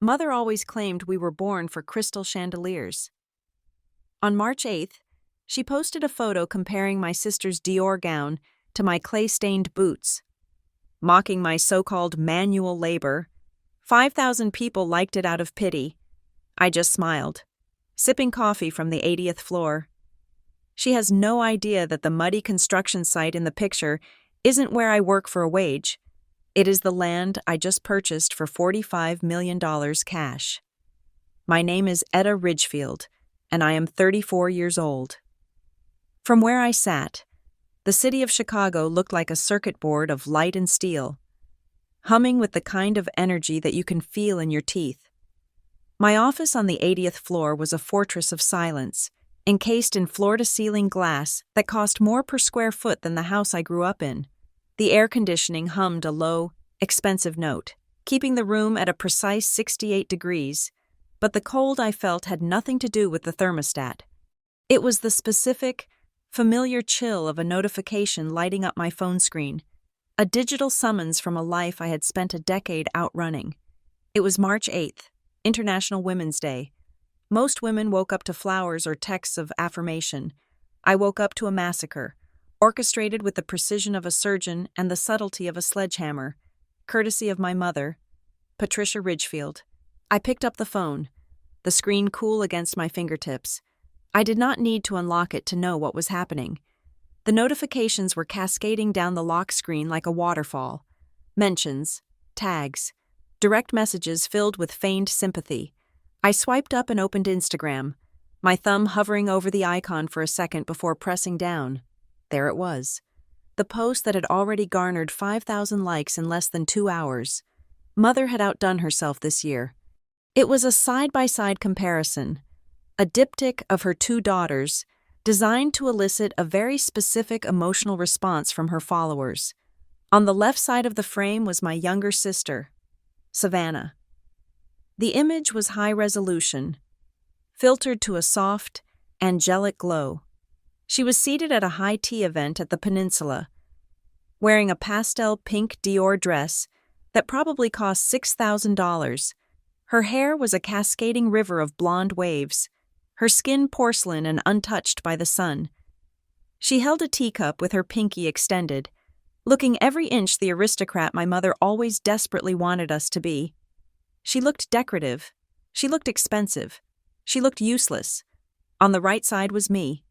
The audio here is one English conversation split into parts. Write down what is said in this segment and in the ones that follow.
Mother always claimed we were born for crystal chandeliers. On March 8th, she posted a photo comparing my sister's Dior gown to my clay-stained boots. Mocking my so-called manual labor, 5,000 people liked it out of pity. I just smiled, sipping coffee from the 80th floor. She has no idea that the muddy construction site in the picture isn't where I work for a wage. It is the land I just purchased for $45 million cash. My name is Etta Ridgefield, and I am 34 years old. From where I sat, the city of Chicago looked like a circuit board of light and steel, humming with the kind of energy that you can feel in your teeth. My office on the 80th floor was a fortress of silence, encased in floor-to-ceiling glass that cost more per square foot than the house I grew up in. The air conditioning hummed a low, expensive note, keeping the room at a precise 68 degrees, but the cold I felt had nothing to do with the thermostat. It was the specific, familiar chill of a notification lighting up my phone screen, a digital summons from a life I had spent a decade outrunning. It was March 8th, International Women's Day. Most women woke up to flowers or texts of affirmation. I woke up to a massacre, orchestrated with the precision of a surgeon and the subtlety of a sledgehammer, courtesy of my mother, Patricia Ridgefield. I picked up the phone, the screen cool against my fingertips. I did not need to unlock it to know what was happening. The notifications were cascading down the lock screen like a waterfall. Mentions, tags, direct messages filled with feigned sympathy. I swiped up and opened Instagram, my thumb hovering over the icon for a second before pressing down. There it was. The post that had already garnered 5,000 likes in less than 2 hours. Mother had outdone herself this year. It was a side-by-side comparison, a diptych of her 2 daughters, designed to elicit a very specific emotional response from her followers. On the left side of the frame was my younger sister, Savannah. The image was high resolution, filtered to a soft, angelic glow. She was seated at a high tea event at the Peninsula, wearing a pastel pink Dior dress that probably cost $6,000. Her hair was a cascading river of blonde waves, her skin porcelain and untouched by the sun. She held a teacup with her pinky extended, looking every inch the aristocrat my mother always desperately wanted us to be. She looked decorative. She looked expensive. She looked useless. On the right side was me.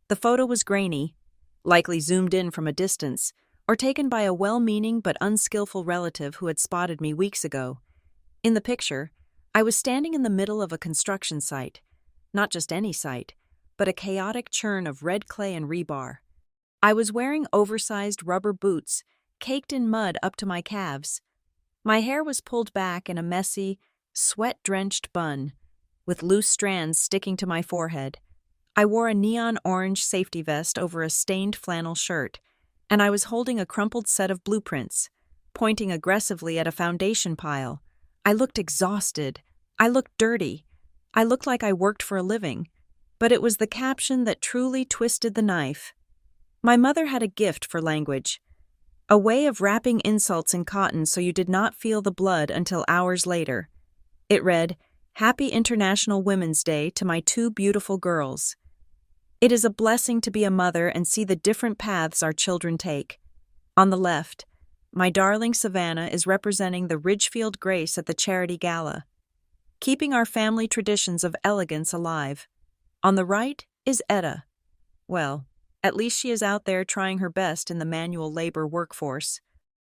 The photo was grainy, likely zoomed in from a distance, or taken by a well-meaning but unskillful relative who had spotted me weeks ago. In the picture, I was standing in the middle of a construction site. Not just any site, but a chaotic churn of red clay and rebar. I was wearing oversized rubber boots, caked in mud up to my calves. My hair was pulled back in a messy, sweat-drenched bun, with loose strands sticking to my forehead. I wore a neon orange safety vest over a stained flannel shirt, and I was holding a crumpled set of blueprints, pointing aggressively at a foundation pile. I looked exhausted. I looked dirty. I looked like I worked for a living, but it was the caption that truly twisted the knife. My mother had a gift for language, a way of wrapping insults in cotton so you did not feel the blood until hours later. It read, "Happy International Women's Day to my 2 beautiful girls. It is a blessing to be a mother and see the different paths our children take." On the left, my darling Savannah is representing the Ridgefield Grace at the charity gala, keeping our family traditions of elegance alive. On the right is Etta. Well, at least she is out there trying her best in the manual labor workforce.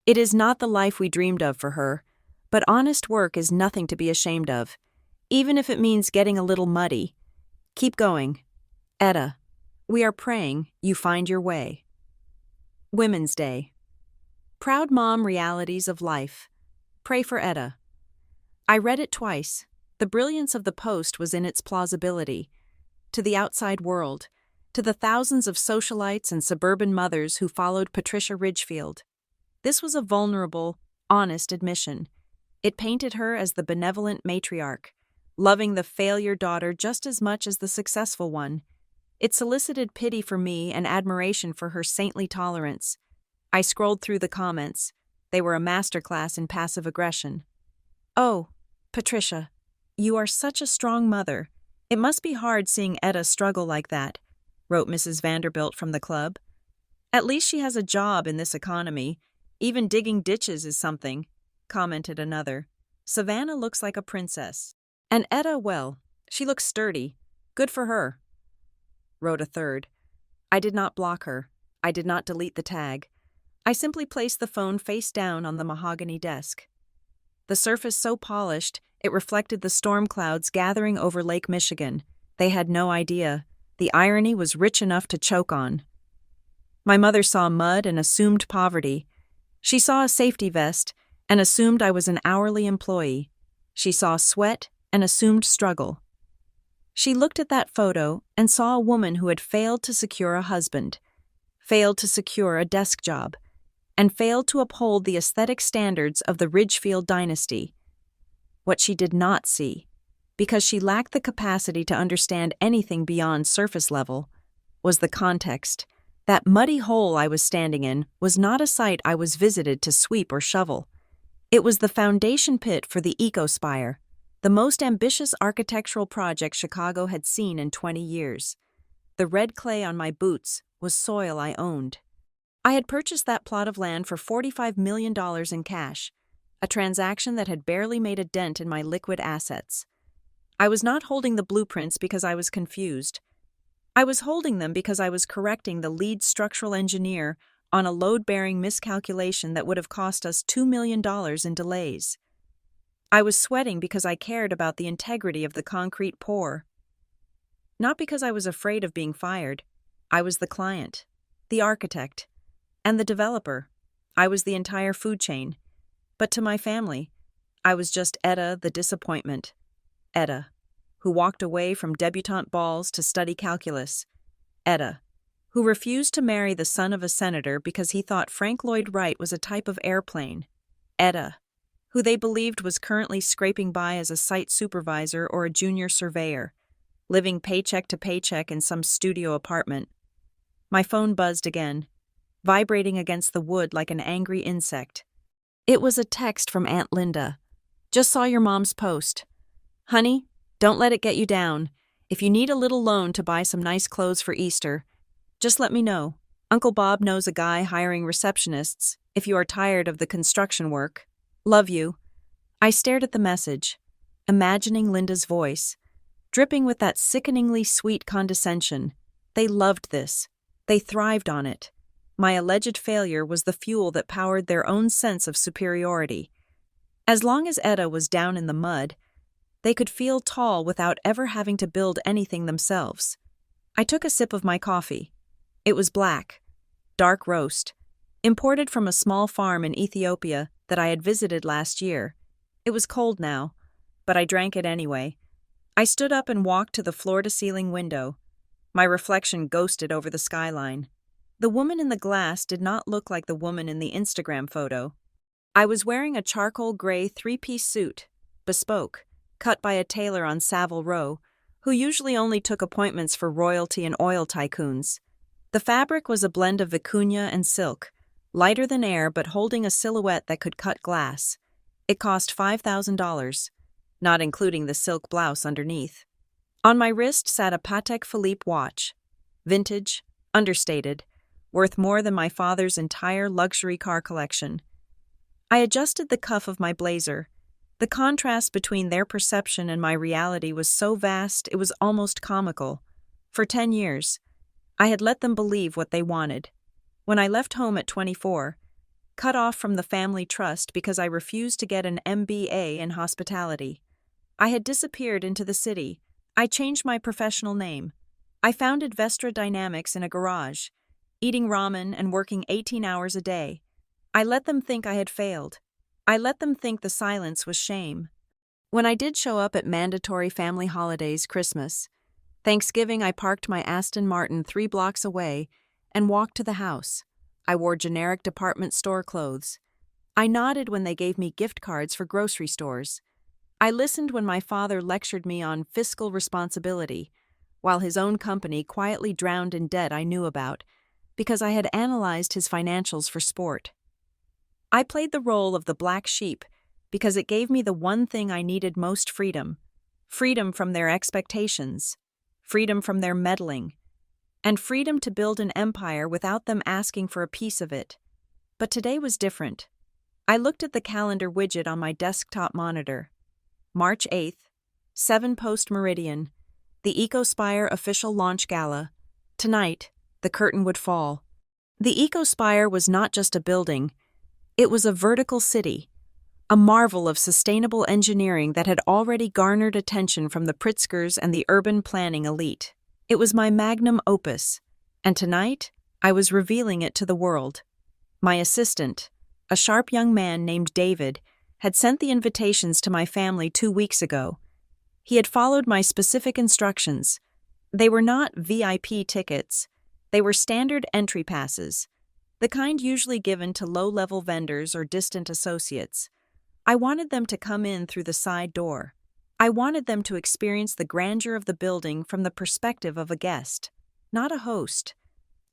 It is not the life we dreamed of for her, but honest work is nothing to be ashamed of, even if it means getting a little muddy. Keep going. Etta, we are praying you find your way. Women's Day. Proud mom realities of life. Pray for Etta. I read it twice. The brilliance of the post was in its plausibility. To the outside world, to the thousands of socialites and suburban mothers who followed Patricia Ridgefield, this was a vulnerable, honest admission. It painted her as the benevolent matriarch, loving the failure daughter just as much as the successful one. It solicited pity for me and admiration for her saintly tolerance. I scrolled through the comments. They were a masterclass in passive aggression. "Oh, Patricia, you are such a strong mother. It must be hard seeing Etta struggle like that, wrote Mrs. Vanderbilt from the club. At least she has a job in this economy. Even digging ditches is something, commented another. Savannah looks like a princess. And Etta, well, she looks sturdy. Good for her, wrote a third. I did not block her. I did not delete the tag. I simply placed the phone face down on the mahogany desk. The surface so polished, it reflected the storm clouds gathering over Lake Michigan. They had no idea. The irony was rich enough to choke on. My mother saw mud and assumed poverty. She saw a safety vest and assumed I was an hourly employee. She saw sweat and assumed struggle. She looked at that photo and saw a woman who had failed to secure a husband, failed to secure a desk job, and failed to uphold the aesthetic standards of the Ridgefield dynasty. What she did not see, because she lacked the capacity to understand anything beyond surface level, was the context. That muddy hole I was standing in was not a site I was visited to sweep or shovel. It was the foundation pit for the Ecospire, the most ambitious architectural project Chicago had seen in 20 years. The red clay on my boots was soil I owned. I had purchased that plot of land for $45 million in cash, a transaction that had barely made a dent in my liquid assets. I was not holding the blueprints because I was confused. I was holding them because I was correcting the lead structural engineer on a load-bearing miscalculation that would have cost us $2 million in delays. I was sweating because I cared about the integrity of the concrete pour. Not because I was afraid of being fired. I was the client, the architect, and the developer. I was the entire food chain. But to my family, I was just Etta the disappointment. Etta, who walked away from debutante balls to study calculus. Etta, who refused to marry the son of a senator because he thought Frank Lloyd Wright was a type of airplane. Etta, who they believed was currently scraping by as a site supervisor or a junior surveyor, living paycheck to paycheck in some studio apartment. My phone buzzed again, vibrating against the wood like an angry insect. It was a text from Aunt Linda. Just saw your mom's post. Honey, don't let it get you down. If you need a little loan to buy some nice clothes for Easter, just let me know. Uncle Bob knows a guy hiring receptionists if you are tired of the construction work. Love you. I stared at the message, imagining Linda's voice, dripping with that sickeningly sweet condescension. They loved this. They thrived on it. My alleged failure was the fuel that powered their own sense of superiority. As long as Etta was down in the mud, they could feel tall without ever having to build anything themselves. I took a sip of my coffee. It was black, dark roast, imported from a small farm in Ethiopia that I had visited last year. It was cold now, but I drank it anyway. I stood up and walked to the floor-to-ceiling window. My reflection ghosted over the skyline. The woman in the glass did not look like the woman in the Instagram photo. I was wearing a charcoal gray three-piece suit, bespoke, cut by a tailor on Savile Row, who usually only took appointments for royalty and oil tycoons. The fabric was a blend of vicuña and silk, lighter than air but holding a silhouette that could cut glass. It cost $5,000, not including the silk blouse underneath. On my wrist sat a Patek Philippe watch, vintage, understated, worth more than my father's entire luxury car collection. I adjusted the cuff of my blazer. The contrast between their perception and my reality was so vast it was almost comical. For 10 years, I had let them believe what they wanted. When I left home at 24, cut off from the family trust because I refused to get an MBA in hospitality, I had disappeared into the city. I changed my professional name. I founded Vestra Dynamics in a garage, eating ramen and working 18 hours a day. I let them think I had failed. I let them think the silence was shame. When I did show up at mandatory family holidays, Christmas, Thanksgiving, I parked my Aston Martin 3 blocks away and walked to the house. I wore generic department store clothes. I nodded when they gave me gift cards for grocery stores. I listened when my father lectured me on fiscal responsibility, while his own company quietly drowned in debt I knew about, because I had analyzed his financials for sport. I played the role of the black sheep because it gave me the one thing I needed most: freedom. Freedom from their expectations, freedom from their meddling, and freedom to build an empire without them asking for a piece of it. But today was different. I looked at the calendar widget on my desktop monitor. March 8th, 7 post-meridian, the EcoSpire official launch gala. Tonight, the curtain would fall. The EcoSpire was not just a building, it was a vertical city, a marvel of sustainable engineering that had already garnered attention from the Pritzkers and the urban planning elite. It was my magnum opus, and tonight, I was revealing it to the world. My assistant, a sharp young man named David, had sent the invitations to my family 2 weeks ago. He had followed my specific instructions. They were not VIP tickets. They were standard entry passes, the kind usually given to low-level vendors or distant associates. I wanted them to come in through the side door. I wanted them to experience the grandeur of the building from the perspective of a guest, not a host.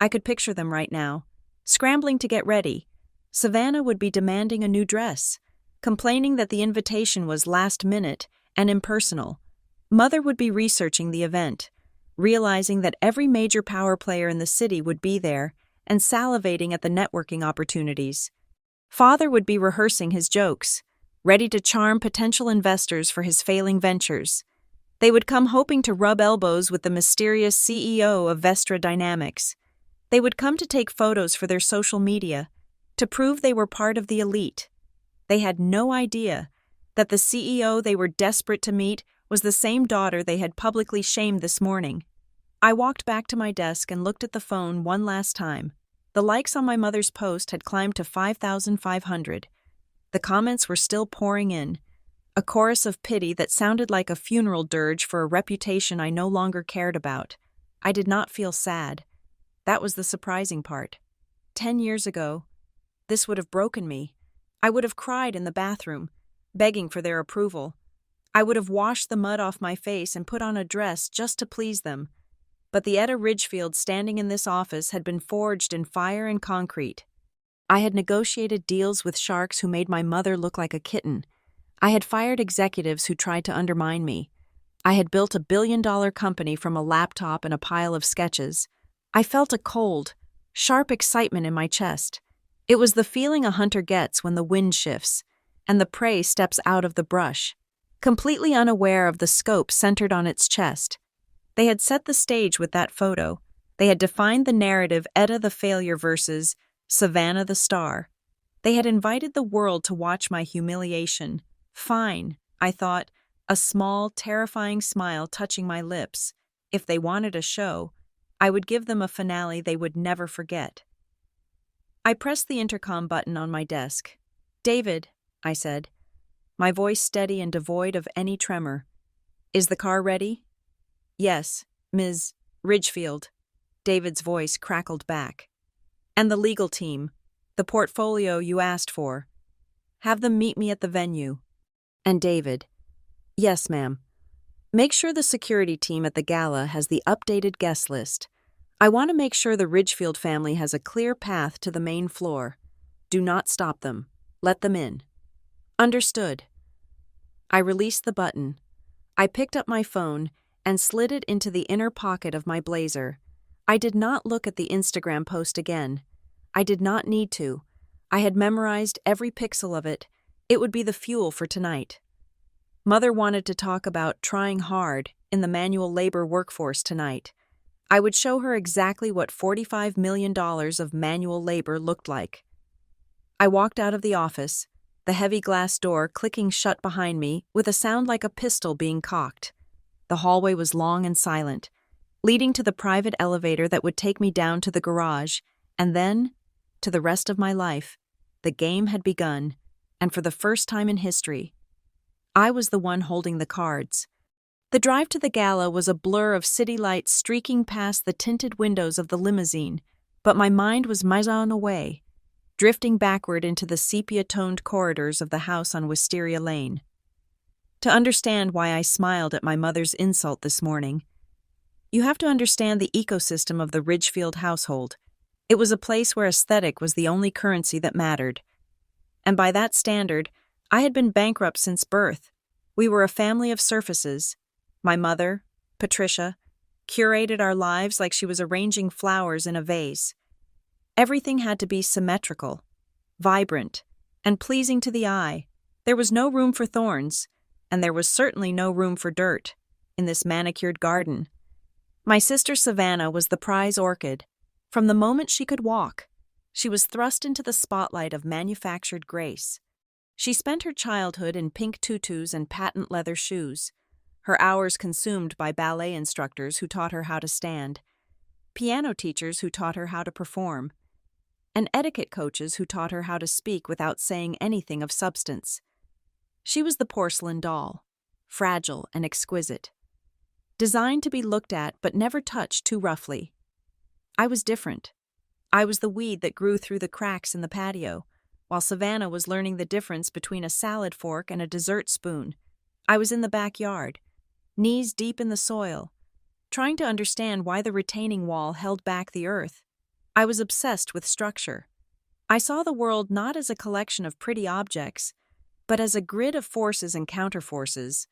I could picture them right now, scrambling to get ready. Savannah would be demanding a new dress, complaining that the invitation was last minute and impersonal. Mother would be researching the event, realizing that every major power player in the city would be there and salivating at the networking opportunities. Father would be rehearsing his jokes, ready to charm potential investors for his failing ventures. They would come hoping to rub elbows with the mysterious CEO of Vestra Dynamics. They would come to take photos for their social media, to prove they were part of the elite. They had no idea that the CEO they were desperate to meet was the same daughter they had publicly shamed this morning. I walked back to my desk and looked at the phone one last time. The likes on my mother's post had climbed to 5,500. The comments were still pouring in, a chorus of pity that sounded like a funeral dirge for a reputation I no longer cared about. I did not feel sad. That was the surprising part. 10 years ago, this would have broken me. I would have cried in the bathroom, begging for their approval. I would have washed the mud off my face and put on a dress just to please them. But the Etta Ridgefield standing in this office had been forged in fire and concrete. I had negotiated deals with sharks who made my mother look like a kitten. I had fired executives who tried to undermine me. I had built a billion-dollar company from a laptop and a pile of sketches. I felt a cold, sharp excitement in my chest. It was the feeling a hunter gets when the wind shifts and the prey steps out of the brush, completely unaware of the scope centered on its chest. They had set the stage with that photo. They had defined the narrative Etta the failure versus Savannah the star. They had invited the world to watch my humiliation. Fine, I thought, a small, terrifying smile touching my lips. If they wanted a show, I would give them a finale they would never forget. I pressed the intercom button on my desk. "David," I said, my voice steady and devoid of any tremor. "Is the car ready?" "Yes, Ms. Ridgefield," David's voice crackled back. "And the legal team, the portfolio you asked for. Have them meet me at the venue." And David, "Yes, ma'am. Make sure the security team at the gala has the updated guest list. I want to make sure the Ridgefield family has a clear path to the main floor. Do not stop them. Let them in." "Understood." I released the button. I picked up my phone and slid it into the inner pocket of my blazer. I did not look at the Instagram post again. I did not need to. I had memorized every pixel of it. It would be the fuel for tonight. Mother wanted to talk about trying hard in the manual labor workforce tonight. I would show her exactly what $45 million of manual labor looked like. I walked out of the office, the heavy glass door clicking shut behind me with a sound like a pistol being cocked. The hallway was long and silent, leading to the private elevator that would take me down to the garage, and then, to the rest of my life. The game had begun, and for the first time in history, I was the one holding the cards. The drive to the gala was a blur of city lights streaking past the tinted windows of the limousine, but my mind was miles away, drifting backward into the sepia-toned corridors of the house on Wisteria Lane. To understand why I smiled at my mother's insult this morning, you have to understand the ecosystem of the Ridgefield household. It was a place where aesthetic was the only currency that mattered. And by that standard, I had been bankrupt since birth. We were a family of surfaces. My mother, Patricia, curated our lives like she was arranging flowers in a vase. Everything had to be symmetrical, vibrant, and pleasing to the eye. There was no room for thorns, and there was certainly no room for dirt in this manicured garden. My sister Savannah was the prize orchid. From the moment she could walk, she was thrust into the spotlight of manufactured grace. She spent her childhood in pink tutus and patent leather shoes, her hours consumed by ballet instructors who taught her how to stand, piano teachers who taught her how to perform, and etiquette coaches who taught her how to speak without saying anything of substance. She was the porcelain doll, fragile and exquisite, designed to be looked at but never touched too roughly. I was different. I was the weed that grew through the cracks in the patio, while Savannah was learning the difference between a salad fork and a dessert spoon. I was in the backyard, knees deep in the soil, trying to understand why the retaining wall held back the earth. I was obsessed with structure. I saw the world not as a collection of pretty objects, but as a grid of forces and counterforces.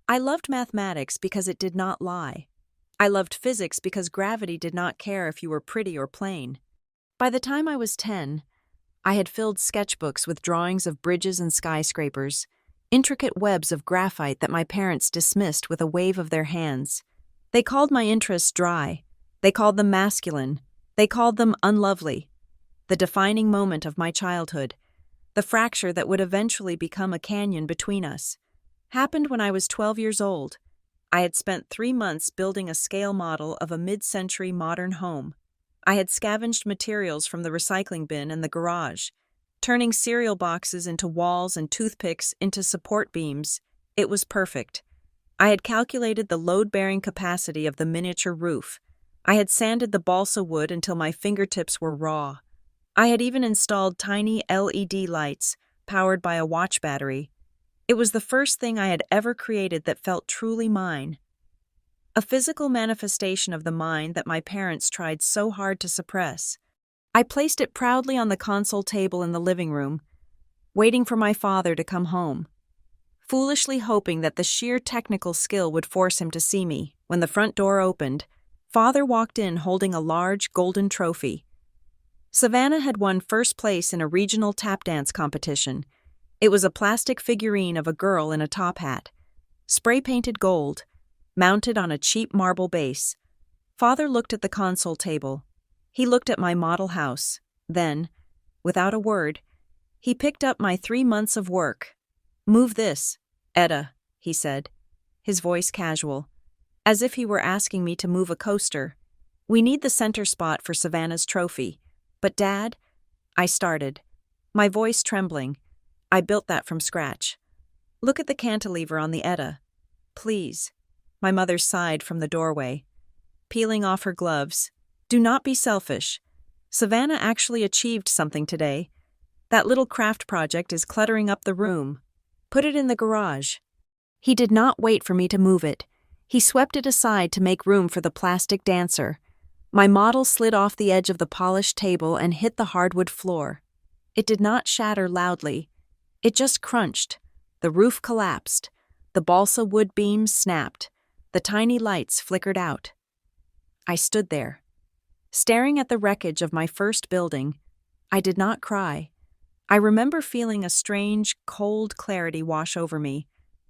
I loved mathematics because it did not lie. I loved physics because gravity did not care if you were pretty or plain. By the time I was 10, I had filled sketchbooks with drawings of bridges and skyscrapers, intricate webs of graphite that my parents dismissed with a wave of their hands. They called my interests dry. They called them masculine. They called them unlovely. The defining moment of my childhood, the fracture that would eventually become a canyon between us, happened when I was 12 years old. I had spent 3 months building a scale model of a mid-century modern home. I had scavenged materials from the recycling bin and the garage, turning cereal boxes into walls and toothpicks into support beams. It was perfect. I had calculated the load-bearing capacity of the miniature roof. I had sanded the balsa wood until my fingertips were raw. I had even installed tiny LED lights powered by a watch battery. It was the first thing I had ever created that felt truly mine. A physical manifestation of the mind that my parents tried so hard to suppress. I placed it proudly on the console table in the living room, waiting for my father to come home, foolishly hoping that the sheer technical skill would force him to see me. When the front door opened, Father walked in holding a large golden trophy. Savannah had won first place in a regional tap dance competition. It was a plastic figurine of a girl in a top hat, spray-painted gold, mounted on a cheap marble base. Father looked at the console table. He looked at my model house. Then, without a word, he picked up my 3 months of work. "Move this, Etta," he said, his voice casual, as if he were asking me to move a coaster. "We need the center spot for Savannah's trophy." "But Dad," I started, my voice trembling. "I built that from scratch. Look at the cantilever on the Etta. Please." My mother sighed from the doorway, peeling off her gloves. "Do not be selfish. Savannah actually achieved something today. That little craft project is cluttering up the room. Put it in the garage." He did not wait for me to move it. He swept it aside to make room for the plastic dancer. My model slid off the edge of the polished table and hit the hardwood floor. It did not shatter loudly. It just crunched. The roof collapsed. The balsa wood beams snapped. The tiny lights flickered out. I stood there, staring at the wreckage of my first building. I did not cry. I remember feeling a strange, cold clarity wash over me.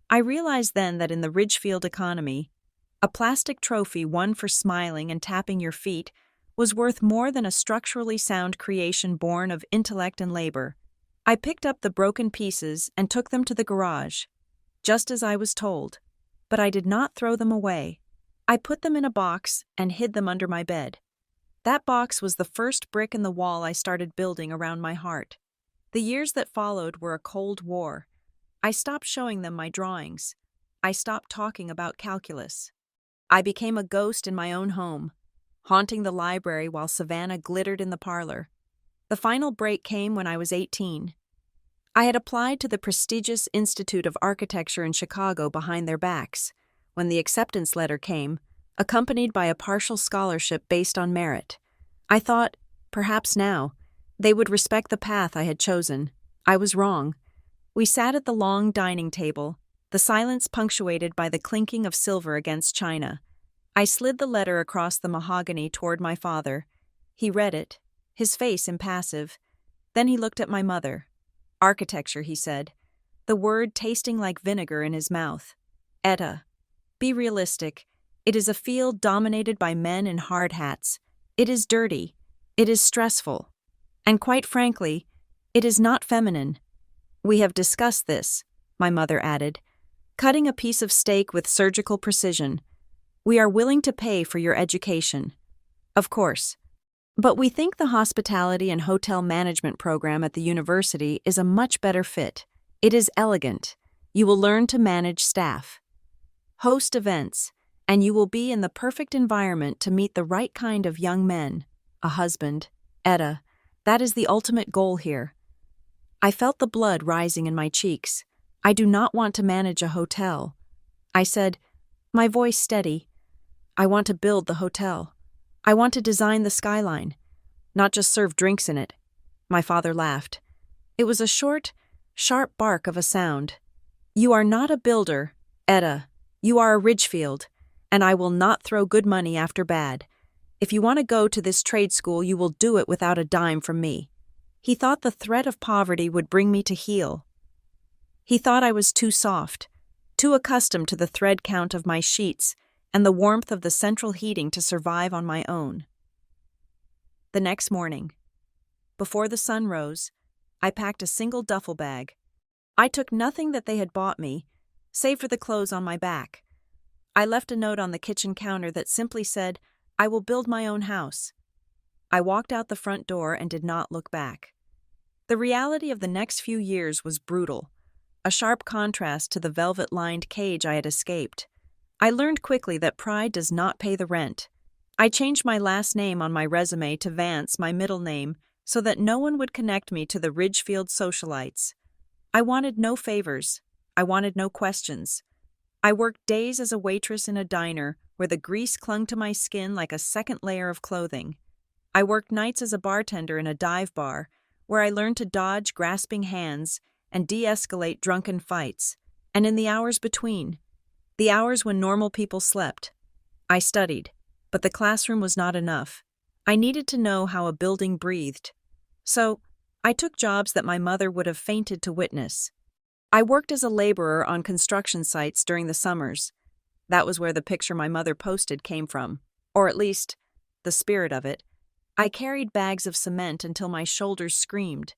I realized then that in the Ridgefield economy, a plastic trophy won for smiling and tapping your feet was worth more than a structurally sound creation born of intellect and labor. I picked up the broken pieces and took them to the garage, just as I was told. But I did not throw them away. I put them in a box and hid them under my bed. That box was the first brick in the wall I started building around my heart. The years that followed were a cold war. I stopped showing them my drawings. I stopped talking about calculus. I became a ghost in my own home, haunting the library while Savannah glittered in the parlor. The final break came when I was 18. I had applied to the prestigious Institute of Architecture in Chicago behind their backs, when the acceptance letter came, accompanied by a partial scholarship based on merit. I thought, perhaps now, they would respect the path I had chosen. I was wrong. We sat at the long dining table, the silence punctuated by the clinking of silver against china. I slid the letter across the mahogany toward my father. He read it, his face impassive. Then he looked at my mother. Architecture, he said, the word tasting like vinegar in his mouth. Etta, be realistic. It is a field dominated by men in hard hats. It is dirty. It is stressful. And quite frankly, it is not feminine. We have discussed this, my mother added, cutting a piece of steak with surgical precision. We are willing to pay for your education. Of course. But we think the hospitality and hotel management program at the university is a much better fit. It is elegant. You will learn to manage staff, host events, and you will be in the perfect environment to meet the right kind of young men. A husband. Etta, that is the ultimate goal here. I felt the blood rising in my cheeks. I do not want to manage a hotel. I said, my voice steady. I want to build the hotel. I want to design the skyline, not just serve drinks in it. My father laughed. It was a short, sharp bark of a sound. You are not a builder, Etta. You are a Ridgefield, and I will not throw good money after bad. If you want to go to this trade school, you will do it without a dime from me. He thought the threat of poverty would bring me to heel. He thought I was too soft, too accustomed to the thread count of my sheets and the warmth of the central heating to survive on my own. The next morning, before the sun rose, I packed a single duffel bag. I took nothing that they had bought me, save for the clothes on my back. I left a note on the kitchen counter that simply said, I will build my own house. I walked out the front door and did not look back. The reality of the next few years was brutal, a sharp contrast to the velvet-lined cage I had escaped. I learned quickly that pride does not pay the rent. I changed my last name on my resume to Vance, my middle name, so that no one would connect me to the Ridgefield socialites. I wanted no favors. I wanted no questions. I worked days as a waitress in a diner where the grease clung to my skin like a second layer of clothing. I worked nights as a bartender in a dive bar where I learned to dodge grasping hands and de-escalate drunken fights. And in the hours between, the hours when normal people slept, I studied, but the classroom was not enough. I needed to know how a building breathed. So, I took jobs that my mother would have fainted to witness. I worked as a laborer on construction sites during the summers. That was where the picture my mother posted came from, or at least, the spirit of it. I carried bags of cement until my shoulders screamed.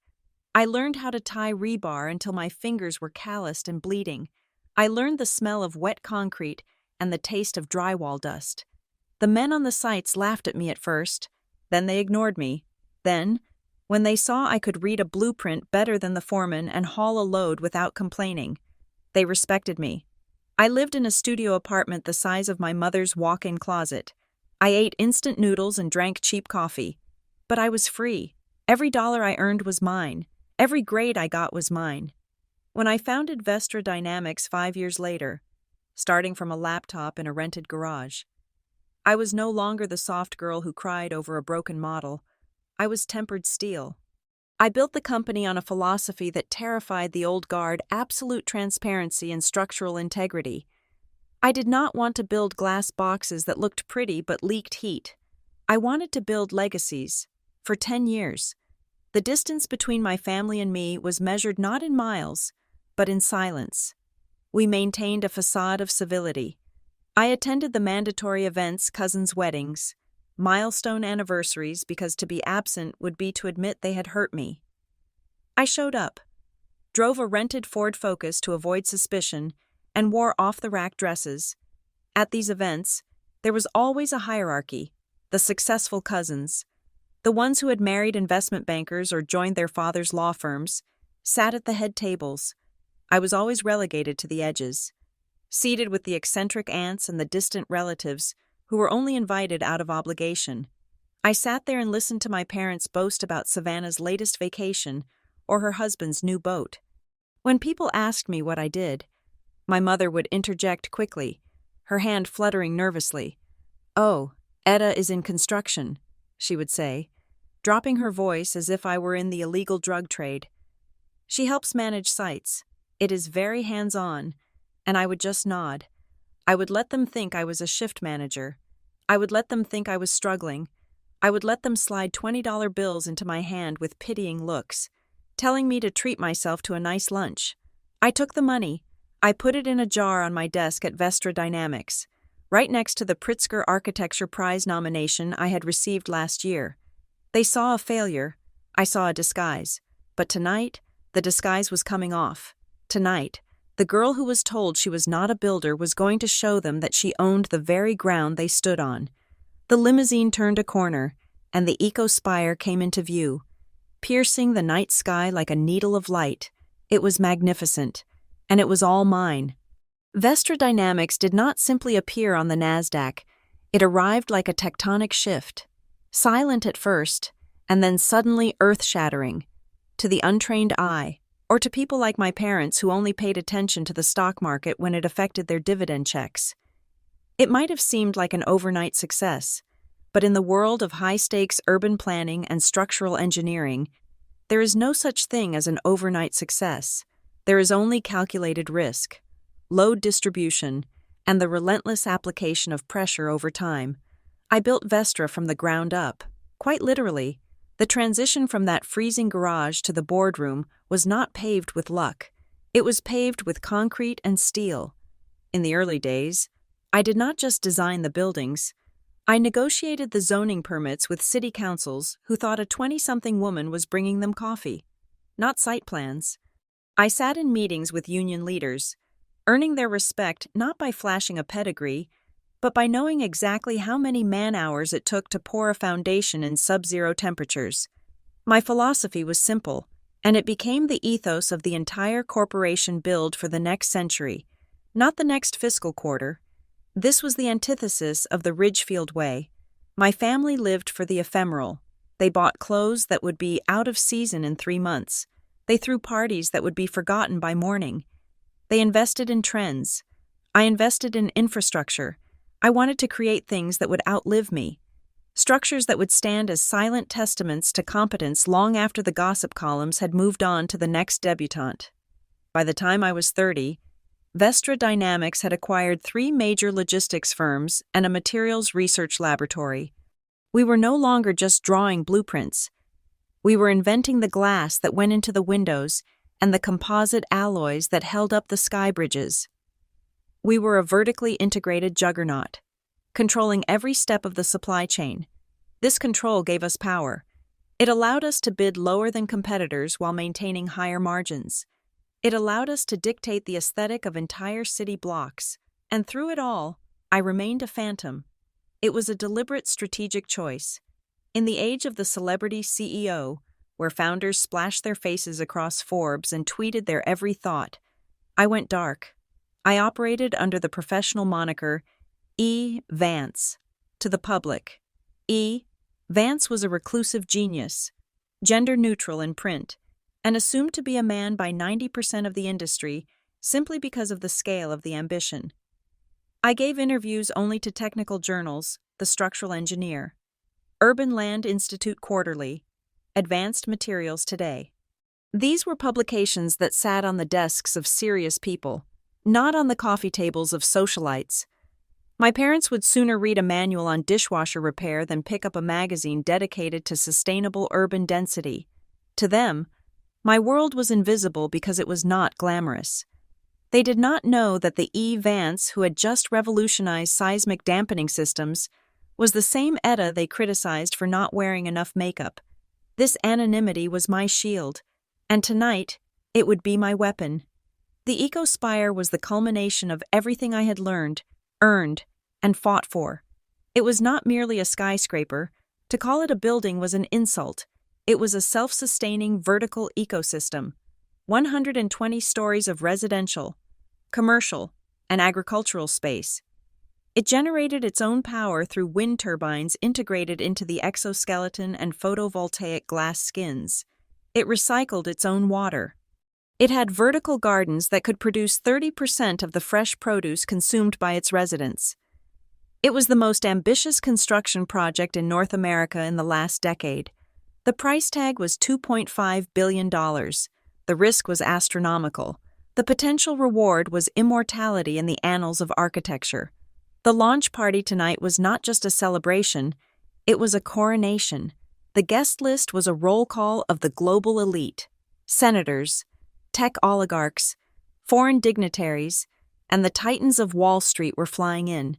I learned how to tie rebar until my fingers were calloused and bleeding. I learned the smell of wet concrete and the taste of drywall dust. The men on the sites laughed at me at first, then they ignored me. Then, when they saw I could read a blueprint better than the foreman and haul a load without complaining, they respected me. I lived in a studio apartment the size of my mother's walk-in closet. I ate instant noodles and drank cheap coffee. But I was free. Every dollar I earned was mine. Every grade I got was mine. When I founded Vestra Dynamics 5 years later, starting from a laptop in a rented garage, I was no longer the soft girl who cried over a broken model. I was tempered steel. I built the company on a philosophy that terrified the old guard: absolute transparency and structural integrity. I did not want to build glass boxes that looked pretty but leaked heat. I wanted to build legacies. For 10 years, the distance between my family and me was measured not in miles, but in silence. We maintained a facade of civility. I attended the mandatory events, cousins' weddings, milestone anniversaries, because to be absent would be to admit they had hurt me. I showed up, drove a rented Ford Focus to avoid suspicion, and wore off-the-rack dresses. At these events, there was always a hierarchy: the successful cousins, the ones who had married investment bankers or joined their father's law firms, sat at the head tables. I was always relegated to the edges, seated with the eccentric aunts and the distant relatives who were only invited out of obligation. I sat there and listened to my parents boast about Savannah's latest vacation or her husband's new boat. When people asked me what I did, my mother would interject quickly, her hand fluttering nervously. "Oh, Etta is in construction," she would say, dropping her voice as if I were in the illegal drug trade. She helps manage sites. It is very hands-on, and I would just nod. I would let them think I was a shift manager. I would let them think I was struggling. I would let them slide $20 bills into my hand with pitying looks, telling me to treat myself to a nice lunch. I took the money. I put it in a jar on my desk at Vestra Dynamics, right next to the Pritzker Architecture Prize nomination I had received last year. They saw a failure. I saw a disguise. But tonight, the disguise was coming off. Tonight, the girl who was told she was not a builder was going to show them that she owned the very ground they stood on. The limousine turned a corner, and the Eco Spire came into view, piercing the night sky like a needle of light. It was magnificent, and it was all mine. Vestra Dynamics did not simply appear on the NASDAQ. It arrived like a tectonic shift, silent at first, and then suddenly earth-shattering. To the untrained eye, or to people like my parents who only paid attention to the stock market when it affected their dividend checks, it might have seemed like an overnight success, but in the world of high-stakes urban planning and structural engineering, there is no such thing as an overnight success. There is only calculated risk, load distribution, and the relentless application of pressure over time. I built Vestra from the ground up, quite literally. The transition from that freezing garage to the boardroom was not paved with luck. It was paved with concrete and steel. In the early days, I did not just design the buildings. I negotiated the zoning permits with city councils who thought a 20-something woman was bringing them coffee, not site plans. I sat in meetings with union leaders, earning their respect not by flashing a pedigree, but by knowing exactly how many man-hours it took to pour a foundation in sub-zero temperatures. My philosophy was simple, and it became the ethos of the entire corporation build for the next century, not the next fiscal quarter. This was the antithesis of the Ridgefield way. My family lived for the ephemeral. They bought clothes that would be out of season in 3 months. They threw parties that would be forgotten by morning. They invested in trends. I invested in infrastructure. I wanted to create things that would outlive me, structures that would stand as silent testaments to competence long after the gossip columns had moved on to the next debutante. By the time I was 30, Vestra Dynamics had acquired 3 major logistics firms and a materials research laboratory. We were no longer just drawing blueprints. We were inventing the glass that went into the windows and the composite alloys that held up the sky bridges. We were a vertically integrated juggernaut, controlling every step of the supply chain. This control gave us power. It allowed us to bid lower than competitors while maintaining higher margins. It allowed us to dictate the aesthetic of entire city blocks, and through it all, I remained a phantom. It was a deliberate strategic choice. In the age of the celebrity CEO, where founders splashed their faces across Forbes and tweeted their every thought, I went dark. I operated under the professional moniker E. Vance. To the public, E. Vance was a reclusive genius, gender-neutral in print, and assumed to be a man by 90% of the industry simply because of the scale of the ambition. I gave interviews only to technical journals, The Structural Engineer, Urban Land Institute Quarterly, Advanced Materials Today. These were publications that sat on the desks of serious people, not on the coffee tables of socialites. My parents would sooner read a manual on dishwasher repair than pick up a magazine dedicated to sustainable urban density. To them, my world was invisible because it was not glamorous. They did not know that the E. Vance who had just revolutionized seismic dampening systems was the same Etta they criticized for not wearing enough makeup. This anonymity was my shield, and tonight it would be my weapon. The Eco Spire was the culmination of everything I had learned, earned, and fought for. It was not merely a skyscraper. To call it a building was an insult. It was a self-sustaining vertical ecosystem. 120 stories of residential, commercial, and agricultural space. It generated its own power through wind turbines integrated into the exoskeleton and photovoltaic glass skins. It recycled its own water. It had vertical gardens that could produce 30% of the fresh produce consumed by its residents. It was the most ambitious construction project in North America in the last decade. The price tag was $2.5 billion, The risk was astronomical. The potential reward was immortality in the annals of architecture. The launch party tonight was not just a celebration, it was a coronation. The guest list was a roll call of the global elite: senators, tech oligarchs, foreign dignitaries, and the titans of Wall Street were flying in.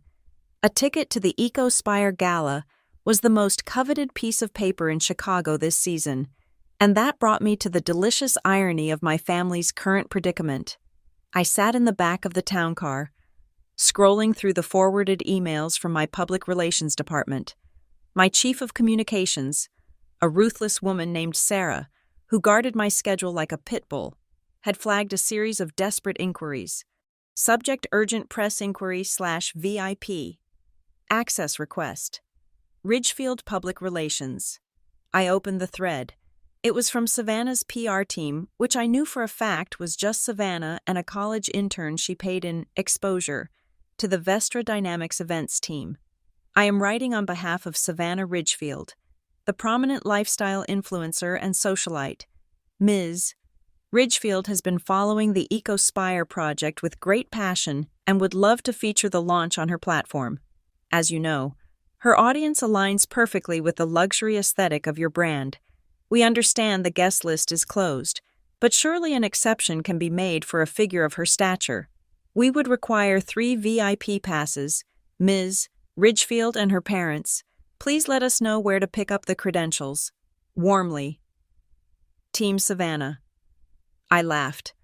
A ticket to the EcoSpire Gala was the most coveted piece of paper in Chicago this season, and that brought me to the delicious irony of my family's current predicament. I sat in the back of the town car, scrolling through the forwarded emails from my public relations department. My chief of communications, a ruthless woman named Sarah, who guarded my schedule like a pit bull, had flagged a series of desperate inquiries. Subject: urgent press inquiry / VIP. Access request. Ridgefield Public Relations. I opened the thread. It was from Savannah's PR team, which I knew for a fact was just Savannah and a college intern she paid in exposure to the Vestra Dynamics events team. I am writing on behalf of Savannah Ridgefield, the prominent lifestyle influencer and socialite. Ms. Ridgefield has been following the EcoSpire project with great passion and would love to feature the launch on her platform. As you know, her audience aligns perfectly with the luxury aesthetic of your brand. We understand the guest list is closed, but surely an exception can be made for a figure of her stature. We would require 3 VIP passes. Ms. Ridgefield and her parents, please let us know where to pick up the credentials. Warmly, Team Savannah. I laughed.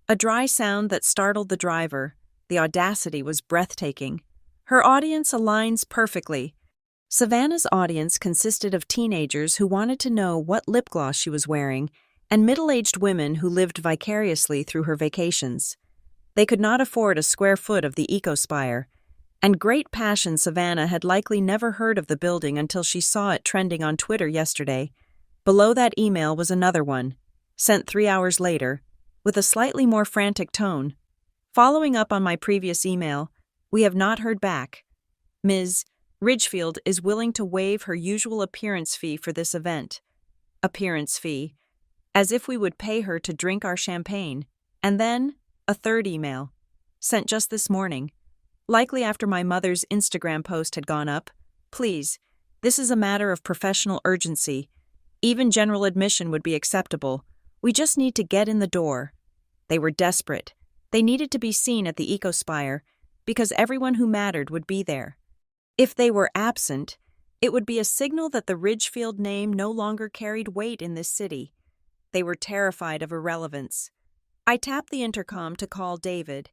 A dry sound that startled the driver. The audacity was breathtaking. Her audience aligns perfectly. Savannah's audience consisted of teenagers who wanted to know what lip gloss she was wearing and middle-aged women who lived vicariously through her vacations. They could not afford a square foot of the EcoSpire, and great passion Savannah had likely never heard of the building until she saw it trending on Twitter yesterday. Below that email was another one, sent 3 hours later, with a slightly more frantic tone. Following up on my previous email, we have not heard back. Ms. Ridgefield is willing to waive her usual appearance fee for this event. Appearance fee. As if we would pay her to drink our champagne. And then, a third email, sent just this morning, likely after my mother's Instagram post had gone up. Please, this is a matter of professional urgency. Even general admission would be acceptable. We just need to get in the door. They were desperate. They needed to be seen at the EcoSpire, because everyone who mattered would be there. If they were absent, it would be a signal that the Ridgefield name no longer carried weight in this city. They were terrified of irrelevance. I tapped the intercom to call David,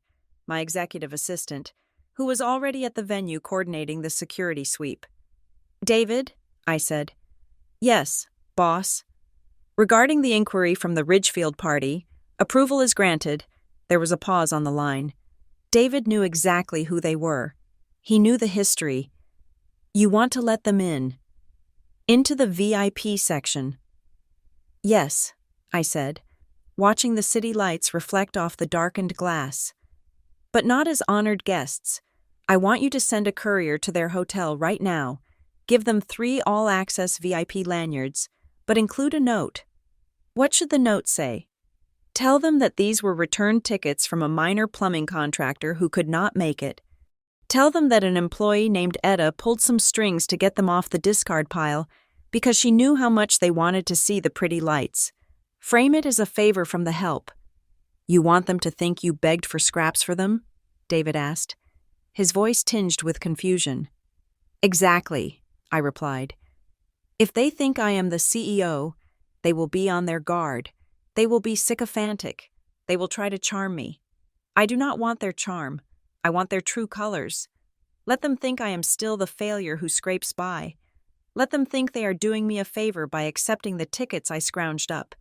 my executive assistant, who was already at the venue coordinating the security sweep. David, I said. Yes, boss. Regarding the inquiry from the Ridgefield party, approval is granted. There was a pause on the line. David knew exactly who they were. He knew the history. You want to let them in. Into the VIP section. Yes, I said, watching the city lights reflect off the darkened glass. But not as honored guests. I want you to send a courier to their hotel right now. Give them 3 all-access VIP lanyards, but include a note. What should the note say? Tell them that these were returned tickets from a minor plumbing contractor who could not make it. Tell them that an employee named Etta pulled some strings to get them off the discard pile because she knew how much they wanted to see the pretty lights. Frame it as a favor from the help. You want them to think you begged for scraps for them? David asked, his voice tinged with confusion. Exactly, I replied. If they think I am the CEO, they will be on their guard. They will be sycophantic. They will try to charm me. I do not want their charm. I want their true colors. Let them think I am still the failure who scrapes by. Let them think they are doing me a favor by accepting the tickets I scrounged up.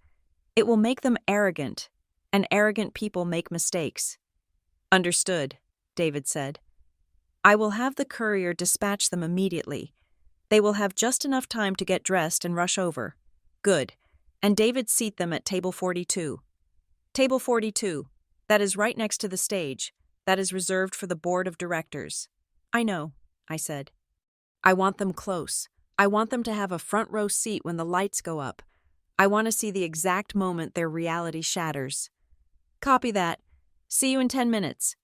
It will make them arrogant, and arrogant people make mistakes. Understood, David said. I will have the courier dispatch them immediately. They will have just enough time to get dressed and rush over. Good. And David seat them at table 42. Table 42. That is right next to the stage. That is reserved for the board of directors. I know, I said. I want them close. I want them to have a front row seat when the lights go up. I want to see the exact moment their reality shatters. Copy that. See you in 10 minutes.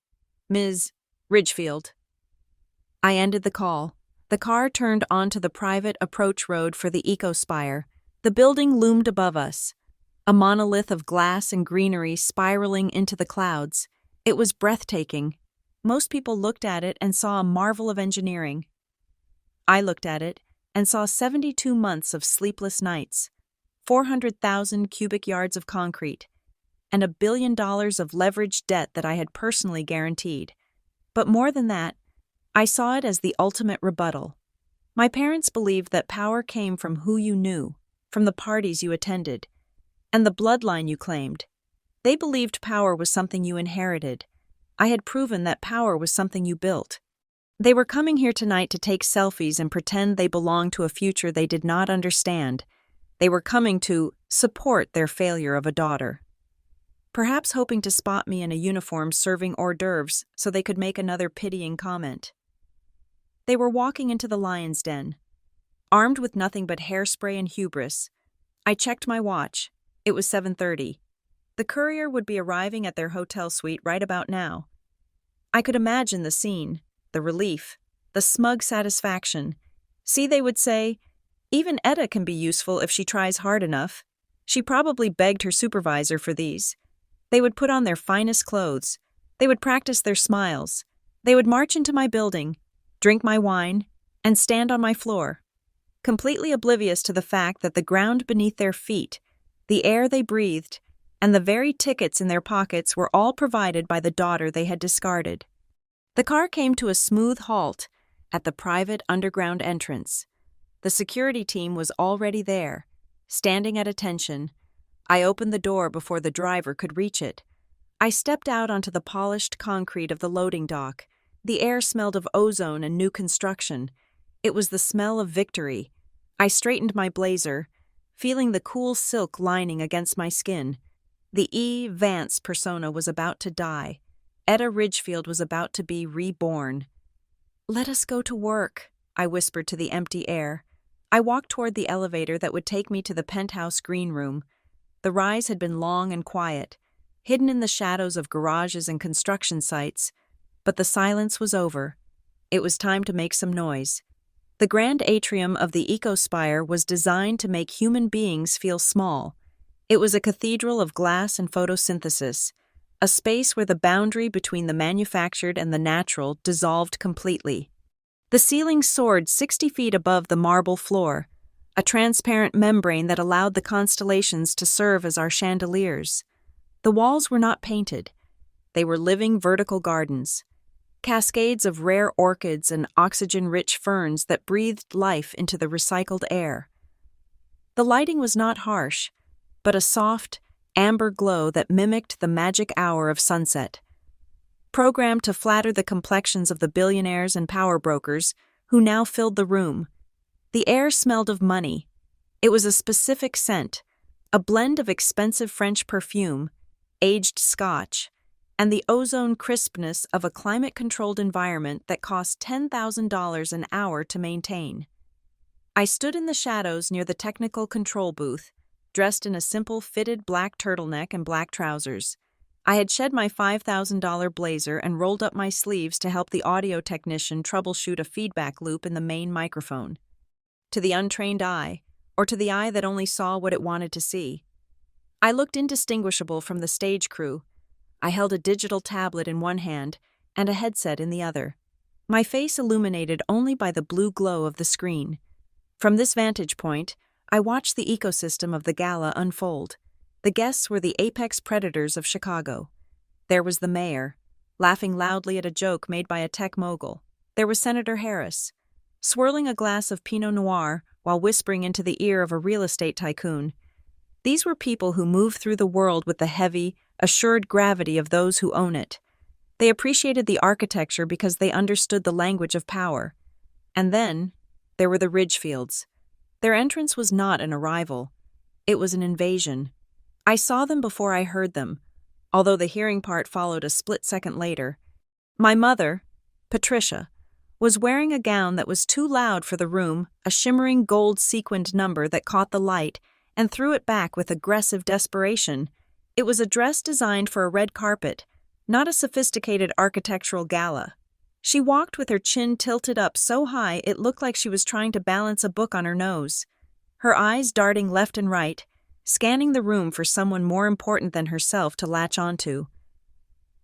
Ms. Ridgefield. I ended the call. The car turned onto the private approach road for the Ecospire. The building loomed above us, a monolith of glass and greenery spiraling into the clouds. It was breathtaking. Most people looked at it and saw a marvel of engineering. I looked at it and saw 72 months of sleepless nights, 400,000 cubic yards of concrete, and $1 billion of leveraged debt that I had personally guaranteed. But more than that, I saw it as the ultimate rebuttal. My parents believed that power came from who you knew, from the parties you attended, and the bloodline you claimed. They believed power was something you inherited. I had proven that power was something you built. They were coming here tonight to take selfies and pretend they belonged to a future they did not understand. They were coming to support their failure of a daughter. Perhaps hoping to spot me in a uniform serving hors d'oeuvres so they could make another pitying comment. They were walking into the lion's den. Armed with nothing but hairspray and hubris, I checked my watch. It was 7:30. The courier would be arriving at their hotel suite right about now. I could imagine the scene, the relief, the smug satisfaction. See, they would say, even Etta can be useful if she tries hard enough. She probably begged her supervisor for these. They would put on their finest clothes. They would practice their smiles. They would march into my building, drink my wine, and stand on my floor, completely oblivious to the fact that the ground beneath their feet, the air they breathed, and the very tickets in their pockets were all provided by the daughter they had discarded. The car came to a smooth halt at the private underground entrance. The security team was already there, standing at attention. I opened the door before the driver could reach it. I stepped out onto the polished concrete of the loading dock. The air smelled of ozone and new construction. It was the smell of victory. I straightened my blazer, feeling the cool silk lining against my skin. The E. Vance persona was about to die. Etta Ridgefield was about to be reborn. "Let us go to work," I whispered to the empty air. I walked toward the elevator that would take me to the penthouse green room. The rise had been long and quiet, hidden in the shadows of garages and construction sites, but the silence was over. It was time to make some noise. The grand atrium of the Ecospire was designed to make human beings feel small. It was a cathedral of glass and photosynthesis, a space where the boundary between the manufactured and the natural dissolved completely. The ceiling soared 60 feet above the marble floor, a transparent membrane that allowed the constellations to serve as our chandeliers. The walls were not painted. They were living vertical gardens, cascades of rare orchids and oxygen-rich ferns that breathed life into the recycled air. The lighting was not harsh, but a soft, amber glow that mimicked the magic hour of sunset. Programmed to flatter the complexions of the billionaires and power brokers who now filled the room. The air smelled of money. It was a specific scent, a blend of expensive French perfume, aged scotch, and the ozone crispness of a climate-controlled environment that cost $10,000 an hour to maintain. I stood in the shadows near the technical control booth, dressed in a simple fitted black turtleneck and black trousers. I had shed my $5,000 blazer and rolled up my sleeves to help the audio technician troubleshoot a feedback loop in the main microphone. To the untrained eye, or to the eye that only saw what it wanted to see, I looked indistinguishable from the stage crew. I held a digital tablet in one hand and a headset in the other, my face illuminated only by the blue glow of the screen. From this vantage point, I watched the ecosystem of the gala unfold. The guests were the apex predators of Chicago. There was the mayor, laughing loudly at a joke made by a tech mogul. There was Senator Harris, swirling a glass of Pinot Noir while whispering into the ear of a real estate tycoon. These were people who move through the world with the heavy, assured gravity of those who own it. They appreciated the architecture because they understood the language of power. And then, there were the Ridgefields. Their entrance was not an arrival. It was an invasion. I saw them before I heard them, although the hearing part followed a split second later. My mother, Patricia, was wearing a gown that was too loud for the room, a shimmering gold sequined number that caught the light and threw it back with aggressive desperation. It was a dress designed for a red carpet, not a sophisticated architectural gala. She walked with her chin tilted up so high it looked like she was trying to balance a book on her nose, her eyes darting left and right, scanning the room for someone more important than herself to latch onto.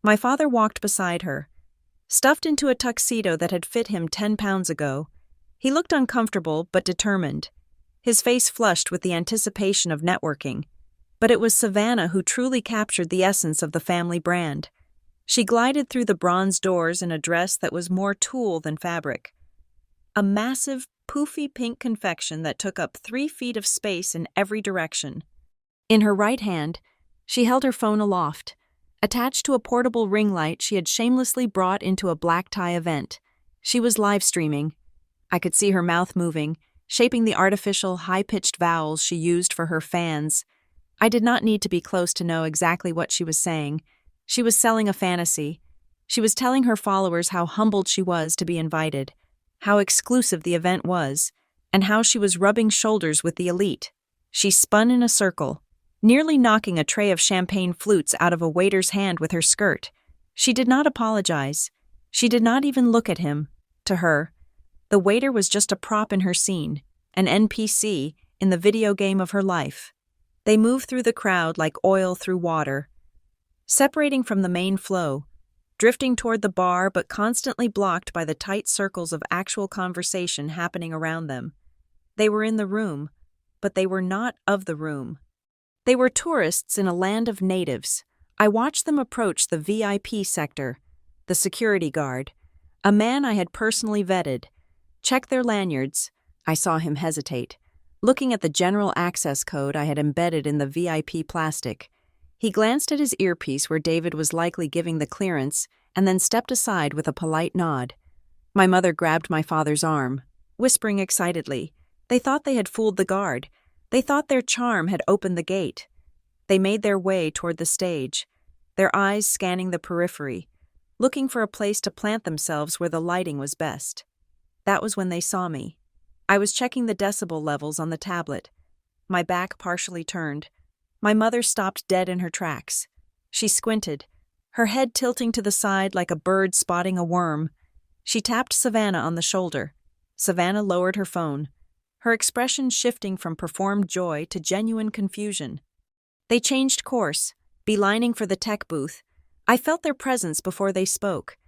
My father walked beside her, stuffed into a tuxedo that had fit him 10 pounds ago. He looked uncomfortable but determined, his face flushed with the anticipation of networking. But it was Savannah who truly captured the essence of the family brand. She glided through the bronze doors in a dress that was more tulle than fabric. A massive, poofy pink confection that took up 3 feet of space in every direction. In her right hand, she held her phone aloft, attached to a portable ring light she had shamelessly brought into a black tie event. She was live streaming. I could see her mouth moving, shaping the artificial, high-pitched vowels she used for her fans. I did not need to be close to know exactly what she was saying. She was selling a fantasy. She was telling her followers how humbled she was to be invited, how exclusive the event was, and how she was rubbing shoulders with the elite. She spun in a circle, nearly knocking a tray of champagne flutes out of a waiter's hand with her skirt. She did not apologize. She did not even look at him. To her, the waiter was just a prop in her scene, an NPC in the video game of her life. They moved through the crowd like oil through water, separating from the main flow, drifting toward the bar but constantly blocked by the tight circles of actual conversation happening around them. They were in the room, but they were not of the room. They were tourists in a land of natives. I watched them approach the VIP sector, the security guard, a man I had personally vetted, check their lanyards. I saw him hesitate, looking at the general access code I had embedded in the VIP plastic. He glanced at his earpiece where David was likely giving the clearance and then stepped aside with a polite nod. My mother grabbed my father's arm, whispering excitedly. They thought they had fooled the guard. They thought their charm had opened the gate. They made their way toward the stage, their eyes scanning the periphery, looking for a place to plant themselves where the lighting was best. That was when they saw me. I was checking the decibel levels on the tablet, my back partially turned. My mother stopped dead in her tracks. She squinted, her head tilting to the side like a bird spotting a worm. She tapped Savannah on the shoulder. Savannah lowered her phone, her expression shifting from performed joy to genuine confusion. They changed course, beelining for the tech booth. I felt their presence before they spoke.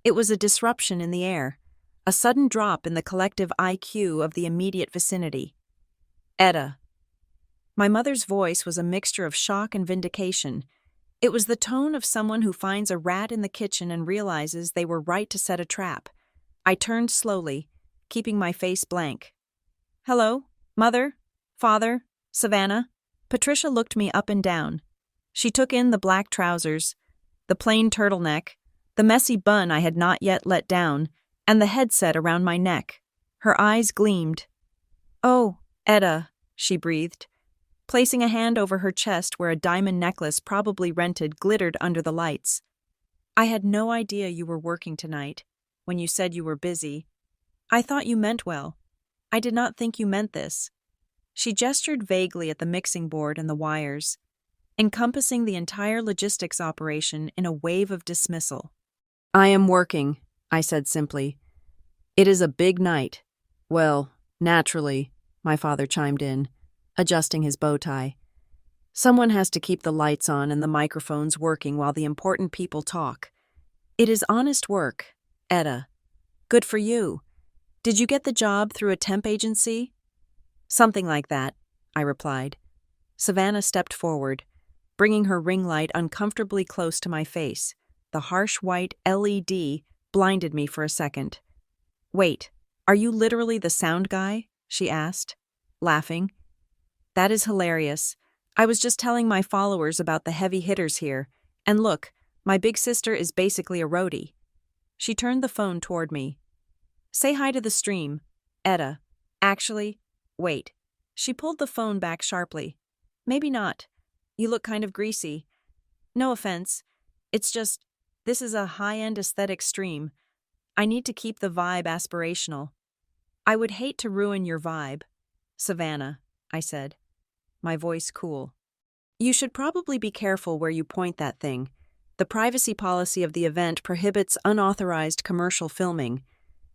It was a disruption in the air, a sudden drop in the collective IQ of the immediate vicinity. Etta. My mother's voice was a mixture of shock and vindication. It was the tone of someone who finds a rat in the kitchen and realizes they were right to set a trap. I turned slowly, keeping my face blank. Hello, Mother, Father, Savannah. Patricia looked me up and down. She took in the black trousers, the plain turtleneck, the messy bun I had not yet let down, and the headset around my neck. Her eyes gleamed. Oh, Etta, she breathed, placing a hand over her chest where a diamond necklace probably rented glittered under the lights. I had no idea you were working tonight, when you said you were busy. I thought you meant well. I did not think you meant this. She gestured vaguely at the mixing board and the wires, encompassing the entire logistics operation in a wave of dismissal. I am working, I said simply. It is a big night. Well, naturally, my father chimed in, adjusting his bow tie. Someone has to keep the lights on and the microphones working while the important people talk. It is honest work, Etta. Good for you. Did you get the job through a temp agency? Something like that, I replied. Savannah stepped forward, bringing her ring light uncomfortably close to my face. The harsh white LED blinded me for a second. Wait, are you literally the sound guy? She asked, laughing. That is hilarious. I was just telling my followers about the heavy hitters here, and look, my big sister is basically a roadie. She turned the phone toward me. Say hi to the stream, Etta. Actually, wait. She pulled the phone back sharply. Maybe not. You look kind of greasy. No offense. It's just, this is a high-end aesthetic stream. I need to keep the vibe aspirational. I would hate to ruin your vibe. Savannah, I said. my voice cool. You should probably be careful where you point that thing. The privacy policy of the event prohibits unauthorized commercial filming.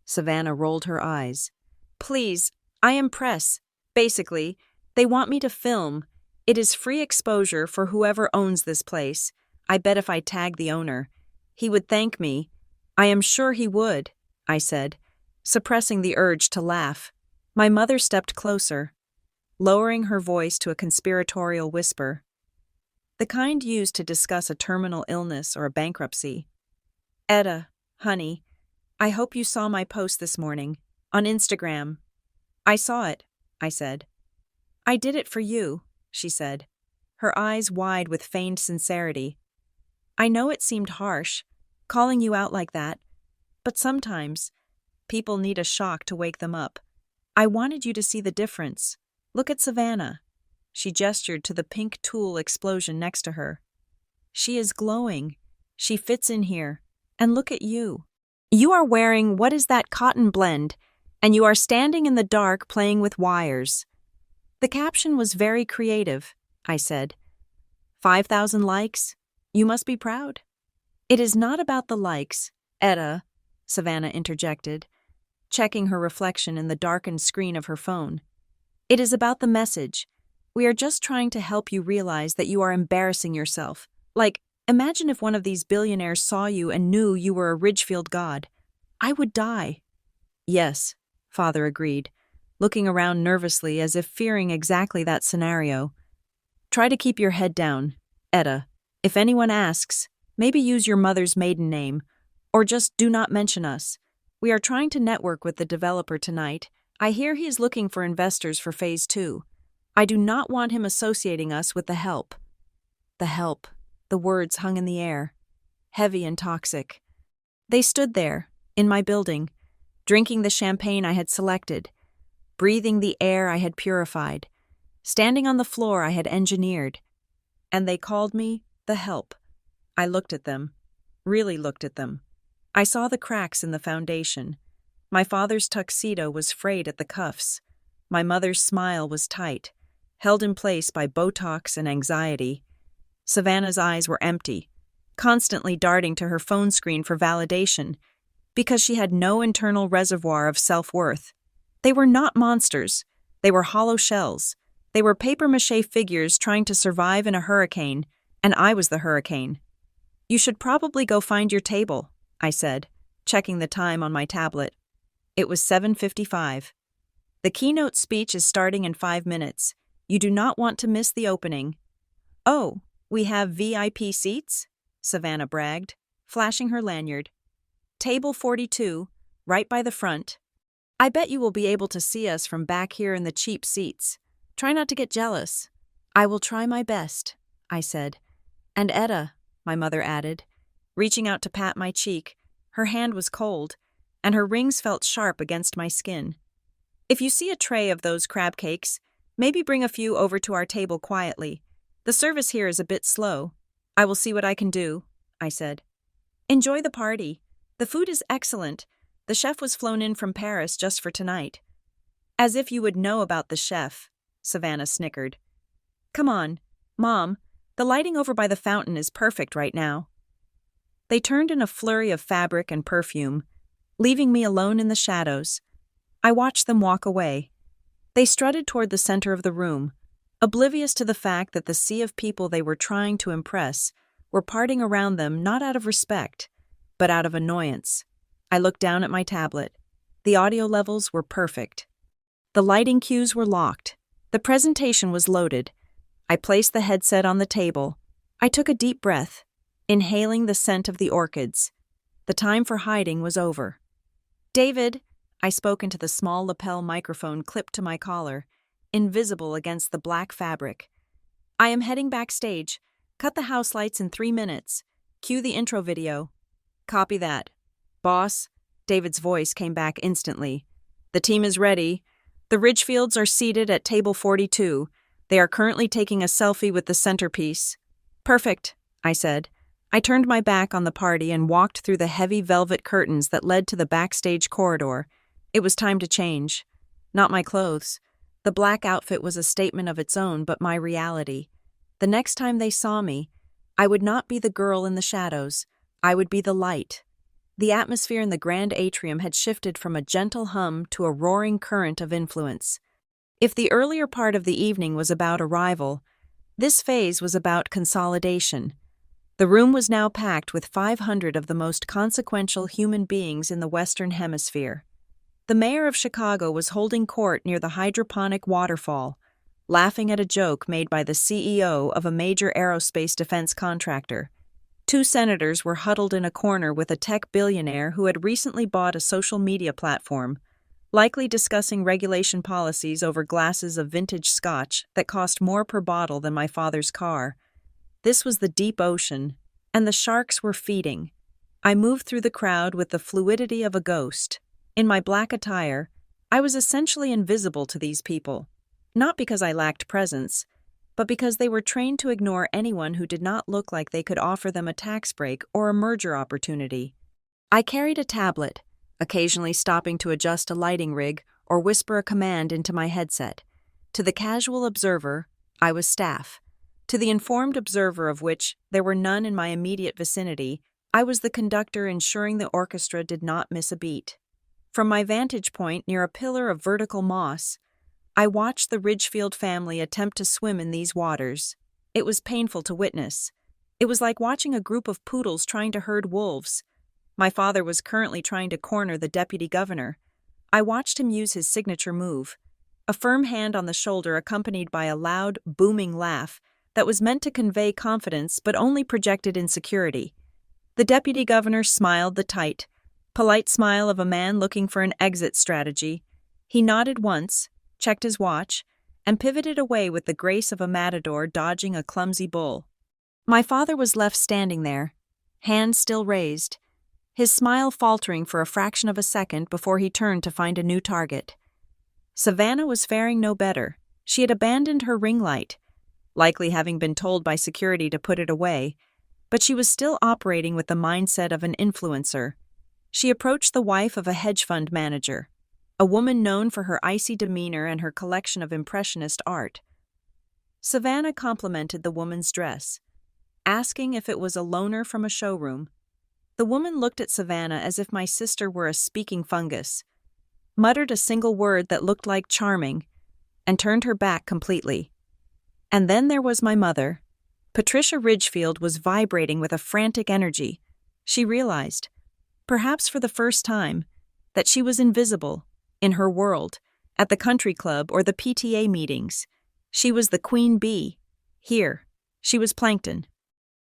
Savannah rolled her eyes. Please, I am press. Basically, they want me to film. It is free exposure for whoever owns this place. I bet if I tag the owner, he would thank me. I am sure he would, I said, suppressing the urge to laugh. My mother stepped closer, lowering her voice to a conspiratorial whisper, the kind used to discuss a terminal illness or a bankruptcy. Etta, honey, I hope you saw my post this morning, on Instagram. I saw it, I said. I did it for you, she said, her eyes wide with feigned sincerity. I know it seemed harsh, calling you out like that, but sometimes people need a shock to wake them up. I wanted you to see the difference. Look at Savannah. She gestured to the pink tulle explosion next to her. She is glowing. She fits in here. And look at you. You are wearing what is that cotton blend, and you are standing in the dark playing with wires. The caption was very creative, I said. 5,000 likes? You must be proud. It is not about the likes, Etta, Savannah interjected, checking her reflection in the darkened screen of her phone. It is about the message. We are just trying to help you realize that you are embarrassing yourself. Like, imagine if one of these billionaires saw you and knew you were a Ridgefield god. I would die. Yes, Father agreed, looking around nervously as if fearing exactly that scenario. Try to keep your head down, Etta. If anyone asks, maybe use your mother's maiden name, or just do not mention us. We are trying to network with the developer tonight. I hear he is looking for investors for Phase 2. I do not want him associating us with the help. The help. The words hung in the air, heavy and toxic. They stood there, in my building, drinking the champagne I had selected, breathing the air I had purified, standing on the floor I had engineered. And they called me the help. I looked at them, really looked at them. I saw the cracks in the foundation. My father's tuxedo was frayed at the cuffs. My mother's smile was tight, held in place by Botox and anxiety. Savannah's eyes were empty, constantly darting to her phone screen for validation, because she had no internal reservoir of self-worth. They were not monsters. They were hollow shells. They were papier-mâché figures trying to survive in a hurricane, and I was the hurricane. You should probably go find your table, I said, checking the time on my tablet. It was 7:55. The keynote speech is starting in 5 minutes. You do not want to miss the opening. Oh, we have VIP seats? Savannah bragged, flashing her lanyard. Table 42, right by the front. I bet you will be able to see us from back here in the cheap seats. Try not to get jealous. I will try my best, I said. And Etta, my mother added, reaching out to pat my cheek. Her hand was cold, and her rings felt sharp against my skin. If you see a tray of those crab cakes, maybe bring a few over to our table quietly. The service here is a bit slow. I will see what I can do, I said. Enjoy the party. The food is excellent. The chef was flown in from Paris just for tonight. As if you would know about the chef, Savannah snickered. Come on, Mom. The lighting over by the fountain is perfect right now. They turned in a flurry of fabric and perfume, leaving me alone in the shadows. I watched them walk away. They strutted toward the center of the room, oblivious to the fact that the sea of people they were trying to impress were parting around them not out of respect, but out of annoyance. I looked down at my tablet. The audio levels were perfect. The lighting cues were locked. The presentation was loaded. I placed the headset on the table. I took a deep breath, inhaling the scent of the orchids. The time for hiding was over. David, I spoke into the small lapel microphone clipped to my collar, invisible against the black fabric. I am heading backstage. Cut the house lights in 3 minutes. Cue the intro video. Copy that. Boss, David's voice came back instantly. The team is ready. The Ridgefields are seated at table 42. They are currently taking a selfie with the centerpiece. Perfect, I said. I turned my back on the party and walked through the heavy velvet curtains that led to the backstage corridor. It was time to change. Not my clothes, The black outfit was a statement of its own, but my reality. The next time they saw me, I would not be the girl in the shadows. I would be the light. The atmosphere in the grand atrium had shifted from a gentle hum to a roaring current of influence. If the earlier part of the evening was about arrival, this phase was about consolidation. The room was now packed with 500 of the most consequential human beings in the Western Hemisphere. The mayor of Chicago was holding court near the hydroponic waterfall, laughing at a joke made by the CEO of a major aerospace defense contractor. 2 senators were huddled in a corner with a tech billionaire who had recently bought a social media platform, likely discussing regulation policies over glasses of vintage scotch that cost more per bottle than my father's car. This was the deep ocean, and the sharks were feeding. I moved through the crowd with the fluidity of a ghost. In my black attire, I was essentially invisible to these people, not because I lacked presence, but because they were trained to ignore anyone who did not look like they could offer them a tax break or a merger opportunity. I carried a tablet, occasionally stopping to adjust a lighting rig or whisper a command into my headset. To the casual observer, I was staff. To the informed observer, of which there were none in my immediate vicinity, I was the conductor ensuring the orchestra did not miss a beat. From my vantage point near a pillar of vertical moss, I watched the Ridgefield family attempt to swim in these waters. It was painful to witness. It was like watching a group of poodles trying to herd wolves. My father was currently trying to corner the deputy governor. I watched him use his signature move, a firm hand on the shoulder accompanied by a loud, booming laugh that was meant to convey confidence but only projected insecurity. The deputy governor smiled the tight, polite smile of a man looking for an exit strategy. He nodded once, checked his watch, and pivoted away with the grace of a matador dodging a clumsy bull. My father was left standing there, hands still raised, his smile faltering for a fraction of a second before he turned to find a new target. Savannah was faring no better. She had abandoned her ring light, likely having been told by security to put it away, but she was still operating with the mindset of an influencer. She approached the wife of a hedge fund manager, a woman known for her icy demeanor and her collection of impressionist art. Savannah complimented the woman's dress, asking if it was a loaner from a showroom. The woman looked at Savannah as if my sister were a speaking fungus, muttered a single word that looked like charming, and turned her back completely. And then there was my mother. Patricia Ridgefield was vibrating with a frantic energy. She realized, perhaps for the first time, that she was invisible, in her world, at the country club or the PTA meetings. She was the queen bee. Here, she was plankton.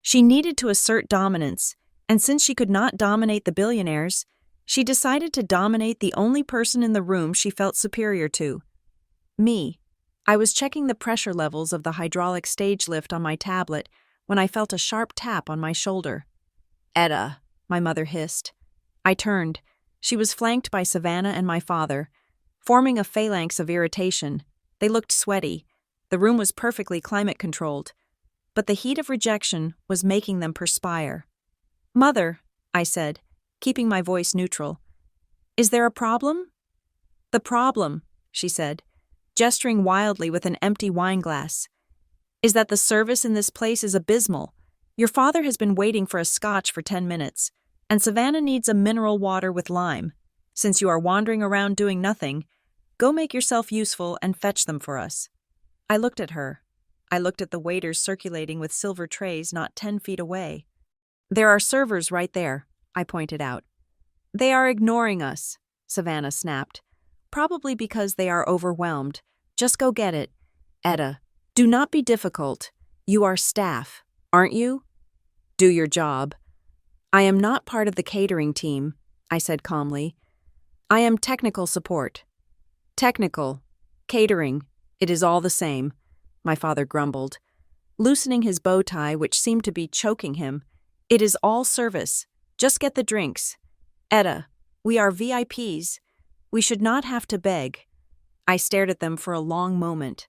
She needed to assert dominance, and since she could not dominate the billionaires, she decided to dominate the only person in the room she felt superior to. Me. I was checking the pressure levels of the hydraulic stage lift on my tablet when I felt a sharp tap on my shoulder. "Etta," my mother hissed. I turned. She was flanked by Savannah and my father, forming a phalanx of irritation. They looked sweaty. The room was perfectly climate-controlled, but the heat of rejection was making them perspire. "Mother," I said, keeping my voice neutral, "is there a problem?" "The problem," she said, gesturing wildly with an empty wine glass, "is that the service in this place is abysmal. Your father has been waiting for a scotch for 10 minutes, and Savannah needs a mineral water with lime. Since you are wandering around doing nothing, go make yourself useful and fetch them for us." I looked at her. I looked at the waiters circulating with silver trays not 10 feet away. "There are servers right there," I pointed out. "They are ignoring us," Savannah snapped. "Probably because they are overwhelmed. Just go get it. Etta, do not be difficult. You are staff, aren't you? Do your job." "I am not part of the catering team," I said calmly. "I am technical support." "Technical. Catering. It is all the same," my father grumbled, loosening his bow tie, which seemed to be choking him. "It is all service. Just get the drinks. Etta, we are VIPs. We should not have to beg." I stared at them for a long moment.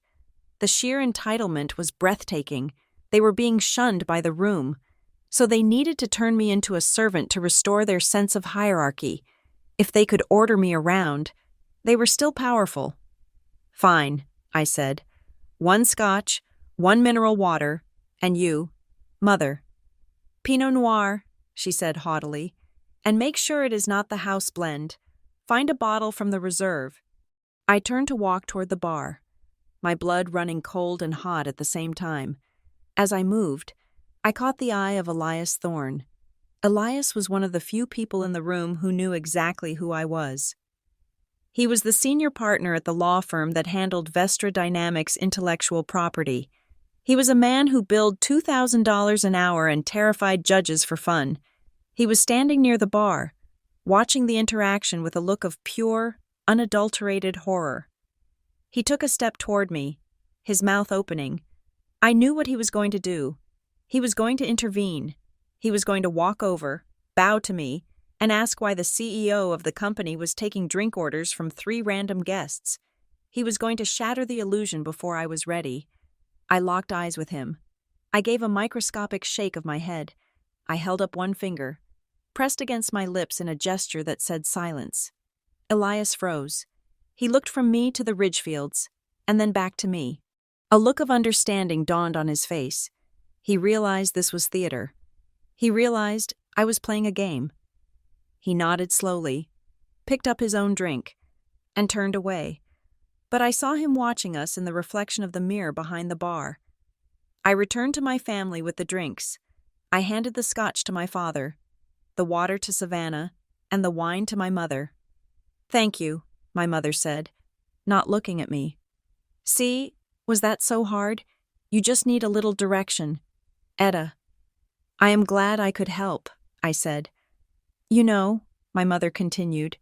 The sheer entitlement was breathtaking. They were being shunned by the room, so they needed to turn me into a servant to restore their sense of hierarchy. If they could order me around, they were still powerful. "Fine," I said. 1 scotch, 1 mineral water, and you, Mother. Pinot Noir, she said haughtily. And make sure it is not the house blend. Find a bottle from the reserve. I turned to walk toward the bar, my blood running cold and hot at the same time. As I moved, I caught the eye of Elias Thorne. Elias was one of the few people in the room who knew exactly who I was. He was the senior partner at the law firm that handled Vestra Dynamics intellectual property. He was a man who billed $2,000 an hour and terrified judges for fun. He was standing near the bar, watching the interaction with a look of pure, unadulterated horror. He took a step toward me, his mouth opening. I knew what he was going to do. He was going to intervene. He was going to walk over, bow to me, and ask why the CEO of the company was taking drink orders from 3 random guests. He was going to shatter the illusion before I was ready. I locked eyes with him. I gave a microscopic shake of my head. I held up one finger, pressed against my lips in a gesture that said silence. Elias froze. He looked from me to the Ridgefields, and then back to me. A look of understanding dawned on his face. He realized this was theater. He realized I was playing a game. He nodded slowly, picked up his own drink, and turned away. But I saw him watching us in the reflection of the mirror behind the bar. I returned to my family with the drinks. I handed the scotch to my father, the water to Savannah, and the wine to my mother. "Thank you," my mother said, not looking at me. "See, was that so hard? You just need a little direction. Etta." "I am glad I could help," I said. "You know," my mother continued,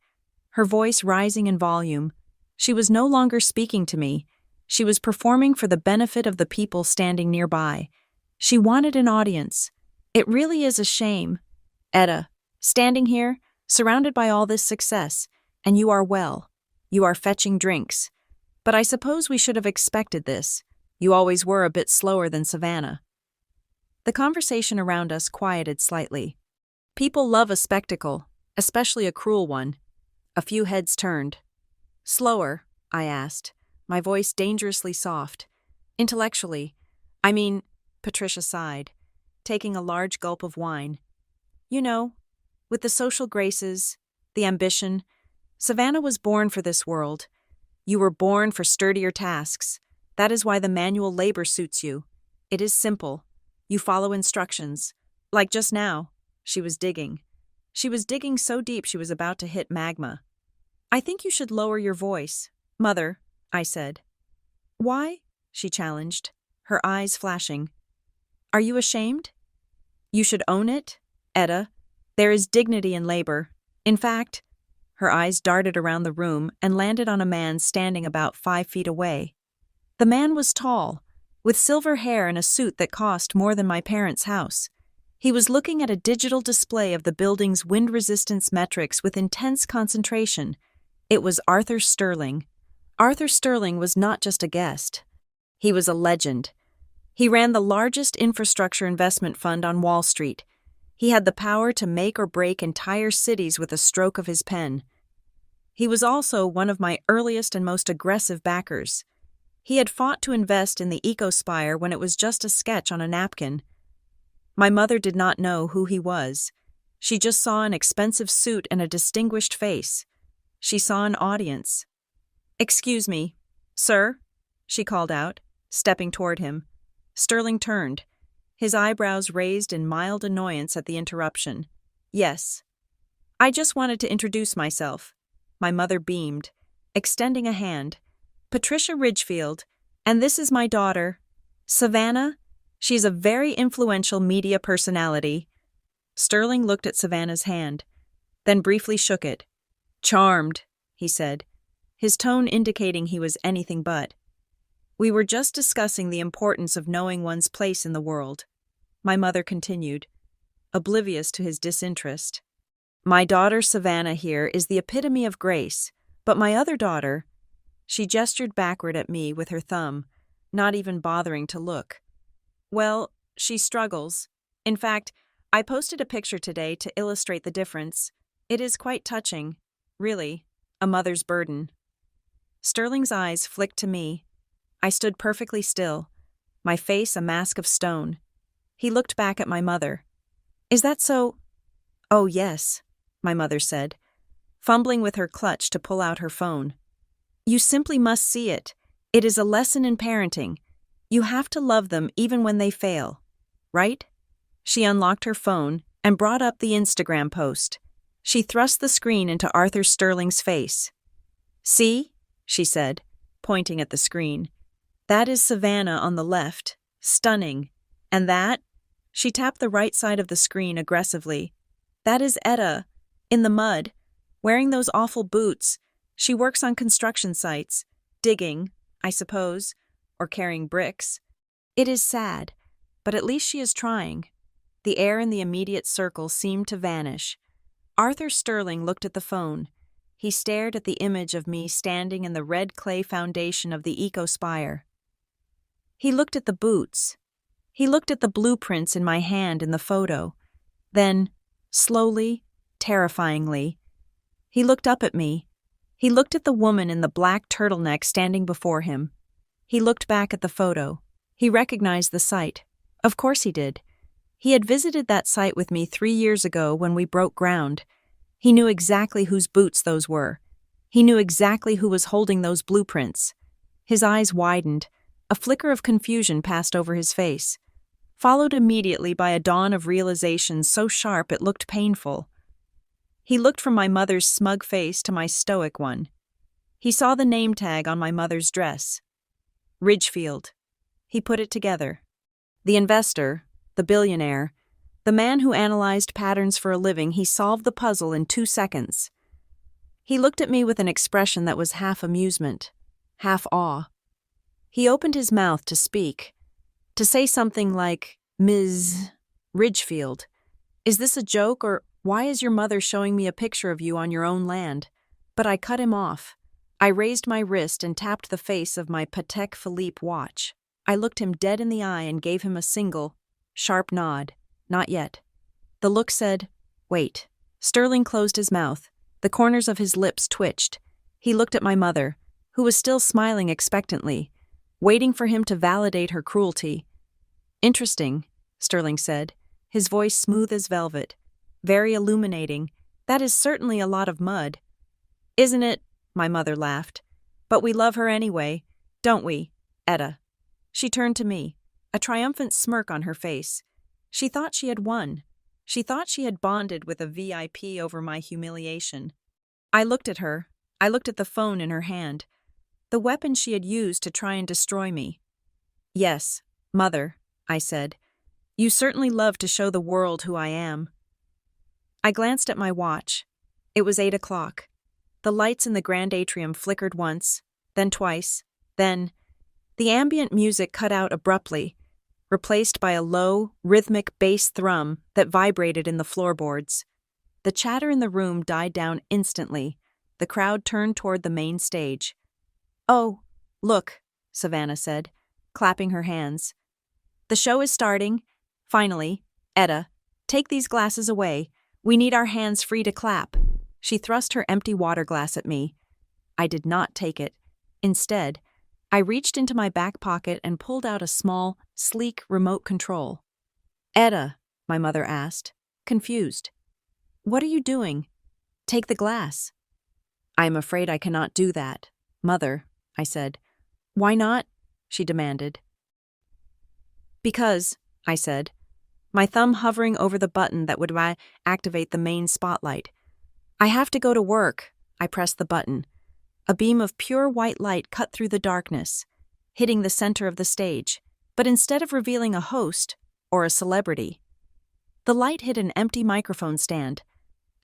her voice rising in volume, she was no longer speaking to me. She was performing for the benefit of the people standing nearby. She wanted an audience. "It really is a shame, Etta, standing here, surrounded by all this success, and you are well. You are fetching drinks. But I suppose we should have expected this. You always were a bit slower than Savannah." The conversation around us quieted slightly. People love a spectacle, especially a cruel one. A few heads turned. "Slower?" I asked, my voice dangerously soft. "Intellectually. I mean," Patricia sighed, taking a large gulp of wine. "You know, with the social graces, the ambition, Savannah was born for this world. You were born for sturdier tasks. That is why the manual labor suits you. It is simple. You follow instructions. Like just now. She was digging. She was digging so deep she was about to hit magma. "I think you should lower your voice, Mother," I said. "Why?" she challenged, her eyes flashing. "Are you ashamed? You should own it, Etta. There is dignity in labor. In fact," her eyes darted around the room and landed on a man standing about 5 feet away. The man was tall, with silver hair and a suit that cost more than my parents' house. He was looking at a digital display of the building's wind resistance metrics with intense concentration. It was Arthur Sterling. Arthur Sterling was not just a guest. He was a legend. He ran the largest infrastructure investment fund on Wall Street. He had the power to make or break entire cities with a stroke of his pen. He was also one of my earliest and most aggressive backers. He had fought to invest in the Ecospire when it was just a sketch on a napkin. My mother did not know who he was. She just saw an expensive suit and a distinguished face. She saw an audience. "Excuse me, sir," she called out, stepping toward him. Sterling turned, his eyebrows raised in mild annoyance at the interruption. "Yes. I just wanted to introduce myself." My mother beamed, extending a hand. "Patricia Ridgefield, and this is my daughter, Savannah. She's a very influential media personality." Sterling looked at Savannah's hand, then briefly shook it. "Charmed," he said, his tone indicating he was anything but. "We were just discussing the importance of knowing one's place in the world," my mother continued, oblivious to his disinterest. "My daughter Savannah here is the epitome of grace, but my other daughter—" She gestured backward at me with her thumb, not even bothering to look. "Well, she struggles. In fact, I posted a picture today to illustrate the difference. It is quite touching, really, a mother's burden." Sterling's eyes flicked to me. I stood perfectly still, my face a mask of stone. He looked back at my mother. Is that so? Oh, yes, my mother said, fumbling with her clutch to pull out her phone. You simply must see it. It is a lesson in parenting. You have to love them even when they fail. Right? She unlocked her phone and brought up the Instagram post. She thrust the screen into Arthur Sterling's face. See? She said, pointing at the screen. That is Savannah on the left. Stunning. And that? She tapped the right side of the screen aggressively. That is Etta, in the mud, wearing those awful boots. She works on construction sites, digging, I suppose, or carrying bricks. It is sad, but at least she is trying. The air in the immediate circle seemed to vanish. Arthur Sterling looked at the phone. He stared at the image of me standing in the red clay foundation of the eco-spire. He looked at the boots. He looked at the blueprints in my hand in the photo. Then, slowly, terrifyingly, he looked up at me. He looked at the woman in the black turtleneck standing before him. He looked back at the photo. He recognized the site. Of course he did. He had visited that site with me 3 years ago when we broke ground. He knew exactly whose boots those were. He knew exactly who was holding those blueprints. His eyes widened. A flicker of confusion passed over his face, followed immediately by a dawn of realization so sharp it looked painful. He looked from my mother's smug face to my stoic one. He saw the name tag on my mother's dress. Ridgefield. He put it together. The investor, the billionaire, the man who analyzed patterns for a living, he solved the puzzle in 2 seconds. He looked at me with an expression that was half amusement, half awe. He opened his mouth to speak, to say something like, Ms. Ridgefield, is this a joke, or why is your mother showing me a picture of you on your own land? But I cut him off. I raised my wrist and tapped the face of my Patek Philippe watch. I looked him dead in the eye and gave him a single, sharp nod. Not yet. The look said, wait. Sterling closed his mouth. The corners of his lips twitched. He looked at my mother, who was still smiling expectantly, waiting for him to validate her cruelty. Interesting, Sterling said, his voice smooth as velvet, very illuminating. That is certainly a lot of mud. Isn't it? My mother laughed. But we love her anyway, don't we, Etta? She turned to me, a triumphant smirk on her face. She thought she had won. She thought she had bonded with a VIP over my humiliation. I looked at her. I looked at the phone in her hand, the weapon she had used to try and destroy me. Yes, Mother, I said. You certainly love to show the world who I am. I glanced at my watch. It was 8 o'clock. The lights in the grand atrium flickered once, then twice, then the ambient music cut out abruptly, replaced by a low, rhythmic bass thrum that vibrated in the floorboards. The chatter in the room died down instantly. The crowd turned toward the main stage. Oh, look, Savannah said, clapping her hands. The show is starting. Finally, Etta, take these glasses away. We need our hands free to clap. She thrust her empty water glass at me. I did not take it. Instead, I reached into my back pocket and pulled out a small, sleek remote control. Etta, my mother asked, confused. What are you doing? Take the glass. I am afraid I cannot do that, Mother, I said. Why not? She demanded. Because, I said, my thumb hovering over the button that would activate the main spotlight. I have to go to work. I pressed the button. A beam of pure white light cut through the darkness, hitting the center of the stage, but instead of revealing a host or a celebrity, the light hit an empty microphone stand.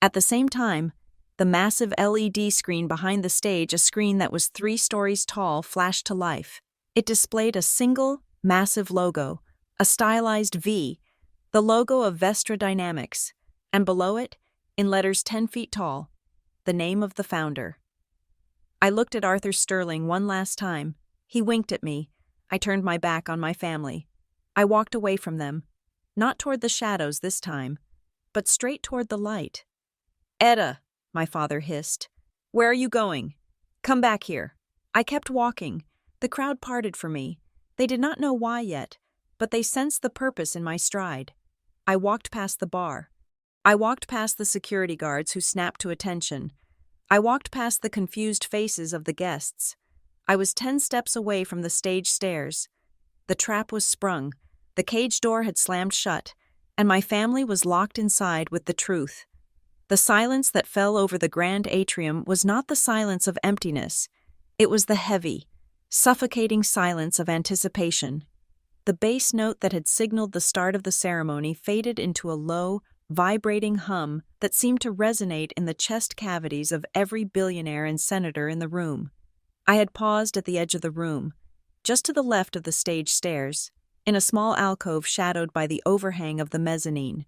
At the same time, the massive LED screen behind the stage, a screen that was 3 stories tall, flashed to life. It displayed a single, massive logo, a stylized V, the logo of Vestra Dynamics, and below it, in letters 10 feet tall, the name of the founder. I looked at Arthur Sterling one last time. He winked at me. I turned my back on my family. I walked away from them, not toward the shadows this time, but straight toward the light. Etta, my father hissed. Where are you going? Come back here. I kept walking. The crowd parted for me. They did not know why yet, but they sensed the purpose in my stride. I walked past the bar. I walked past the security guards who snapped to attention. I walked past the confused faces of the guests. I was 10 steps away from the stage stairs. The trap was sprung, the cage door had slammed shut, and my family was locked inside with the truth. The silence that fell over the grand atrium was not the silence of emptiness. It was the heavy, suffocating silence of anticipation. The bass note that had signaled the start of the ceremony faded into a low, vibrating hum that seemed to resonate in the chest cavities of every billionaire and senator in the room. I had paused at the edge of the room, just to the left of the stage stairs, in a small alcove shadowed by the overhang of the mezzanine.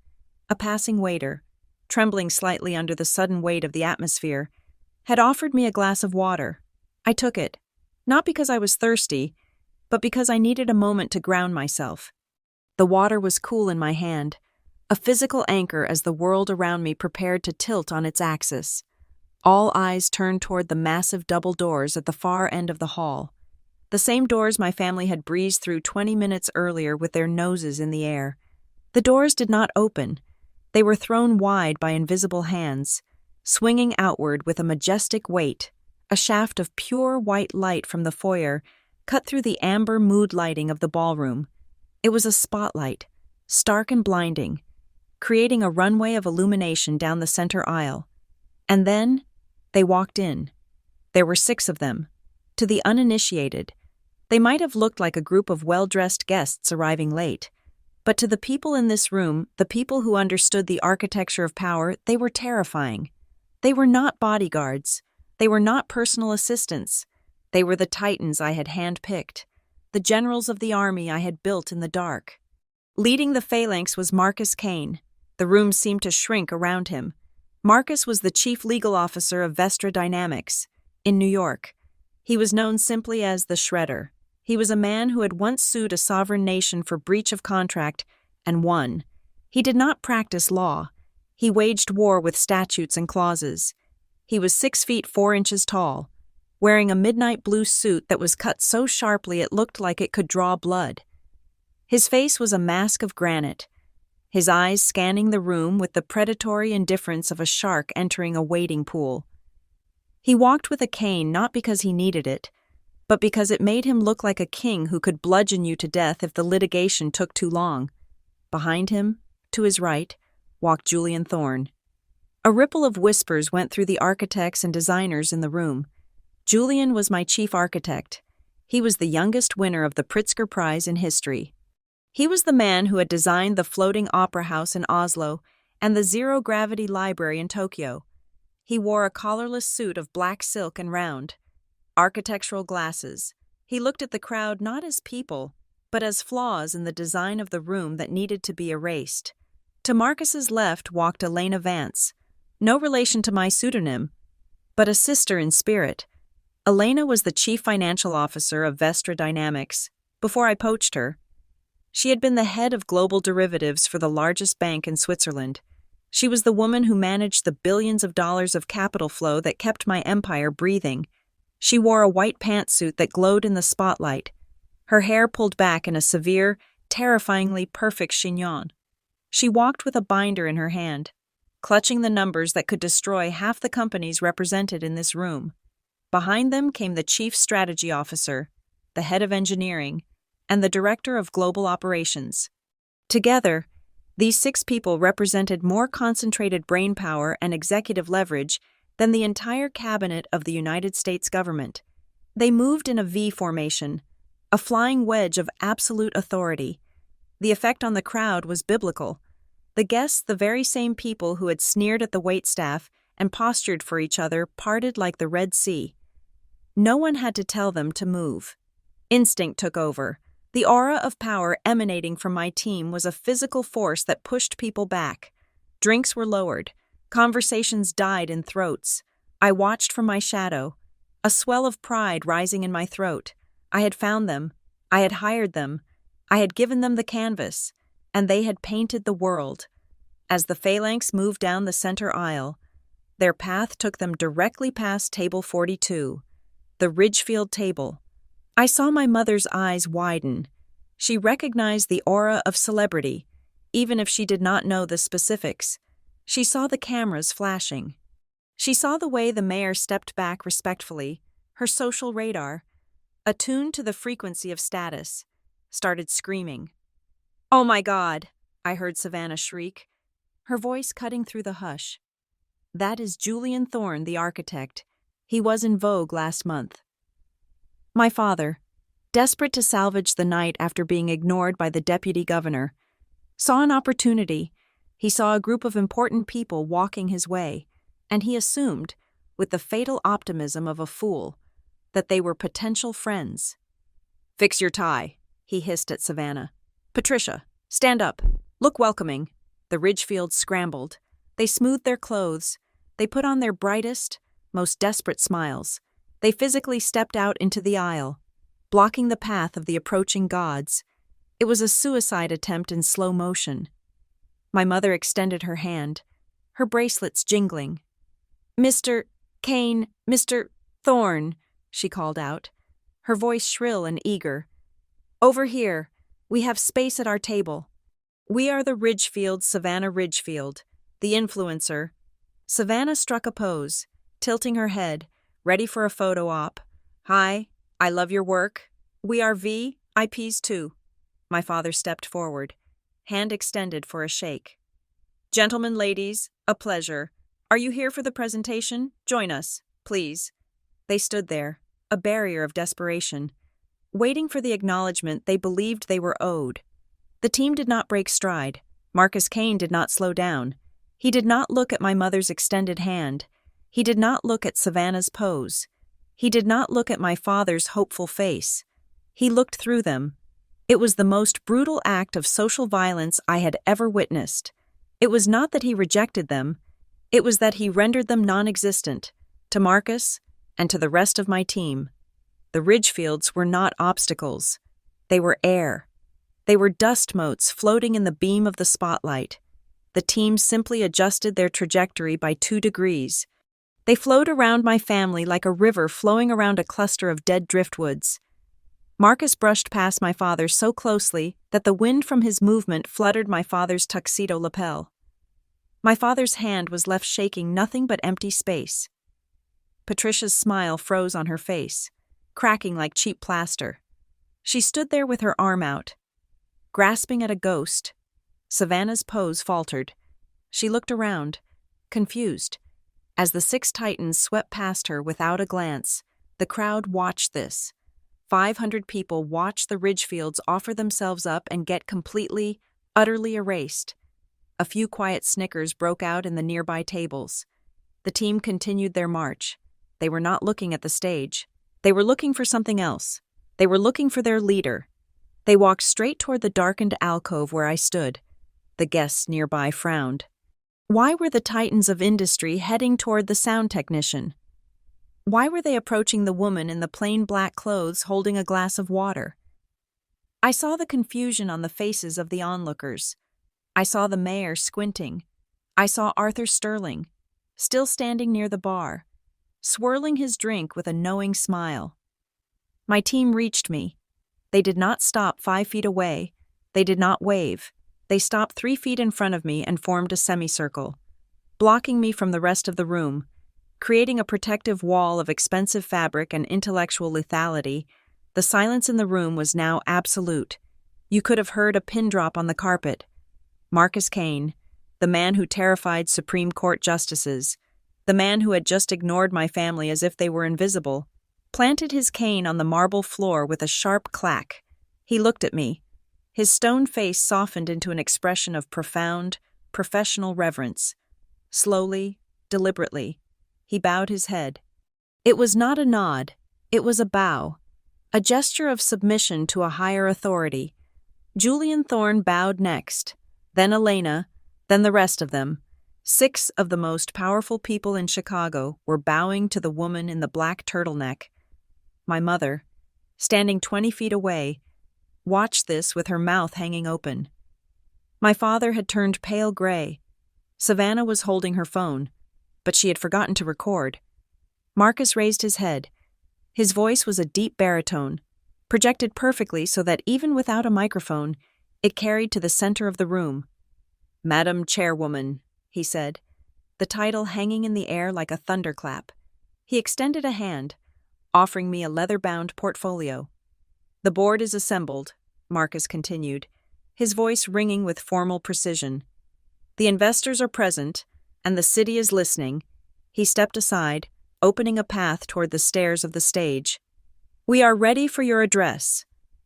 A passing waiter, trembling slightly under the sudden weight of the atmosphere, had offered me a glass of water. I took it, not because I was thirsty, but because I needed a moment to ground myself. The water was cool in my hand, a physical anchor as the world around me prepared to tilt on its axis. All eyes turned toward the massive double doors at the far end of the hall, the same doors my family had breezed through 20 minutes earlier with their noses in the air. The doors did not open. They were thrown wide by invisible hands, swinging outward with a majestic weight. A shaft of pure white light from the foyer cut through the amber mood lighting of the ballroom. It was a spotlight, stark and blinding, creating a runway of illumination down the center aisle. And then they walked in. There were 6 of them. To the uninitiated, they might have looked like a group of well-dressed guests arriving late. But to the people in this room, the people who understood the architecture of power, they were terrifying. They were not bodyguards. They were not personal assistants. They were the titans I had handpicked, the generals of the army I had built in the dark. Leading the phalanx was Marcus Kane. The room seemed to shrink around him. Marcus was the chief legal officer of Vestra Dynamics in New York. He was known simply as the Shredder. He was a man who had once sued a sovereign nation for breach of contract and won. He did not practice law. He waged war with statutes and clauses. He was 6 feet 4 inches tall, wearing a midnight blue suit that was cut so sharply it looked like it could draw blood. His face was a mask of granite, his eyes scanning the room with the predatory indifference of a shark entering a wading pool. He walked with a cane not because he needed it, but because it made him look like a king who could bludgeon you to death if the litigation took too long. Behind him, to his right, walked Julian Thorne. A ripple of whispers went through the architects and designers in the room. Julian was my chief architect. He was the youngest winner of the Pritzker Prize in history. He was the man who had designed the floating opera house in Oslo and the zero-gravity library in Tokyo. He wore a collarless suit of black silk and round, architectural glasses. He looked at the crowd not as people, but as flaws in the design of the room that needed to be erased. To Marcus's left walked Elena Vance, no relation to my pseudonym, but a sister in spirit. Elena was the chief financial officer of Vestra Dynamics before I poached her. She had been the head of global derivatives for the largest bank in Switzerland. She was the woman who managed the billions of dollars of capital flow that kept my empire breathing. She wore a white pantsuit that glowed in the spotlight, her hair pulled back in a severe, terrifyingly perfect chignon. She walked with a binder in her hand, clutching the numbers that could destroy half the companies represented in this room. Behind them came the chief strategy officer, the head of engineering, and the director of global operations. Together, these 6 people represented more concentrated brainpower and executive leverage than the entire cabinet of the United States government. They moved in a V formation, a flying wedge of absolute authority. The effect on the crowd was biblical. The guests, the very same people who had sneered at the waitstaff and postured for each other, parted like the Red Sea. No one had to tell them to move. Instinct took over. The aura of power emanating from my team was a physical force that pushed people back. Drinks were lowered. Conversations died in throats. I watched from my shadow, a swell of pride rising in my throat. I had found them. I had hired them. I had given them the canvas, and they had painted the world. As the phalanx moved down the center aisle, their path took them directly past table 42, the Ridgefield table. I saw my mother's eyes widen. She recognized the aura of celebrity, even if she did not know the specifics. She saw the cameras flashing. She saw the way the mayor stepped back respectfully, her social radar, attuned to the frequency of status, started screaming. "Oh my God!" I heard Savannah shriek, her voice cutting through the hush. "That is Julian Thorne, the architect. He was in vogue last month." My father, desperate to salvage the night after being ignored by the deputy governor, saw an opportunity. He saw a group of important people walking his way, and he assumed, with the fatal optimism of a fool, that they were potential friends. "Fix your tie," he hissed at Savannah. "Patricia, stand up. Look welcoming." The Ridgefields scrambled. They smoothed their clothes. They put on their brightest, most desperate smiles. They physically stepped out into the aisle, blocking the path of the approaching gods. It was a suicide attempt in slow motion. My mother extended her hand, her bracelets jingling. "Mr. Kane, Mr. Thorne," she called out, her voice shrill and eager. "Over here. We have space at our table. We are the Ridgefields, Savannah Ridgefield, the influencer." Savannah struck a pose, tilting her head, ready for a photo op. "Hi, I love your work. We are VIPs too." My father stepped forward, hand extended for a shake. "Gentlemen, ladies, a pleasure. Are you here for the presentation? Join us, please." They stood there, a barrier of desperation, waiting for the acknowledgement they believed they were owed. The team did not break stride. Marcus Kane did not slow down. He did not look at my mother's extended hand. He did not look at Savannah's pose. He did not look at my father's hopeful face. He looked through them. It was the most brutal act of social violence I had ever witnessed. It was not that he rejected them. It was that he rendered them non-existent, to Marcus and to the rest of my team. The Ridgefields were not obstacles. They were air. They were dust motes floating in the beam of the spotlight. The team simply adjusted their trajectory by 2 degrees. They flowed around my family like a river flowing around a cluster of dead driftwoods. Marcus brushed past my father so closely that the wind from his movement fluttered my father's tuxedo lapel. My father's hand was left shaking nothing but empty space. Patricia's smile froze on her face, cracking like cheap plaster. She stood there with her arm out, grasping at a ghost. Savannah's pose faltered. She looked around, confused. As the 6 titans swept past her without a glance, the crowd watched this. 500 people watched the Ridgefields offer themselves up and get completely, utterly erased. A few quiet snickers broke out in the nearby tables. The team continued their march. They were not looking at the stage. They were looking for something else. They were looking for their leader. They walked straight toward the darkened alcove where I stood. The guests nearby frowned. Why were the titans of industry heading toward the sound technician? Why were they approaching the woman in the plain black clothes holding a glass of water? I saw the confusion on the faces of the onlookers. I saw the mayor squinting. I saw Arthur Sterling, still standing near the bar, swirling his drink with a knowing smile. My team reached me. They did not stop 5 feet away. They did not wave. They stopped 3 feet in front of me and formed a semicircle, blocking me from the rest of the room, creating a protective wall of expensive fabric and intellectual lethality. The silence in the room was now absolute. You could have heard a pin drop on the carpet. Marcus Kane, the man who terrified Supreme Court justices, the man who had just ignored my family as if they were invisible, planted his cane on the marble floor with a sharp clack. He looked at me. His stone face softened into an expression of profound, professional reverence. Slowly, deliberately, he bowed his head. It was not a nod, it was a bow, a gesture of submission to a higher authority. Julian Thorne bowed next, then Elena, then the rest of them. 6 of the most powerful people in Chicago were bowing to the woman in the black turtleneck. My mother, standing 20 feet away, watched this with her mouth hanging open. My father had turned pale gray. Savannah was holding her phone, but she had forgotten to record. Marcus raised his head. His voice was a deep baritone, projected perfectly so that even without a microphone, it carried to the center of the room. "Madam Chairwoman," he said, the title hanging in the air like a thunderclap. He extended a hand, offering me a leather-bound portfolio. "The board is assembled," Marcus continued, his voice ringing with formal precision. "The investors are present, and the city is listening." He stepped aside, opening a path toward the stairs of the stage. "We are ready for your address.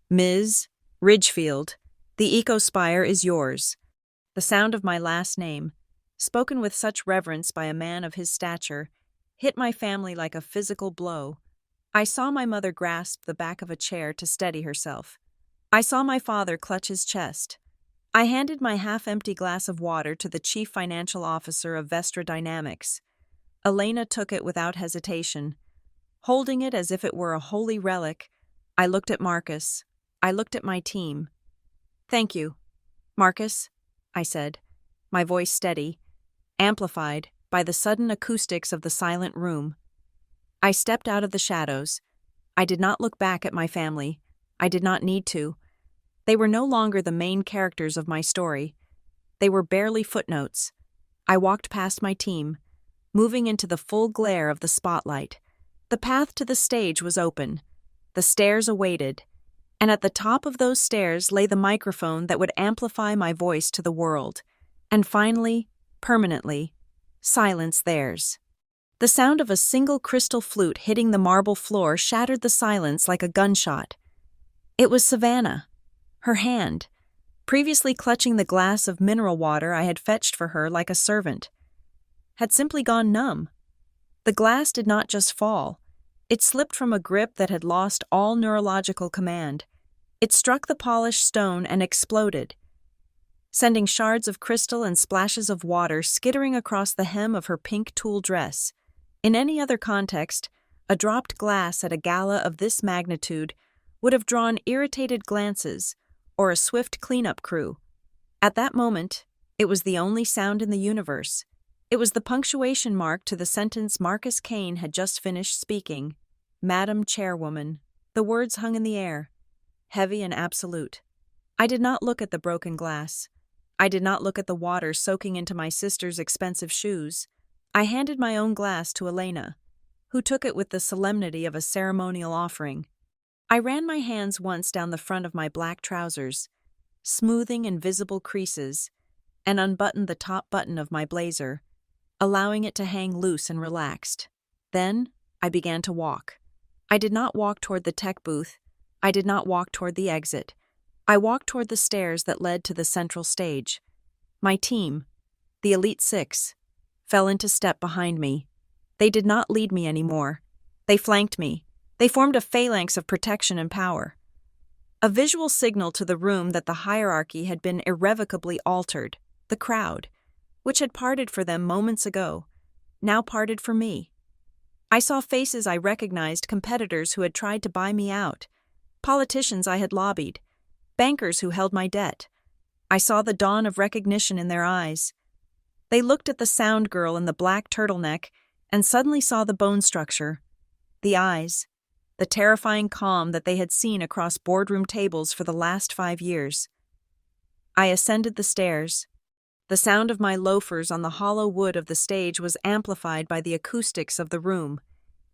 Ms. Ridgefield, the ecospire is yours." The sound of my last name, spoken with such reverence by a man of his stature, hit my family like a physical blow. I saw my mother grasp the back of a chair to steady herself. I saw my father clutch his chest. I handed my half-empty glass of water to the chief financial officer of Vestra Dynamics. Elena took it without hesitation. Holding it as if it were a holy relic, I looked at Marcus. I looked at my team. "Thank you, Marcus," I said, my voice steady, amplified by the sudden acoustics of the silent room. I stepped out of the shadows. I did not look back at my family. I did not need to. They were no longer the main characters of my story. They were barely footnotes. I walked past my team, moving into the full glare of the spotlight. The path to the stage was open. The stairs awaited, and at the top of those stairs lay the microphone that would amplify my voice to the world, and finally, permanently, silence theirs. The sound of a single crystal flute hitting the marble floor shattered the silence like a gunshot. It was Savannah. Her hand, previously clutching the glass of mineral water I had fetched for her like a servant, had simply gone numb. The glass did not just fall. It slipped from a grip that had lost all neurological command. It struck the polished stone and exploded, sending shards of crystal and splashes of water skittering across the hem of her pink tulle dress. In any other context, a dropped glass at a gala of this magnitude would have drawn irritated glances or a swift cleanup crew. At that moment, it was the only sound in the universe. It was the punctuation mark to the sentence Marcus Kane had just finished speaking. "Madam Chairwoman." The words hung in the air, heavy and absolute. I did not look at the broken glass. I did not look at the water soaking into my sister's expensive shoes. I handed my own glass to Elena, who took it with the solemnity of a ceremonial offering. I ran my hands once down the front of my black trousers, smoothing invisible creases, and unbuttoned the top button of my blazer, allowing it to hang loose and relaxed. Then, I began to walk. I did not walk toward the tech booth. I did not walk toward the exit. I walked toward the stairs that led to the central stage. My team, the Elite Six, fell into step behind me. They did not lead me anymore. They flanked me. They formed a phalanx of protection and power. A visual signal to the room that the hierarchy had been irrevocably altered. The crowd, which had parted for them moments ago, now parted for me. I saw faces I recognized, competitors who had tried to buy me out, politicians I had lobbied, bankers who held my debt. I saw the dawn of recognition in their eyes. They looked at the sound girl in the black turtleneck and suddenly saw the bone structure, the eyes, the terrifying calm that they had seen across boardroom tables for the last 5 years. I ascended the stairs. The sound of my loafers on the hollow wood of the stage was amplified by the acoustics of the room.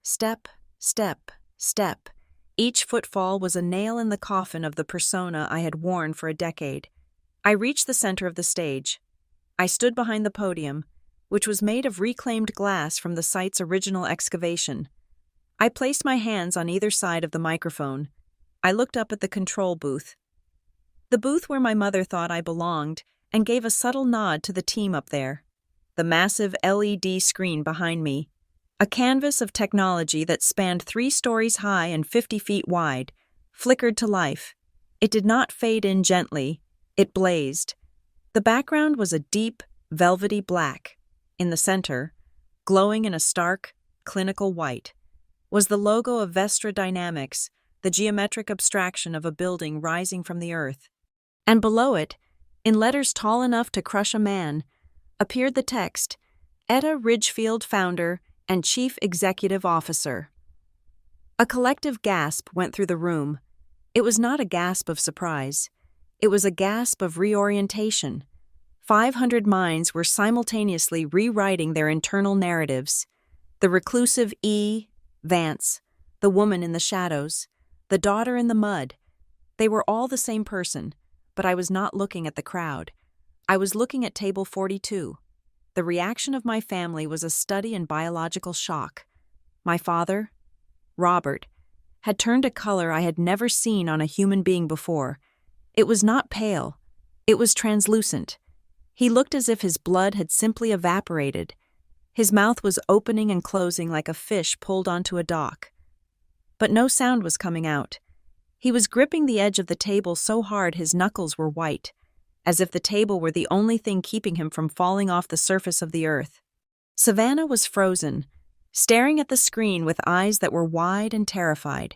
Step, step, step. Each footfall was a nail in the coffin of the persona I had worn for a decade. I reached the center of the stage. I stood behind the podium, which was made of reclaimed glass from the site's original excavation. I placed my hands on either side of the microphone. I looked up at the control booth. The booth where my mother thought I belonged, and gave a subtle nod to the team up there. The massive LED screen behind me, a canvas of technology that spanned 3 stories high and 50 feet wide, flickered to life. It did not fade in gently. It blazed. The background was a deep, velvety black. In the center, glowing in a stark, clinical white, was the logo of Vestra Dynamics, the geometric abstraction of a building rising from the earth. And below it, in letters tall enough to crush a man, appeared the text, Etta Ridgefield, Founder and Chief Executive Officer. A collective gasp went through the room. It was not a gasp of surprise. It was a gasp of reorientation. 500 minds were simultaneously rewriting their internal narratives. The reclusive Vance, the woman in the shadows, the daughter in the mud. They were all the same person, but I was not looking at the crowd. I was looking at table 42. The reaction of my family was a study in biological shock. My father, Robert, had turned a color I had never seen on a human being before. It was not pale. It was translucent. He looked as if his blood had simply evaporated. His mouth was opening and closing like a fish pulled onto a dock. But no sound was coming out. He was gripping the edge of the table so hard his knuckles were white, as if the table were the only thing keeping him from falling off the surface of the earth. Savannah was frozen, staring at the screen with eyes that were wide and terrified.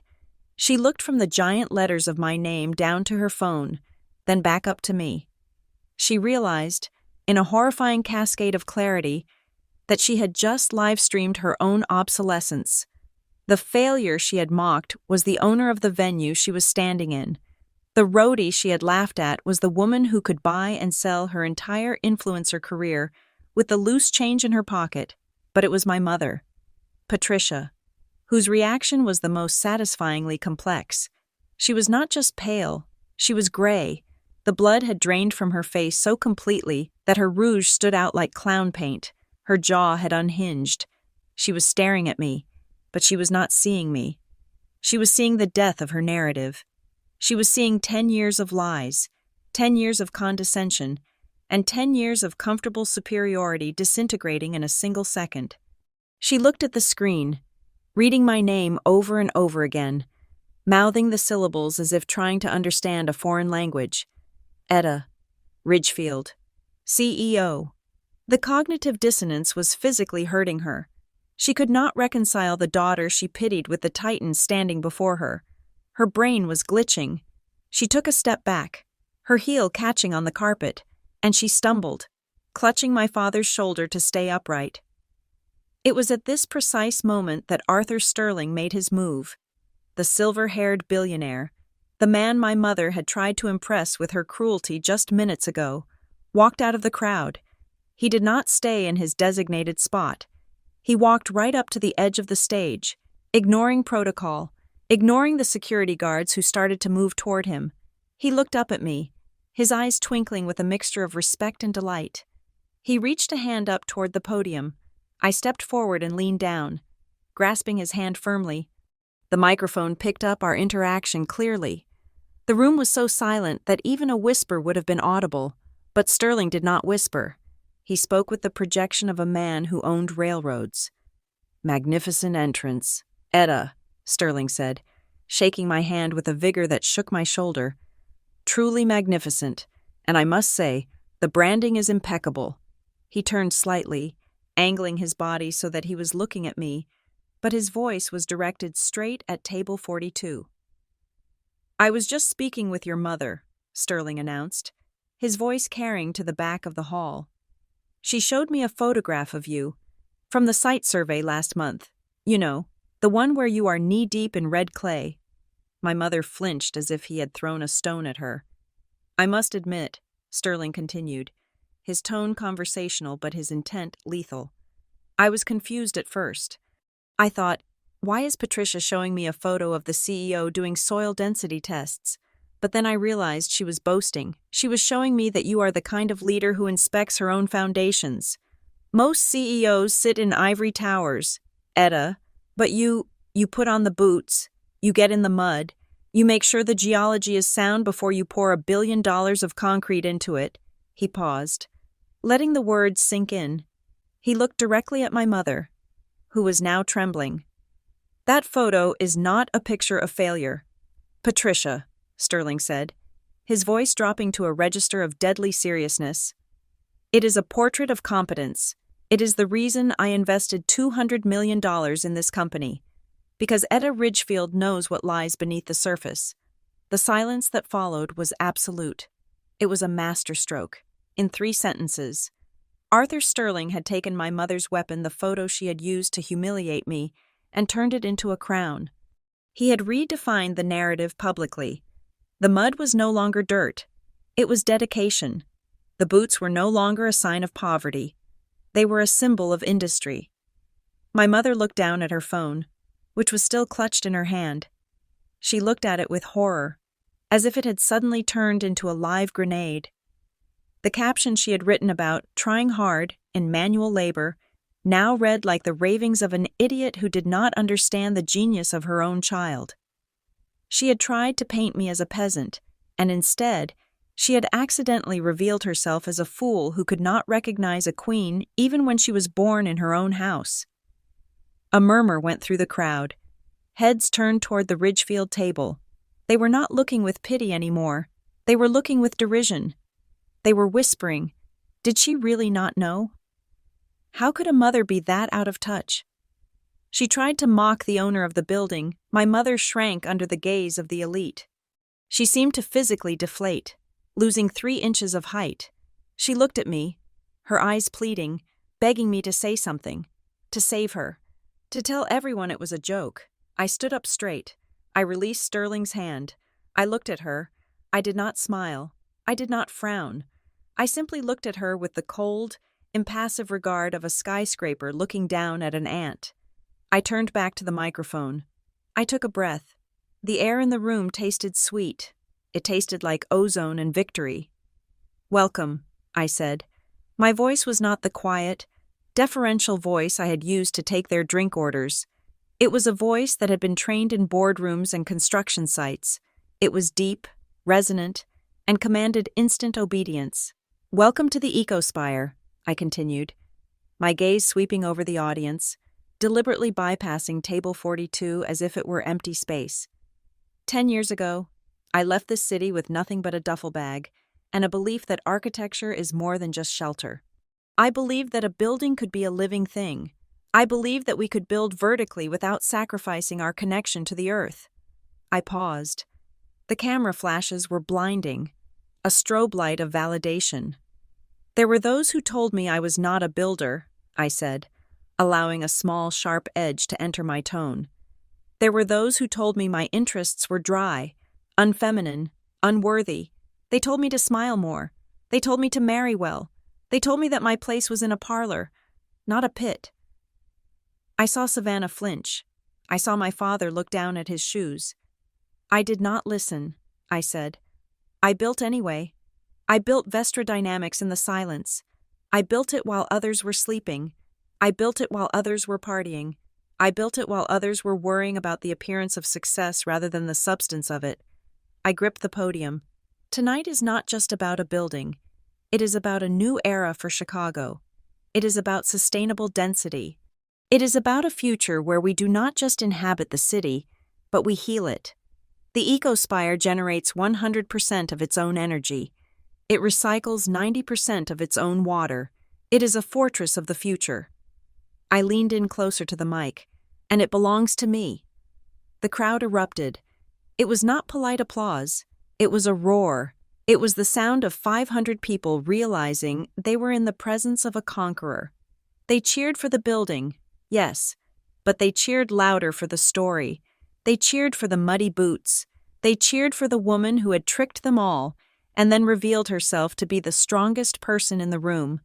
She looked from the giant letters of my name down to her phone, then back up to me. She realized, in a horrifying cascade of clarity, that she had just live-streamed her own obsolescence. The failure she had mocked was the owner of the venue she was standing in. The roadie she had laughed at was the woman who could buy and sell her entire influencer career with the loose change in her pocket, but it was my mother, Patricia, whose reaction was the most satisfyingly complex. She was not just pale, she was gray. The blood had drained from her face so completely that her rouge stood out like clown paint. Her jaw had unhinged. She was staring at me, but she was not seeing me. She was seeing the death of her narrative. She was seeing 10 years of lies, 10 years of condescension, and 10 years of comfortable superiority disintegrating in a single second. She looked at the screen, reading my name over and over again, mouthing the syllables as if trying to understand a foreign language. Etta Ridgefield, CEO. The cognitive dissonance was physically hurting her. She could not reconcile the daughter she pitied with the titan standing before her. Her brain was glitching. She took a step back, her heel catching on the carpet, and she stumbled, clutching my father's shoulder to stay upright. It was at this precise moment that Arthur Sterling made his move. The silver-haired billionaire, the man my mother had tried to impress with her cruelty just minutes ago, walked out of the crowd. He did not stay in his designated spot. He walked right up to the edge of the stage, ignoring protocol, ignoring the security guards who started to move toward him. He looked up at me, his eyes twinkling with a mixture of respect and delight. He reached a hand up toward the podium. I stepped forward and leaned down, grasping his hand firmly. The microphone picked up our interaction clearly. The room was so silent that even a whisper would have been audible, but Sterling did not whisper. He spoke with the projection of a man who owned railroads. "Magnificent entrance, Etta," Sterling said, shaking my hand with a vigor that shook my shoulder. "Truly magnificent, and I must say, the branding is impeccable." He turned slightly, angling his body so that he was looking at me, but his voice was directed straight at table 42. "I was just speaking with your mother," Sterling announced, his voice carrying to the back of the hall. "She showed me a photograph of you from the site survey last month. You know, the one where you are knee-deep in red clay." My mother flinched as if he had thrown a stone at her. "I must admit," Sterling continued, his tone conversational but his intent lethal, "I was confused at first. I thought, why is Patricia showing me a photo of the CEO doing soil density tests? But then I realized she was boasting. She was showing me that you are the kind of leader who inspects her own foundations. Most CEOs sit in ivory towers, Etta, but you put on the boots, you get in the mud, you make sure the geology is sound before you pour $1 billion of concrete into it." He paused, letting the words sink in. He looked directly at my mother, who was now trembling. "That photo is not a picture of failure, Patricia," Sterling said, his voice dropping to a register of deadly seriousness. "It is a portrait of competence. It is the reason I invested $200 million in this company, because Etta Ridgefield knows what lies beneath the surface." The silence that followed was absolute. It was a masterstroke. In 3 sentences, Arthur Sterling had taken my mother's weapon, the photo she had used to humiliate me, and turned it into a crown. He had redefined the narrative publicly. The mud was no longer dirt. It was dedication. The boots were no longer a sign of poverty. They were a symbol of industry. My mother looked down at her phone, which was still clutched in her hand. She looked at it with horror, as if it had suddenly turned into a live grenade. The caption she had written about trying hard in manual labor now read like the ravings of an idiot who did not understand the genius of her own child. She had tried to paint me as a peasant, and instead, she had accidentally revealed herself as a fool who could not recognize a queen even when she was born in her own house. A murmur went through the crowd. Heads turned toward the Ridgefield table. They were not looking with pity anymore. They were looking with derision. They were whispering, "Did she really not know? How could a mother be that out of touch?" She tried to mock the owner of the building. My mother shrank under the gaze of the elite. She seemed to physically deflate, losing 3 inches of height. She looked at me, her eyes pleading, begging me to say something, to save her, to tell everyone it was a joke. I stood up straight. I released Sterling's hand. I looked at her. I did not smile. I did not frown. I simply looked at her with the cold, impassive regard of a skyscraper looking down at an ant. I turned back to the microphone. I took a breath. The air in the room tasted sweet. It tasted like ozone and victory. "Welcome," I said. My voice was not the quiet, deferential voice I had used to take their drink orders. It was a voice that had been trained in boardrooms and construction sites. It was deep, resonant, and commanded instant obedience. "Welcome to the Ecospire," I continued, my gaze sweeping over the audience, deliberately bypassing table 42 as if it were empty space. 10 years ago, I left this city with nothing but a duffel bag and a belief that architecture is more than just shelter. I believed that a building could be a living thing. I believed that we could build vertically without sacrificing our connection to the earth. I paused. The camera flashes were blinding, a strobe light of validation. "There were those who told me I was not a builder," I said, allowing a small, sharp edge to enter my tone. "There were those who told me my interests were dry, unfeminine, unworthy. They told me to smile more. They told me to marry well. They told me that my place was in a parlor, not a pit." I saw Savannah flinch. I saw my father look down at his shoes. "I did not listen," I said. "I built anyway. I built Vestra Dynamics in the silence. I built it while others were sleeping. I built it while others were partying. I built it while others were worrying about the appearance of success rather than the substance of it." I gripped the podium. Tonight is not just about a building. It is about a new era for Chicago. It is about sustainable density. It is about a future where we do not just inhabit the city, but we heal it. The Ecospire generates 100% of its own energy. It recycles 90% of its own water. It is a fortress of the future. I leaned in closer to the mic, and it belongs to me. The crowd erupted. It was not polite applause. It was a roar. It was the sound of 500 people realizing they were in the presence of a conqueror. They cheered for the building, yes, but they cheered louder for the story. They cheered for the muddy boots. They cheered for the woman who had tricked them all and then revealed herself to be the strongest person in the room.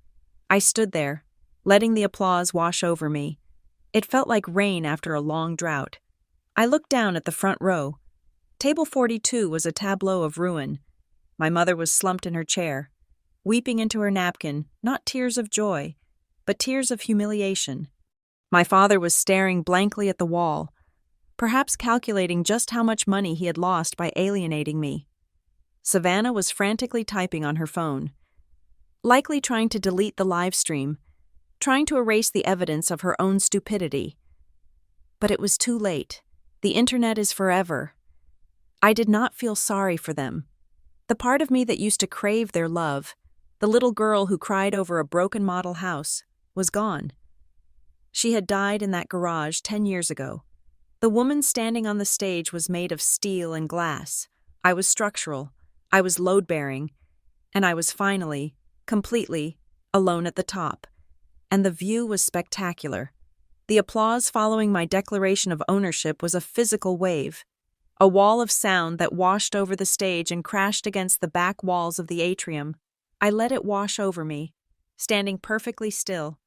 I stood there, letting the applause wash over me. It felt like rain after a long drought. I looked down at the front row. Table 42 was a tableau of ruin. My mother was slumped in her chair, weeping into her napkin, not tears of joy, but tears of humiliation. My father was staring blankly at the wall, perhaps calculating just how much money he had lost by alienating me. Savannah was frantically typing on her phone, likely trying to delete the live stream, trying to erase the evidence of her own stupidity. But it was too late. The internet is forever. I did not feel sorry for them. The part of me that used to crave their love, the little girl who cried over a broken model house, was gone. She had died in that garage 10 years ago. The woman standing on the stage was made of steel and glass. I was structural. I was load-bearing. And I was finally, completely, alone at the top. And the view was spectacular. The applause following my declaration of ownership was a physical wave. a wall of sound that washed over the stage and crashed against the back walls of the atrium. I let it wash over me, standing perfectly still,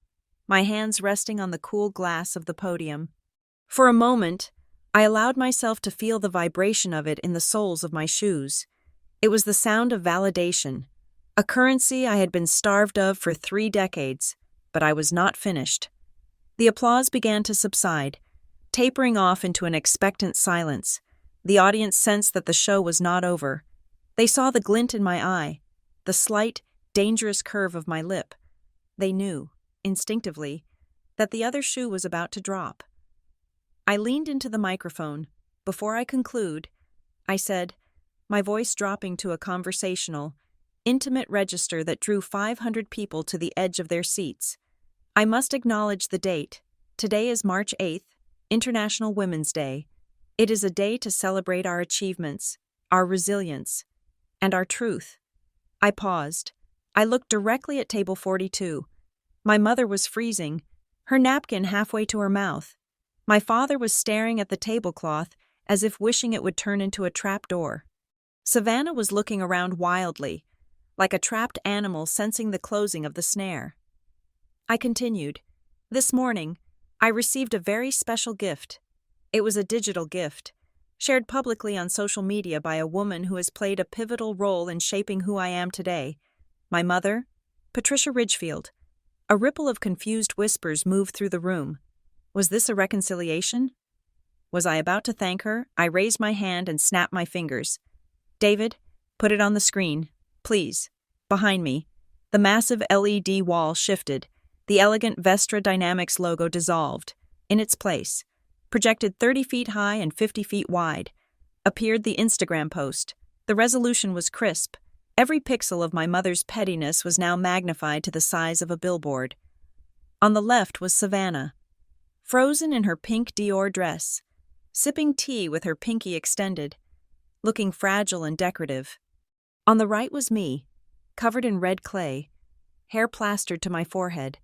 my hands resting on the cool glass of the podium. For a moment, I allowed myself to feel the vibration of it in the soles of my shoes. It was the sound of validation, a currency I had been starved of for 3 decades, but I was not finished. The applause began to subside, tapering off into an expectant silence. The audience sensed that the show was not over. They saw the glint in my eye, the slight, dangerous curve of my lip. They knew, instinctively, that the other shoe was about to drop. I leaned into the microphone. Before I conclude, I said, my voice dropping to a conversational, intimate register that drew 500 people to the edge of their seats. I must acknowledge the date. Today is March 8th, International Women's Day. It is a day to celebrate our achievements, our resilience, and our truth. I paused. I looked directly at table 42. My mother was freezing, her napkin halfway to her mouth. My father was staring at the tablecloth as if wishing it would turn into a trapdoor. Savannah was looking around wildly, like a trapped animal sensing the closing of the snare. I continued. This morning, I received a very special gift. It was a digital gift, shared publicly on social media by a woman who has played a pivotal role in shaping who I am today. My mother, Patricia Ridgefield. A ripple of confused whispers moved through the room. Was this a reconciliation? Was I about to thank her? I raised my hand and snapped my fingers. David, put it on the screen, please. Behind me, the massive LED wall shifted. The elegant Vestra Dynamics logo dissolved. In its place, projected 30 feet high and 50 feet wide, appeared the Instagram post. The resolution was crisp. Every pixel of my mother's pettiness was now magnified to the size of a billboard. On the left was Savannah, frozen in her pink Dior dress, sipping tea with her pinky extended, looking fragile and decorative. On the right was me, covered in red clay, hair plastered to my forehead,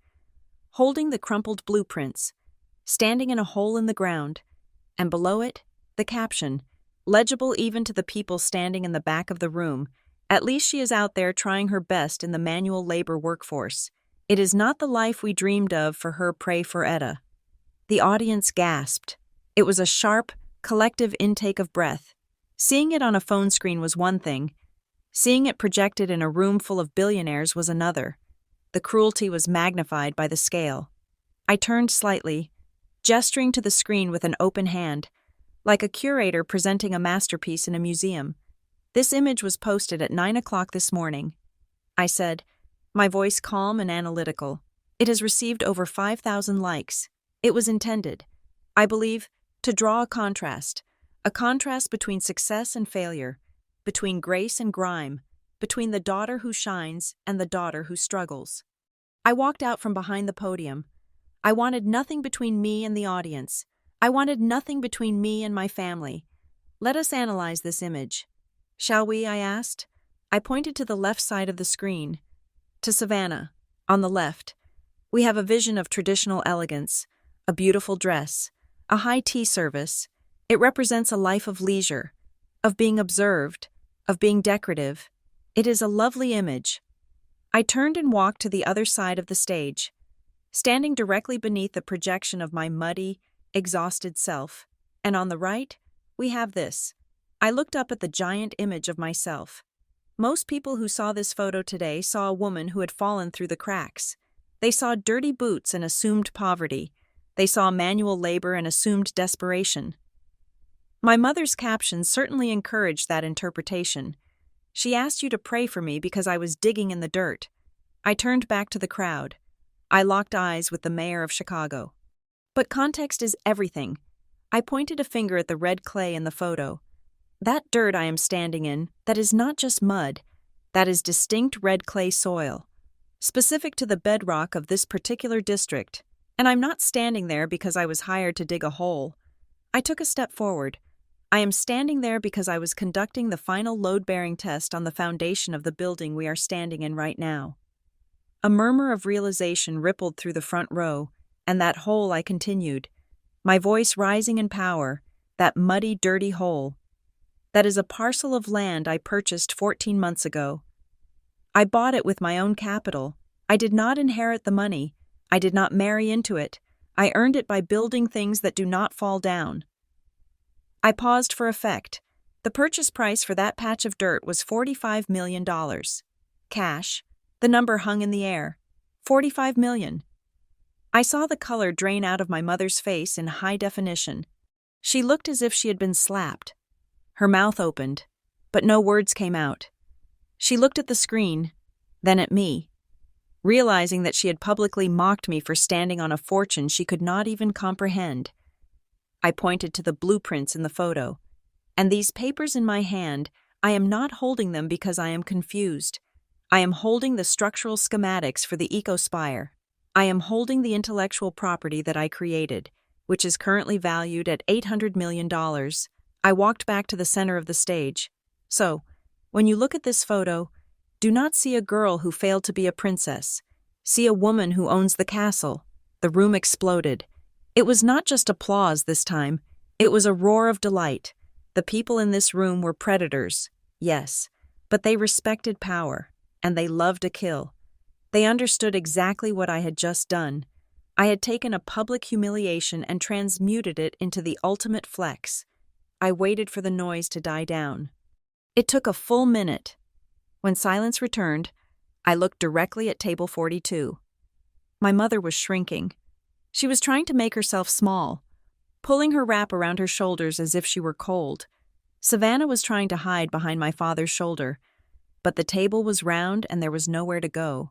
holding the crumpled blueprints, standing in a hole in the ground, and below it, the caption, legible even to the people standing in the back of the room. At least she is out there trying her best in the manual labor workforce. It is not the life we dreamed of for her. Pray for Etta. The audience gasped. It was a sharp, collective intake of breath. Seeing it on a phone screen was one thing. Seeing it projected in a room full of billionaires was another. The cruelty was magnified by the scale. I turned slightly, gesturing to the screen with an open hand, like a curator presenting a masterpiece in a museum. This image was posted at 9 o'clock this morning. I said, my voice calm and analytical. It has received over 5,000 likes. It was intended, I believe, to draw a contrast between success and failure, between grace and grime, between the daughter who shines and the daughter who struggles. I walked out from behind the podium. I wanted nothing between me and the audience. I wanted nothing between me and my family. Let us analyze this image. Shall we? I asked. I pointed to the left side of the screen, to Savannah, on the left. We have a vision of traditional elegance, a beautiful dress, a high tea service. It represents a life of leisure, of being observed, of being decorative. It is a lovely image. I turned and walked to the other side of the stage, standing directly beneath the projection of my muddy, exhausted self. And on the right, we have this. I looked up at the giant image of myself. Most people who saw this photo today saw a woman who had fallen through the cracks. They saw dirty boots and assumed poverty. They saw manual labor and assumed desperation. My mother's caption certainly encouraged that interpretation. She asked you to pray for me because I was digging in the dirt. I turned back to the crowd. I locked eyes with the mayor of Chicago. But context is everything. I pointed a finger at the red clay in the photo. That dirt I am standing in, that is not just mud. That is distinct red clay soil, specific to the bedrock of this particular district. And I'm not standing there because I was hired to dig a hole. I took a step forward. I am standing there because I was conducting the final load-bearing test on the foundation of the building we are standing in right now. A murmur of realization rippled through the front row, and that hole I continued, my voice rising in power, that muddy, dirty hole. That is a parcel of land I purchased 14 months ago. I bought it with my own capital. I did not inherit the money. I did not marry into it. I earned it by building things that do not fall down. I paused for effect. The purchase price for that patch of dirt was $45 million. Cash. The number hung in the air. 45 million. I saw the color drain out of my mother's face in high definition. She looked as if she had been slapped. Her mouth opened, but no words came out. She looked at the screen, then at me, realizing that she had publicly mocked me for standing on a fortune she could not even comprehend. I pointed to the blueprints in the photo. And these papers in my hand, I am not holding them because I am confused. I am holding the structural schematics for the ecospire. I am holding the intellectual property that I created, which is currently valued at $800 million. I walked back to the center of the stage. So, when you look at this photo, do not see a girl who failed to be a princess. See a woman who owns the castle. The room exploded. It was not just applause this time. It was a roar of delight. The people in this room were predators, yes, but they respected power, and they loved to kill. They understood exactly what I had just done. I had taken a public humiliation and transmuted it into the ultimate flex. I waited for the noise to die down. It took a full minute. When silence returned, I looked directly at table 42. My mother was shrinking. She was trying to make herself small, pulling her wrap around her shoulders as if she were cold. Savannah was trying to hide behind my father's shoulder, but the table was round and there was nowhere to go.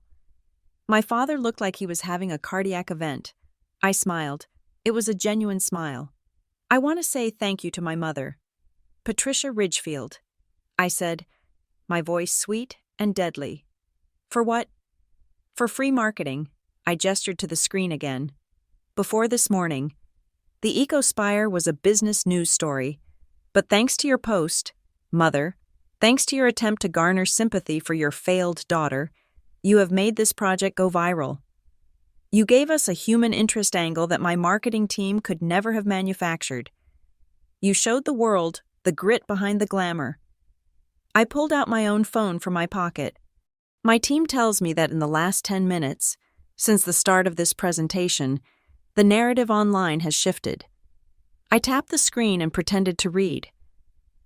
My father looked like he was having a cardiac event. I smiled. It was a genuine smile. I want to say thank you to my mother. Patricia Ridgefield. I said, my voice sweet and deadly. For what? For free marketing. I gestured to the screen again. Before this morning, the ecospire was a business news story. But thanks to your post, Mother, thanks to your attempt to garner sympathy for your failed daughter, you have made this project go viral. You gave us a human interest angle that my marketing team could never have manufactured. You showed the world the grit behind the glamour. I pulled out my own phone from my pocket. My team tells me that in the last 10 minutes, since the start of this presentation, the narrative online has shifted. I tapped the screen and pretended to read.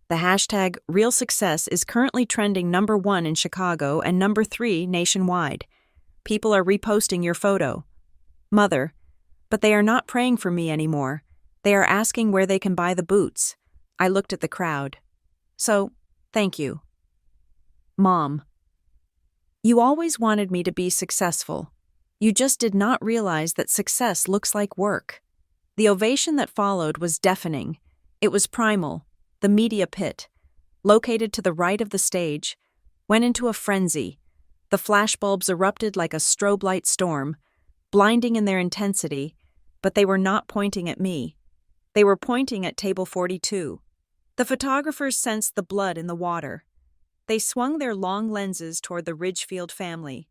The hashtag Real Success is currently trending #1 in Chicago and #3 nationwide. People are reposting your photo. Mother, but they are not praying for me anymore. They are asking where they can buy the boots. I looked at the crowd. So, thank you. Mom, you always wanted me to be successful. You just did not realize that success looks like work. The ovation that followed was deafening. It was primal. The media pit, located to the right of the stage, went into a frenzy. The flashbulbs erupted like a strobe light storm, blinding in their intensity, but they were not pointing at me. They were pointing at table 42. The photographers sensed the blood in the water. They swung their long lenses toward the Ridgefield family.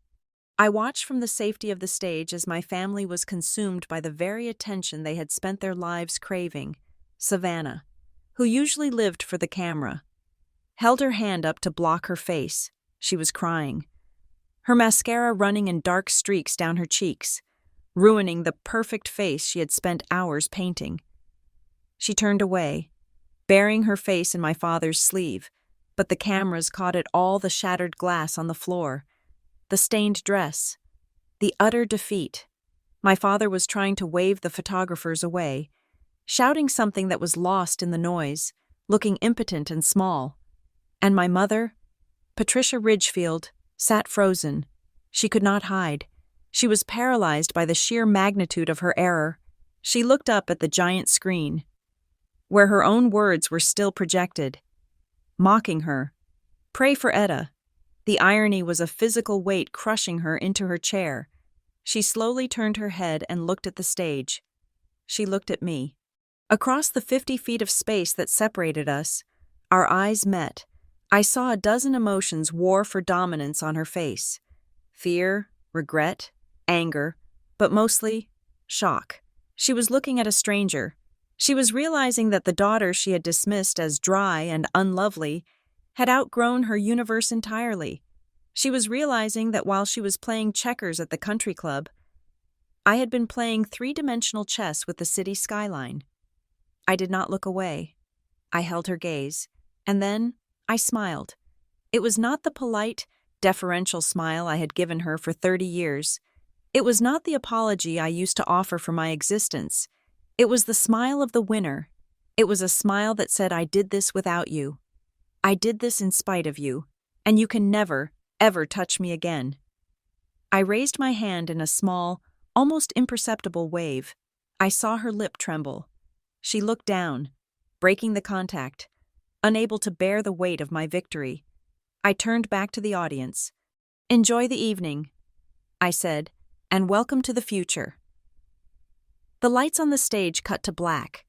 I watched from the safety of the stage as my family was consumed by the very attention they had spent their lives craving. Savannah, who usually lived for the camera, held her hand up to block her face. She was crying, her mascara running in dark streaks down her cheeks, ruining the perfect face she had spent hours painting. She turned away, burying her face in my father's sleeve, but the cameras caught at all the shattered glass on the floor, the stained dress, the utter defeat. My father was trying to wave the photographers away, shouting something that was lost in the noise, looking impotent and small. And my mother, Patricia Ridgefield, sat frozen. She could not hide. She was paralyzed by the sheer magnitude of her error. She looked up at the giant screen, where her own words were still projected, mocking her. Pray for Etta. The irony was a physical weight crushing her into her chair. She slowly turned her head and looked at the stage. She looked at me. Across the 50 feet of space that separated us, our eyes met. I saw a dozen emotions war for dominance on her face. Fear, regret, anger, but mostly shock. She was looking at a stranger, She was realizing that the daughter she had dismissed as dry and unlovely had outgrown her universe entirely. She was realizing that while she was playing checkers at the country club, I had been playing three-dimensional chess with the city skyline. I did not look away. I held her gaze, and then I smiled. It was not the polite, deferential smile I had given her for 30 years. It was not the apology I used to offer for my existence. It was the smile of the winner. It was a smile that said, I did this without you. I did this in spite of you, and you can never, ever touch me again. I raised my hand in a small, almost imperceptible wave. I saw her lip tremble. She looked down, breaking the contact, unable to bear the weight of my victory. I turned back to the audience. Enjoy the evening, I said, and welcome to the future. The lights on the stage cut to black,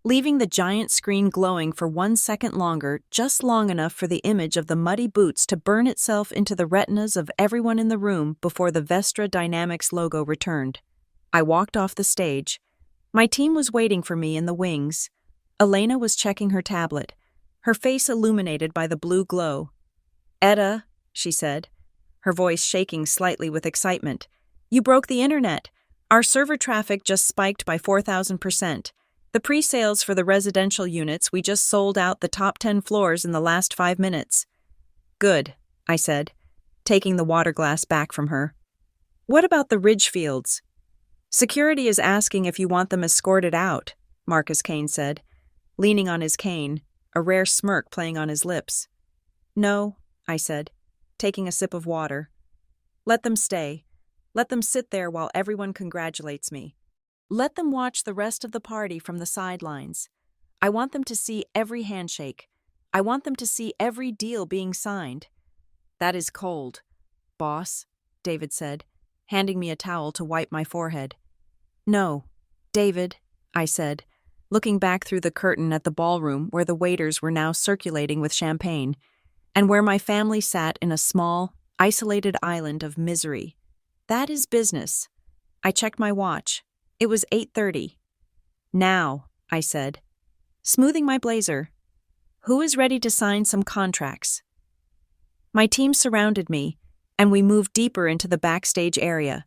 leaving the giant screen glowing for 1 second longer, just long enough for the image of the muddy boots to burn itself into the retinas of everyone in the room before the Vestra Dynamics logo returned. I walked off the stage. My team was waiting for me in the wings. Elena was checking her tablet, her face illuminated by the blue glow. Etta, she said, her voice shaking slightly with excitement, you broke the internet. Our server traffic just spiked by 4,000%. The pre-sales for the residential units, we just sold out the top 10 floors in the last 5 minutes. Good, I said, taking the water glass back from her. What about the Ridgefields? Security is asking if you want them escorted out, Marcus Kane said, leaning on his cane, a rare smirk playing on his lips. No, I said, taking a sip of water. Let them stay. Let them sit there while everyone congratulates me. Let them watch the rest of the party from the sidelines. I want them to see every handshake. I want them to see every deal being signed. That is cold, boss, David said, handing me a towel to wipe my forehead. No, David, I said, looking back through the curtain at the ballroom where the waiters were now circulating with champagne, and where my family sat in a small, isolated island of misery. That is business. I checked my watch. It was 8:30. Now, I said, smoothing my blazer. Who is ready to sign some contracts? My team surrounded me, and we moved deeper into the backstage area,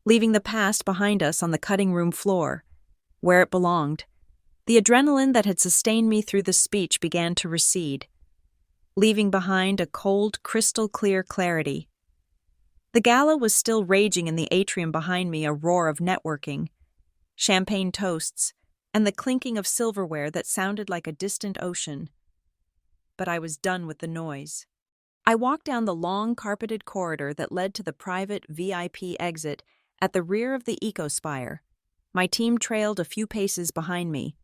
leaving the past behind us on the cutting room floor, where it belonged. The adrenaline that had sustained me through the speech began to recede, leaving behind a cold, crystal-clear clarity. The gala was still raging in the atrium behind me, a roar of networking, champagne toasts, and the clinking of silverware that sounded like a distant ocean. But I was done with the noise. I walked down the long, carpeted corridor that led to the private VIP exit at the rear of the Ecospire. My team trailed a few paces behind me,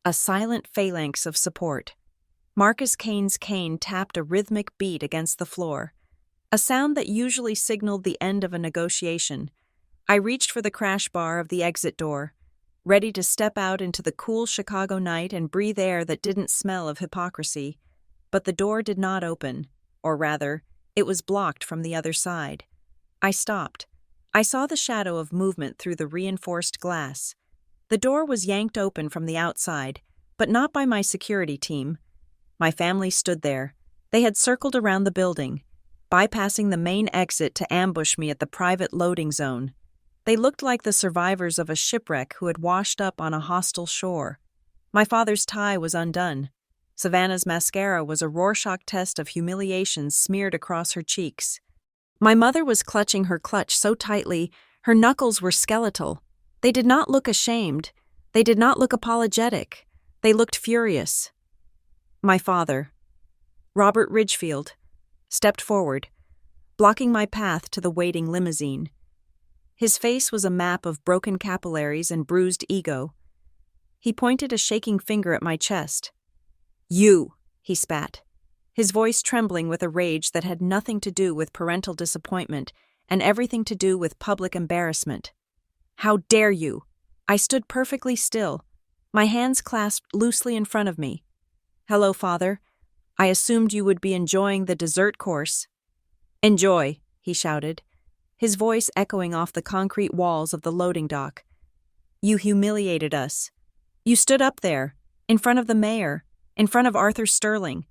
a silent phalanx of support. Marcus Kane's cane tapped a rhythmic beat against the floor, a sound that usually signaled the end of a negotiation. I reached for the crash bar of the exit door, ready to step out into the cool Chicago night and breathe air that didn't smell of hypocrisy. But the door did not open, or rather, it was blocked from the other side. I stopped. I saw the shadow of movement through the reinforced glass. The door was yanked open from the outside, but not by my security team. My family stood there. They had circled around the building, bypassing the main exit to ambush me at the private loading zone. They looked like the survivors of a shipwreck who had washed up on a hostile shore. My father's tie was undone. Savannah's mascara was a Rorschach test of humiliation smeared across her cheeks. My mother was clutching her clutch so tightly, her knuckles were skeletal. They did not look ashamed. They did not look apologetic. They looked furious. My father, Robert Ridgefield, stepped forward, blocking my path to the waiting limousine. His face was a map of broken capillaries and bruised ego. He pointed a shaking finger at my chest. You, he spat, his voice trembling with a rage that had nothing to do with parental disappointment and everything to do with public embarrassment. How dare you? I stood perfectly still, my hands clasped loosely in front of me. Hello, Father. I assumed you would be enjoying the dessert course. Enjoy, he shouted, his voice echoing off the concrete walls of the loading dock. You humiliated us. You stood up there, in front of the mayor, in front of Arthur Sterling,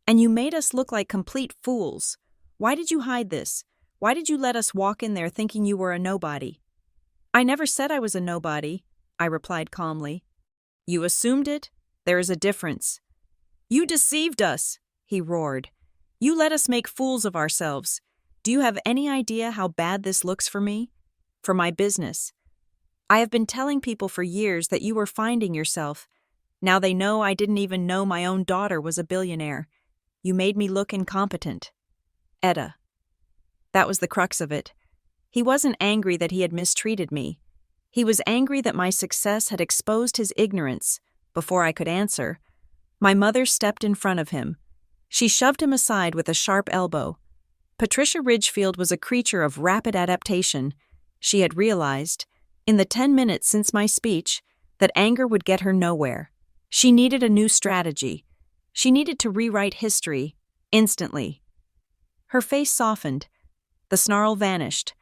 and you made us look like complete fools. Why did you hide this? Why did you let us walk in there thinking you were a nobody?" "I never said I was a nobody," I replied calmly. "You assumed it? There is a difference." "You deceived us," he roared. "You let us make fools of ourselves. Do you have any idea how bad this looks for me? For my business. I have been telling people for years that you were finding yourself. Now they know I didn't even know my own daughter was a billionaire. You made me look incompetent." Etta. That was the crux of it. He wasn't angry that he had mistreated me. He was angry that my success had exposed his ignorance. Before I could answer, my mother stepped in front of him. She shoved him aside with a sharp elbow. Patricia Ridgefield was a creature of rapid adaptation. She had realized, in the 10 minutes since my speech, that anger would get her nowhere. She needed a new strategy. She needed to rewrite history, instantly. Her face softened. The snarl vanished,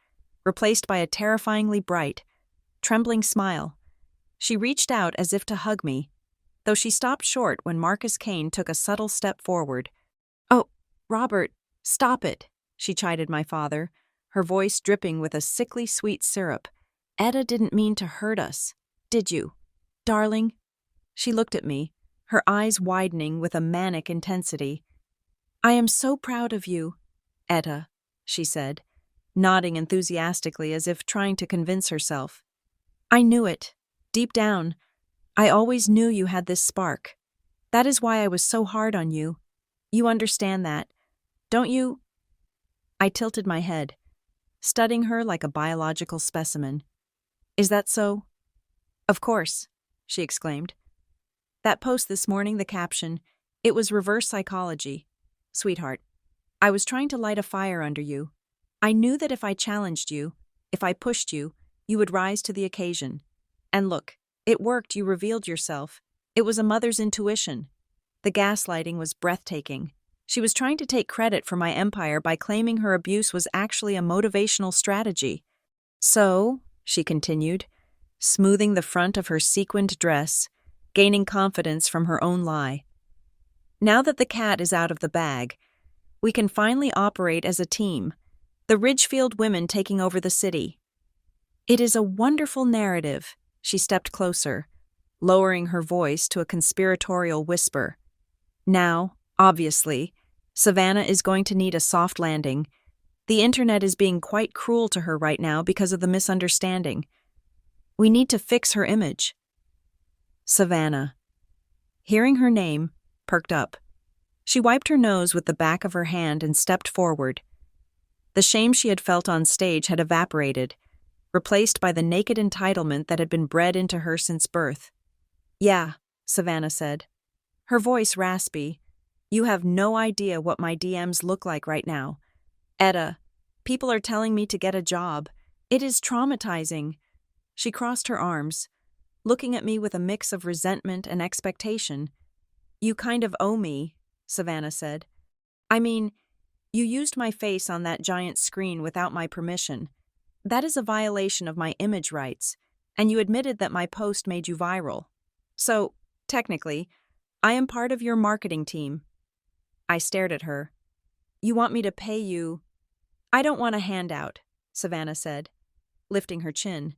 replaced by a terrifyingly bright, trembling smile. She reached out as if to hug me, though she stopped short when Marcus Kane took a subtle step forward. "Oh, Robert, stop it," she chided my father, her voice dripping with a sickly sweet syrup. "Etta didn't mean to hurt us, did you, darling?" She looked at me, her eyes widening with a manic intensity. "I am so proud of you, Etta," she said, nodding enthusiastically as if trying to convince herself. "I knew it, deep down. I always knew you had this spark. That is why I was so hard on you. You understand that, don't you?" I tilted my head, studying her like a biological specimen. "Is that so?" "Of course," she exclaimed. "That post this morning, the caption, it was reverse psychology. Sweetheart, I was trying to light a fire under you. I knew that if I challenged you, if I pushed you, you would rise to the occasion. And look, it worked. You revealed yourself. It was a mother's intuition. The gaslighting was breathtaking. She was trying to take credit for my empire by claiming her abuse was actually a motivational strategy. So," she continued, smoothing the front of her sequined dress, gaining confidence from her own lie. "Now that the cat is out of the bag, we can finally operate as a team, the Ridgefield women taking over the city. It is a wonderful narrative." She stepped closer, lowering her voice to a conspiratorial whisper. "Now, obviously, Savannah is going to need a soft landing. The internet is being quite cruel to her right now because of the misunderstanding. We need to fix her image." Savannah. Hearing her name, perked up. She wiped her nose with the back of her hand and stepped forward. The shame she had felt on stage had evaporated, replaced by the naked entitlement that had been bred into her since birth. "Yeah," Savannah said, her voice raspy. "You have no idea what my DMs look like right now. Etta, people are telling me to get a job. It is traumatizing." She crossed her arms, looking at me with a mix of resentment and expectation. "You kind of owe me," Savannah said. "I mean, you used my face on that giant screen without my permission. That is a violation of my image rights, and you admitted that my post made you viral. So, technically, I am part of your marketing team." I stared at her. "You want me to pay you?" "I don't want a handout," Savannah said, lifting her chin.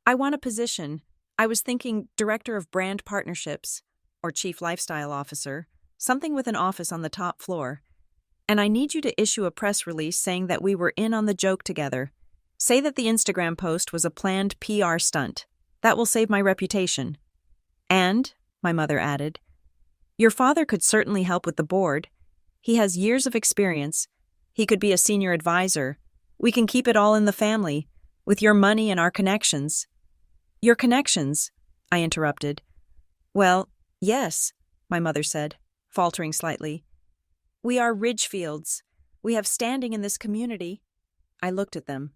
"I want a position. I was thinking director of brand partnerships, or chief lifestyle officer, something with an office on the top floor. And I need you to issue a press release saying that we were in on the joke together. Say that the Instagram post was a planned PR stunt. That will save my reputation. And," my mother added, "your father could certainly help with the board. He has years of experience. He could be a senior advisor. We can keep it all in the family, with your money and our connections." "Your connections?" I interrupted. "Well, yes," my mother said, faltering slightly. "We are Ridgefields. We have standing in this community." I looked at them.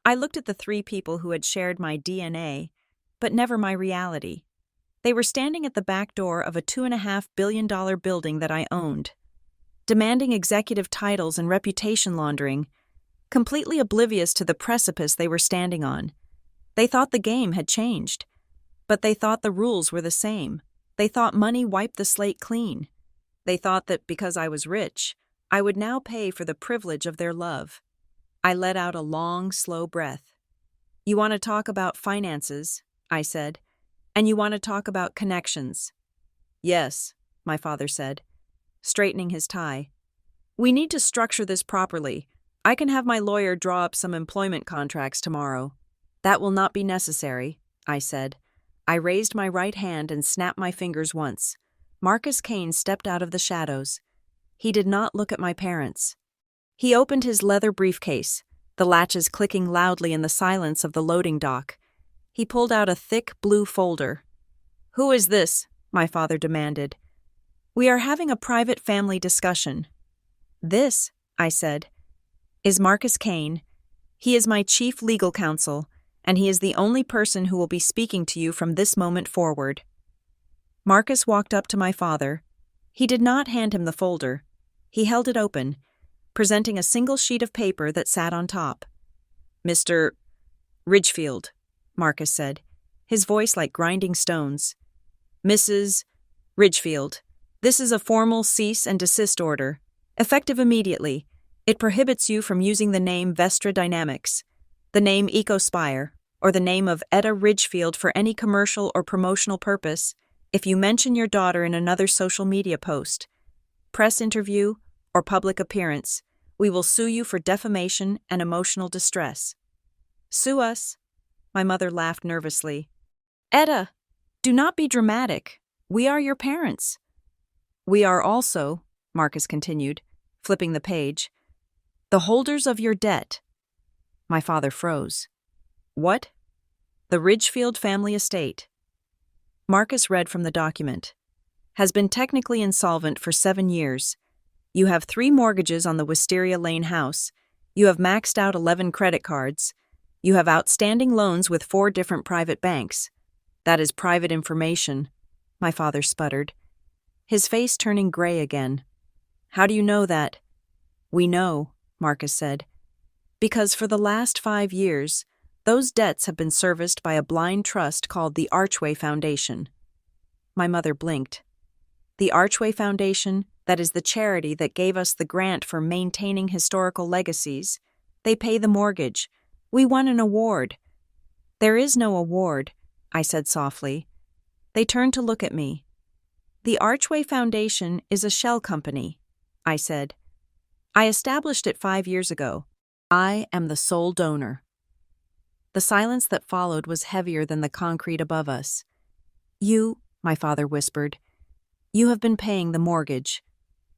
I looked at the 3 people who had shared my DNA, but never my reality. They were standing at the back door of a $2.5 billion building that I owned, demanding executive titles and reputation laundering, completely oblivious to the precipice they were standing on. They thought the game had changed. But they thought the rules were the same. They thought money wiped the slate clean. They thought that because I was rich, I would now pay for the privilege of their love. I let out a long, slow breath. You want to talk about finances, I said, and you want to talk about connections. Yes, my father said, straightening his tie. We need to structure this properly. I can have my lawyer draw up some employment contracts tomorrow. That will not be necessary, I said. I raised my right hand and snapped my fingers once. Marcus Kane stepped out of the shadows. He did not look at my parents. He opened his leather briefcase, the latches clicking loudly in the silence of the loading dock. He pulled out a thick blue folder. Who is this? My father demanded. We are having a private family discussion. This, I said, is Marcus Kane. He is my chief legal counsel, and he is the only person who will be speaking to you from this moment forward. Marcus walked up to my father. He did not hand him the folder. He held it open, presenting a single sheet of paper that sat on top. Mr. Ridgefield, Marcus said, his voice like grinding stones. Mrs. Ridgefield, this is a formal cease and desist order, effective immediately. It prohibits you from using the name Vestra Dynamics, the name EcoSpire, or the name of Etta Ridgefield for any commercial or promotional purpose if you mention your daughter in another social media post, press interview, or public appearance. We will sue you for defamation and emotional distress. Sue us? My mother laughed nervously. Etta, do not be dramatic. We are your parents. We are also, Marcus continued, flipping the page, the holders of your debt. My father froze. What? The Ridgefield family estate. Marcus read from the document. Has been technically insolvent for 7 years. You have 3 mortgages on the Wisteria Lane house. You have maxed out 11 credit cards. You have outstanding loans with 4 different private banks. That is private information, my father sputtered, his face turning gray again. How do you know that? We know, Marcus said, because for the last 5 years, those debts have been serviced by a blind trust called the Archway Foundation. My mother blinked. The Archway Foundation, that is the charity that gave us the grant for maintaining historical legacies. They pay the mortgage. We won an award. There is no award, I said softly. They turned to look at me. The Archway Foundation is a shell company, I said. I established it 5 years ago. I am the sole donor. The silence that followed was heavier than the concrete above us. You, my father whispered, you have been paying the mortgage.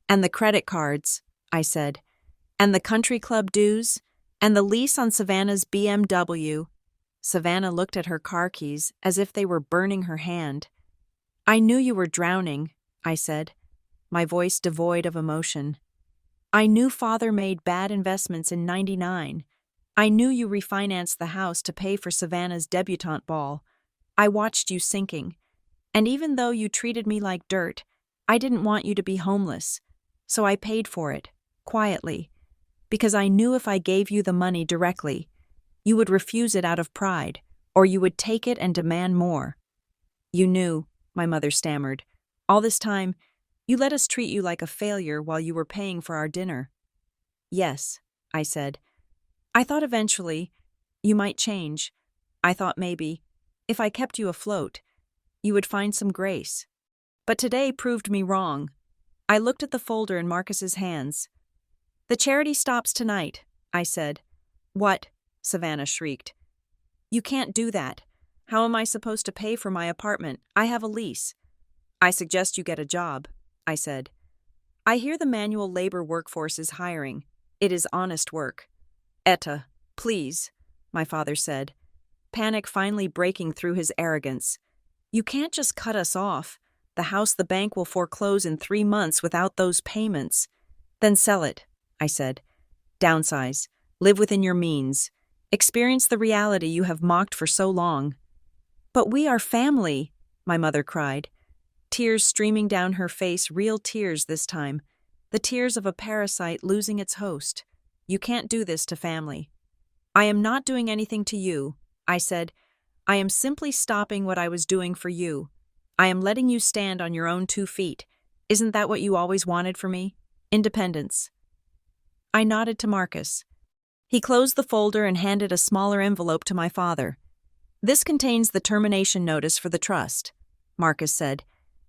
And the credit cards, I said, and the country club dues, and the lease on Savannah's BMW. Savannah looked at her car keys as if they were burning her hand. I knew you were drowning, I said, my voice devoid of emotion. I knew Father made bad investments in '99. I knew you refinanced the house to pay for Savannah's debutante ball. I watched you sinking. And even though you treated me like dirt, I didn't want you to be homeless. So I paid for it, quietly, because I knew if I gave you the money directly, you would refuse it out of pride, or you would take it and demand more. You knew, my mother stammered. All this time, you let us treat you like a failure while you were paying for our dinner. Yes, I said. I thought eventually you might change. I thought maybe, if I kept you afloat, you would find some grace. But today proved me wrong. I looked at the folder in Marcus's hands. The charity stops tonight, I said. What? Savannah shrieked. You can't do that. How am I supposed to pay for my apartment? I have a lease. I suggest you get a job, I said. I hear the manual labor workforce is hiring. It is honest work. Etta, please, my father said, panic finally breaking through his arrogance. You can't just cut us off. The house the bank will foreclose in 3 months without those payments. Then sell it, I said. Downsize. Live within your means. Experience the reality you have mocked for so long. But we are family, my mother cried, tears streaming down her face, real tears this time, the tears of a parasite losing its host. You can't do this to family. I am not doing anything to you, I said. I am simply stopping what I was doing for you. I am letting you stand on your own 2 feet. Isn't that what you always wanted for me? Independence. I nodded to Marcus. He closed the folder and handed a smaller envelope to my father. This contains the termination notice for the trust, Marcus said,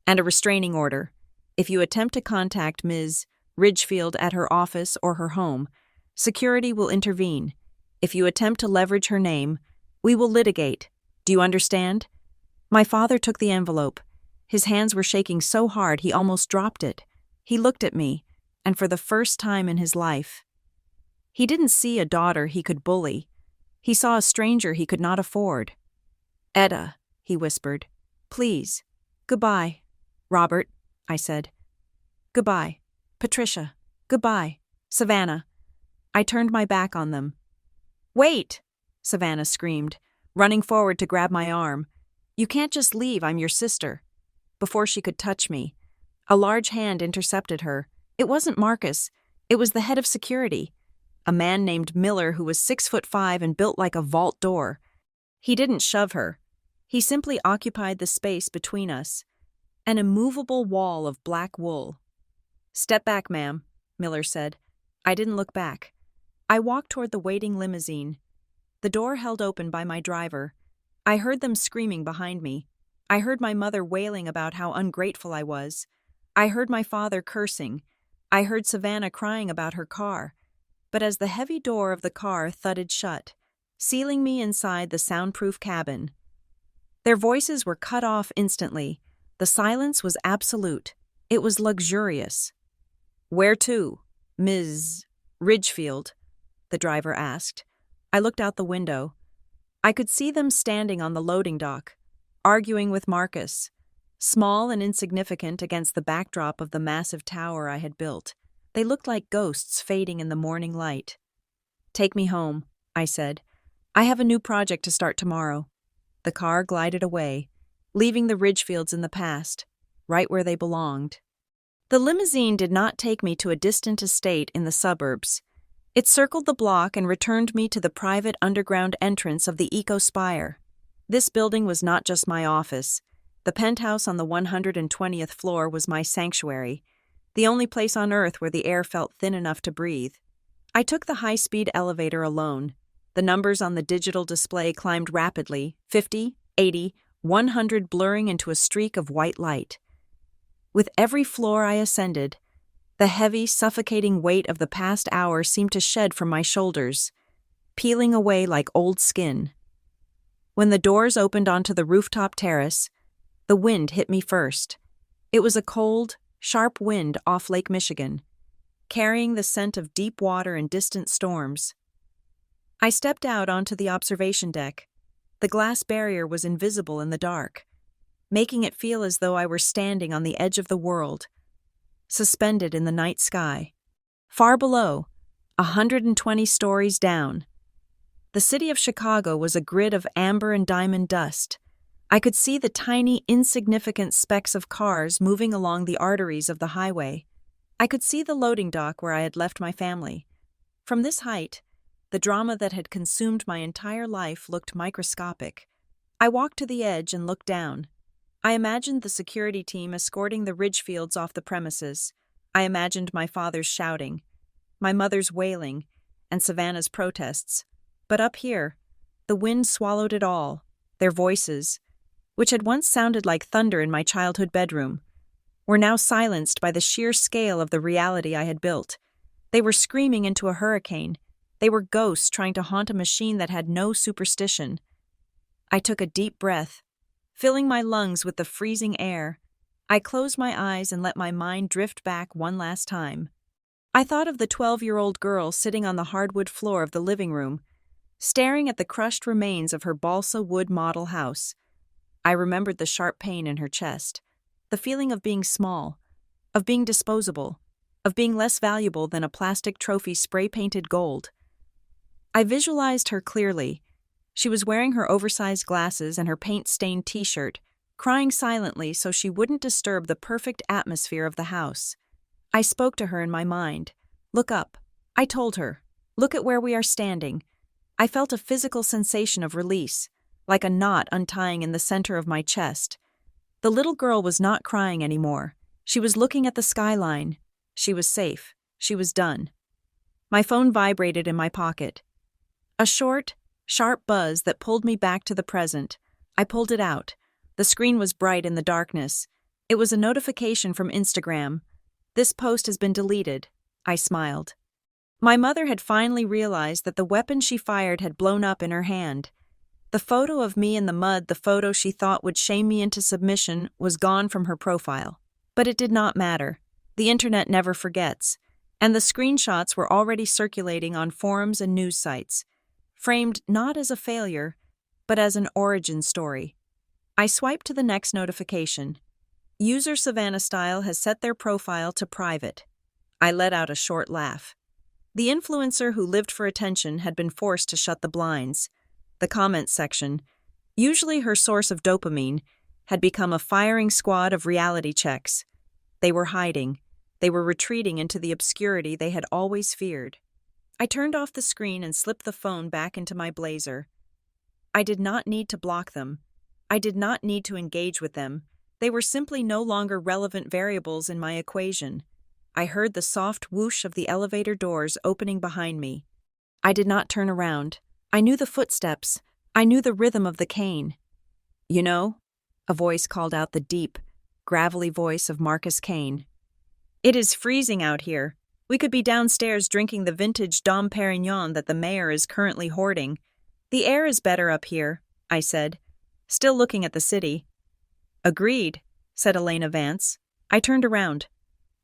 and a restraining order. If you attempt to contact Ms. Ridgefield at her office or her home, security will intervene. If you attempt to leverage her name, we will litigate. Do you understand? My father took the envelope. His hands were shaking so hard he almost dropped it. He looked at me, and for the first time in his life, he didn't see a daughter he could bully. He saw a stranger he could not afford. Etta, he whispered. Please. Goodbye. Robert, I said. Goodbye. Patricia. Goodbye. Savannah. I turned my back on them. Wait, Savannah screamed, running forward to grab my arm. You can't just leave, I'm your sister. Before she could touch me, a large hand intercepted her. It wasn't Marcus. It was the head of security, a man named Miller who was 6'5" and built like a vault door. He didn't shove her. He simply occupied the space between us, an immovable wall of black wool. Step back, ma'am, Miller said. I didn't look back. I walked toward the waiting limousine. The door held open by my driver. I heard them screaming behind me. I heard my mother wailing about how ungrateful I was. I heard my father cursing. I heard Savannah crying about her car. But as the heavy door of the car thudded shut, sealing me inside the soundproof cabin, their voices were cut off instantly. The silence was absolute. It was luxurious. Where to, Ms. Ridgefield? The driver asked. I looked out the window. I could see them standing on the loading dock, arguing with Marcus, small and insignificant against the backdrop of the massive tower I had built. They looked like ghosts fading in the morning light. Take me home, I said. I have a new project to start tomorrow. The car glided away, leaving the Ridgefields in the past, right where they belonged. The limousine did not take me to a distant estate in the suburbs. It circled the block and returned me to the private underground entrance of the Eco Spire. This building was not just my office. The penthouse on the 120th floor was my sanctuary, the only place on Earth where the air felt thin enough to breathe. I took the high-speed elevator alone. The numbers on the digital display climbed rapidly, 50, 80, 100 blurring into a streak of white light. With every floor I ascended, the heavy, suffocating weight of the past hour seemed to shed from my shoulders, peeling away like old skin. When the doors opened onto the rooftop terrace, the wind hit me first. It was a cold, sharp wind off Lake Michigan, carrying the scent of deep water and distant storms. I stepped out onto the observation deck. The glass barrier was invisible in the dark, making it feel as though I were standing on the edge of the world, suspended in the night sky. Far below, 120 stories down, the city of Chicago was a grid of amber and diamond dust. I could see the tiny, insignificant specks of cars moving along the arteries of the highway. I could see the loading dock where I had left my family. From this height, the drama that had consumed my entire life looked microscopic. I walked to the edge and looked down. I imagined the security team escorting the Ridgefields off the premises. I imagined my father's shouting, my mother's wailing, and Savannah's protests. But up here, the wind swallowed it all. Their voices, which had once sounded like thunder in my childhood bedroom, were now silenced by the sheer scale of the reality I had built. They were screaming into a hurricane. They were ghosts trying to haunt a machine that had no superstition. I took a deep breath, filling my lungs with the freezing air. I closed my eyes and let my mind drift back one last time. I thought of the 12-year-old girl sitting on the hardwood floor of the living room, staring at the crushed remains of her balsa wood model house. I remembered the sharp pain in her chest, the feeling of being small, of being disposable, of being less valuable than a plastic trophy spray-painted gold. I visualized her clearly. She was wearing her oversized glasses and her paint-stained t-shirt, crying silently so she wouldn't disturb the perfect atmosphere of the house. I spoke to her in my mind. Look up. I told her. Look at where we are standing. I felt a physical sensation of release. like a knot untying in the center of my chest. The little girl was not crying anymore. She was looking at the skyline. She was safe. She was done. My phone vibrated in my pocket. A short, sharp buzz that pulled me back to the present. I pulled it out. The screen was bright in the darkness. It was a notification from Instagram. "This post has been deleted." I smiled. My mother had finally realized that the weapon she fired had blown up in her hand. The photo of me in the mud, the photo she thought would shame me into submission, was gone from her profile. But it did not matter. The internet never forgets. And the screenshots were already circulating on forums and news sites, framed not as a failure, but as an origin story. I swiped to the next notification. User Savannah Style has set their profile to private. I let out a short laugh. The influencer who lived for attention had been forced to shut the blinds. The comments section, usually her source of dopamine, had become a firing squad of reality checks. They were hiding. They were retreating into the obscurity they had always feared. I turned off the screen and slipped the phone back into my blazer. I did not need to block them. I did not need to engage with them. They were simply no longer relevant variables in my equation. I heard the soft whoosh of the elevator doors opening behind me. I did not turn around. I knew the footsteps. I knew the rhythm of the cane. "You know," a voice called out, the deep, gravelly voice of Marcus Kane. "It is freezing out here. We could be downstairs drinking the vintage Dom Perignon that the mayor is currently hoarding. The air is better up here," I said, still looking at the city. "Agreed," said Elena Vance. I turned around.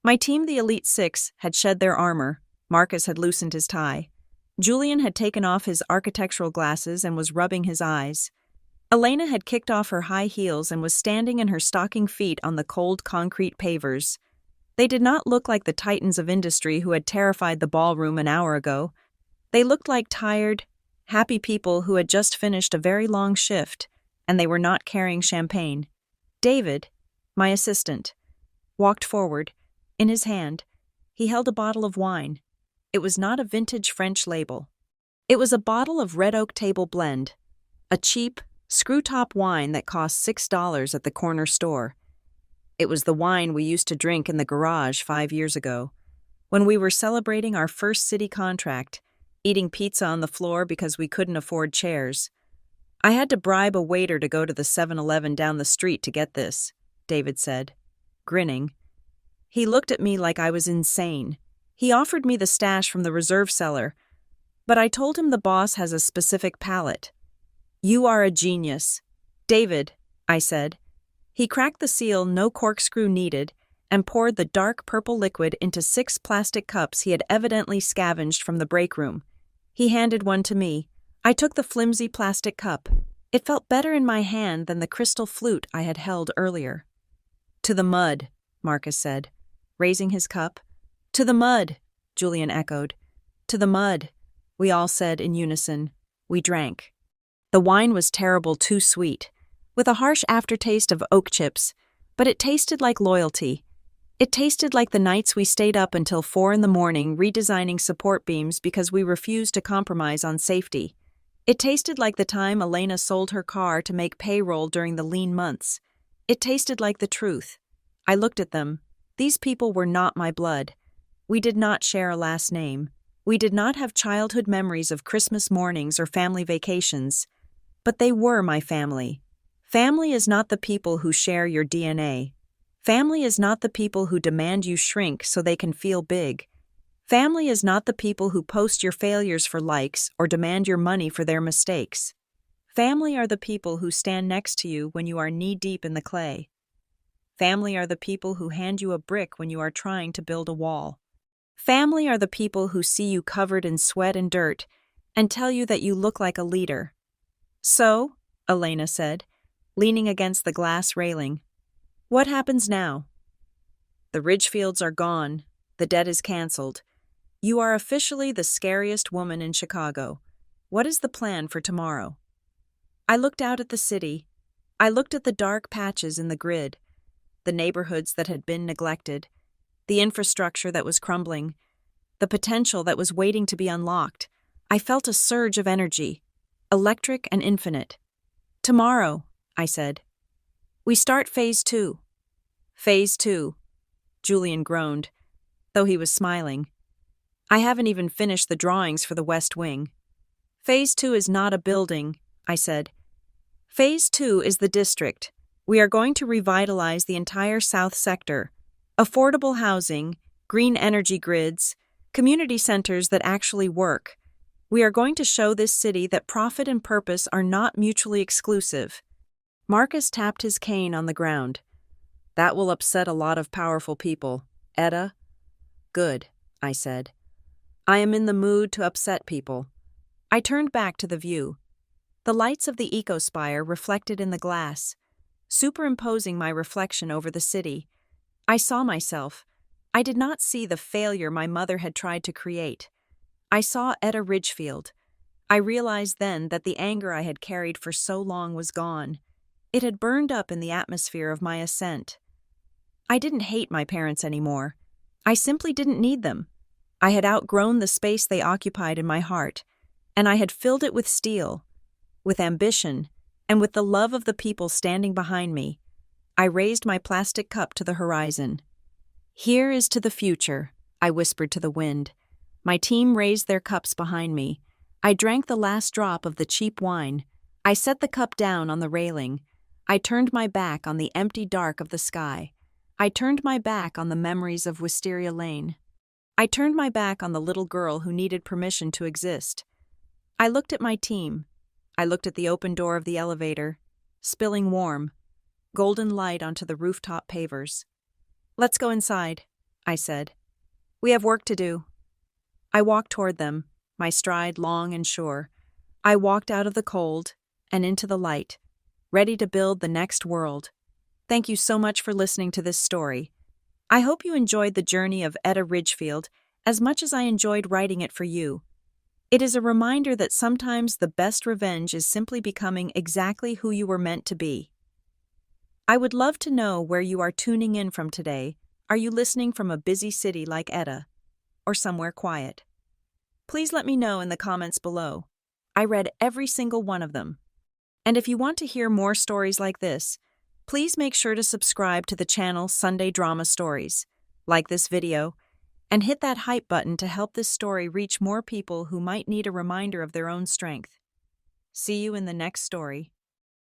My team, the Elite Six, had shed their armor. Marcus had loosened his tie. Julian had taken off his architectural glasses and was rubbing his eyes. Elena had kicked off her high heels and was standing in her stocking feet on the cold concrete pavers. They did not look like the titans of industry who had terrified the ballroom an hour ago. They looked like tired, happy people who had just finished a very long shift, and they were not carrying champagne. David, my assistant, walked forward. In his hand, he held a bottle of wine. It was not a vintage French label. It was a bottle of Red Oak Table Blend, a cheap, screw-top wine that cost $6 at the corner store. It was the wine we used to drink in the garage 5 years ago, when we were celebrating our first city contract, eating pizza on the floor because we couldn't afford chairs. "I had to bribe a waiter to go to the 7-Eleven down the street to get this," David said, grinning. He looked at me like I was insane. He offered me the stash from the reserve cellar, but I told him the boss has a specific palate. "You are a genius." "David," I said. He cracked the seal, no corkscrew needed, and poured the dark purple liquid into 6 plastic cups he had evidently scavenged from the break room. He handed one to me. I took the flimsy plastic cup. It felt better in my hand than the crystal flute I had held earlier. "To the mud," Marcus said, raising his cup. "To the mud," Julian echoed. "To the mud," we all said in unison. We drank. The wine was terrible, too sweet, with a harsh aftertaste of oak chips, but it tasted like loyalty. It tasted like the nights we stayed up until 4 in the morning redesigning support beams because we refused to compromise on safety. It tasted like the time Elena sold her car to make payroll during the lean months. It tasted like the truth. I looked at them. These people were not my blood. We did not share a last name. We did not have childhood memories of Christmas mornings or family vacations. But they were my family. Family is not the people who share your DNA. Family is not the people who demand you shrink so they can feel big. Family is not the people who post your failures for likes or demand your money for their mistakes. Family are the people who stand next to you when you are knee-deep in the clay. Family are the people who hand you a brick when you are trying to build a wall. Family are the people who see you covered in sweat and dirt and tell you that you look like a leader. "So," Elena said, leaning against the glass railing, "what happens now?" "The Ridgefields are gone. The debt is canceled. You are officially the scariest woman in Chicago. What is the plan for tomorrow?" I looked out at the city. I looked at the dark patches in the grid, the neighborhoods that had been neglected, the infrastructure that was crumbling, the potential that was waiting to be unlocked. I felt a surge of energy, electric and infinite. Tomorrow, I said. We start phase 2. Phase 2, Julian groaned, though he was smiling. I haven't even finished the drawings for the West Wing. Phase 2 is not a building, I said. Phase 2 is the district. We are going to revitalize the entire South Sector. Affordable housing, green energy grids, community centers that actually work. We are going to show this city that profit and purpose are not mutually exclusive. Marcus tapped his cane on the ground. That will upset a lot of powerful people. Etta? Good, I said. I am in the mood to upset people. I turned back to the view. The lights of the ecospire reflected in the glass, superimposing my reflection over the city. I saw myself. I did not see the failure my mother had tried to create. I saw Etta Ridgefield. I realized then that the anger I had carried for so long was gone. It had burned up in the atmosphere of my ascent. I didn't hate my parents anymore. I simply didn't need them. I had outgrown the space they occupied in my heart, and I had filled it with steel, with ambition, and with the love of the people standing behind me. I raised my plastic cup to the horizon. Here is to the future, I whispered to the wind. My team raised their cups behind me. I drank the last drop of the cheap wine. I set the cup down on the railing. I turned my back on the empty dark of the sky. I turned my back on the memories of Wisteria Lane. I turned my back on the little girl who needed permission to exist. I looked at my team. I looked at the open door of the elevator, spilling warm, golden light onto the rooftop pavers. Let's go inside, I said. We have work to do. I walked toward them, my stride long and sure. I walked out of the cold and into the light, ready to build the next world. Thank you so much for listening to this story. I hope you enjoyed the journey of Etta Ridgefield as much as I enjoyed writing it for you. It is a reminder that sometimes the best revenge is simply becoming exactly who you were meant to be. I would love to know where you are tuning in from today. Are you listening from a busy city like Etta, or somewhere quiet? Please let me know in the comments below. I read every single one of them. And if you want to hear more stories like this, please make sure to subscribe to the channel Sunday Drama Stories, like this video, and hit that hype button to help this story reach more people who might need a reminder of their own strength. See you in the next story.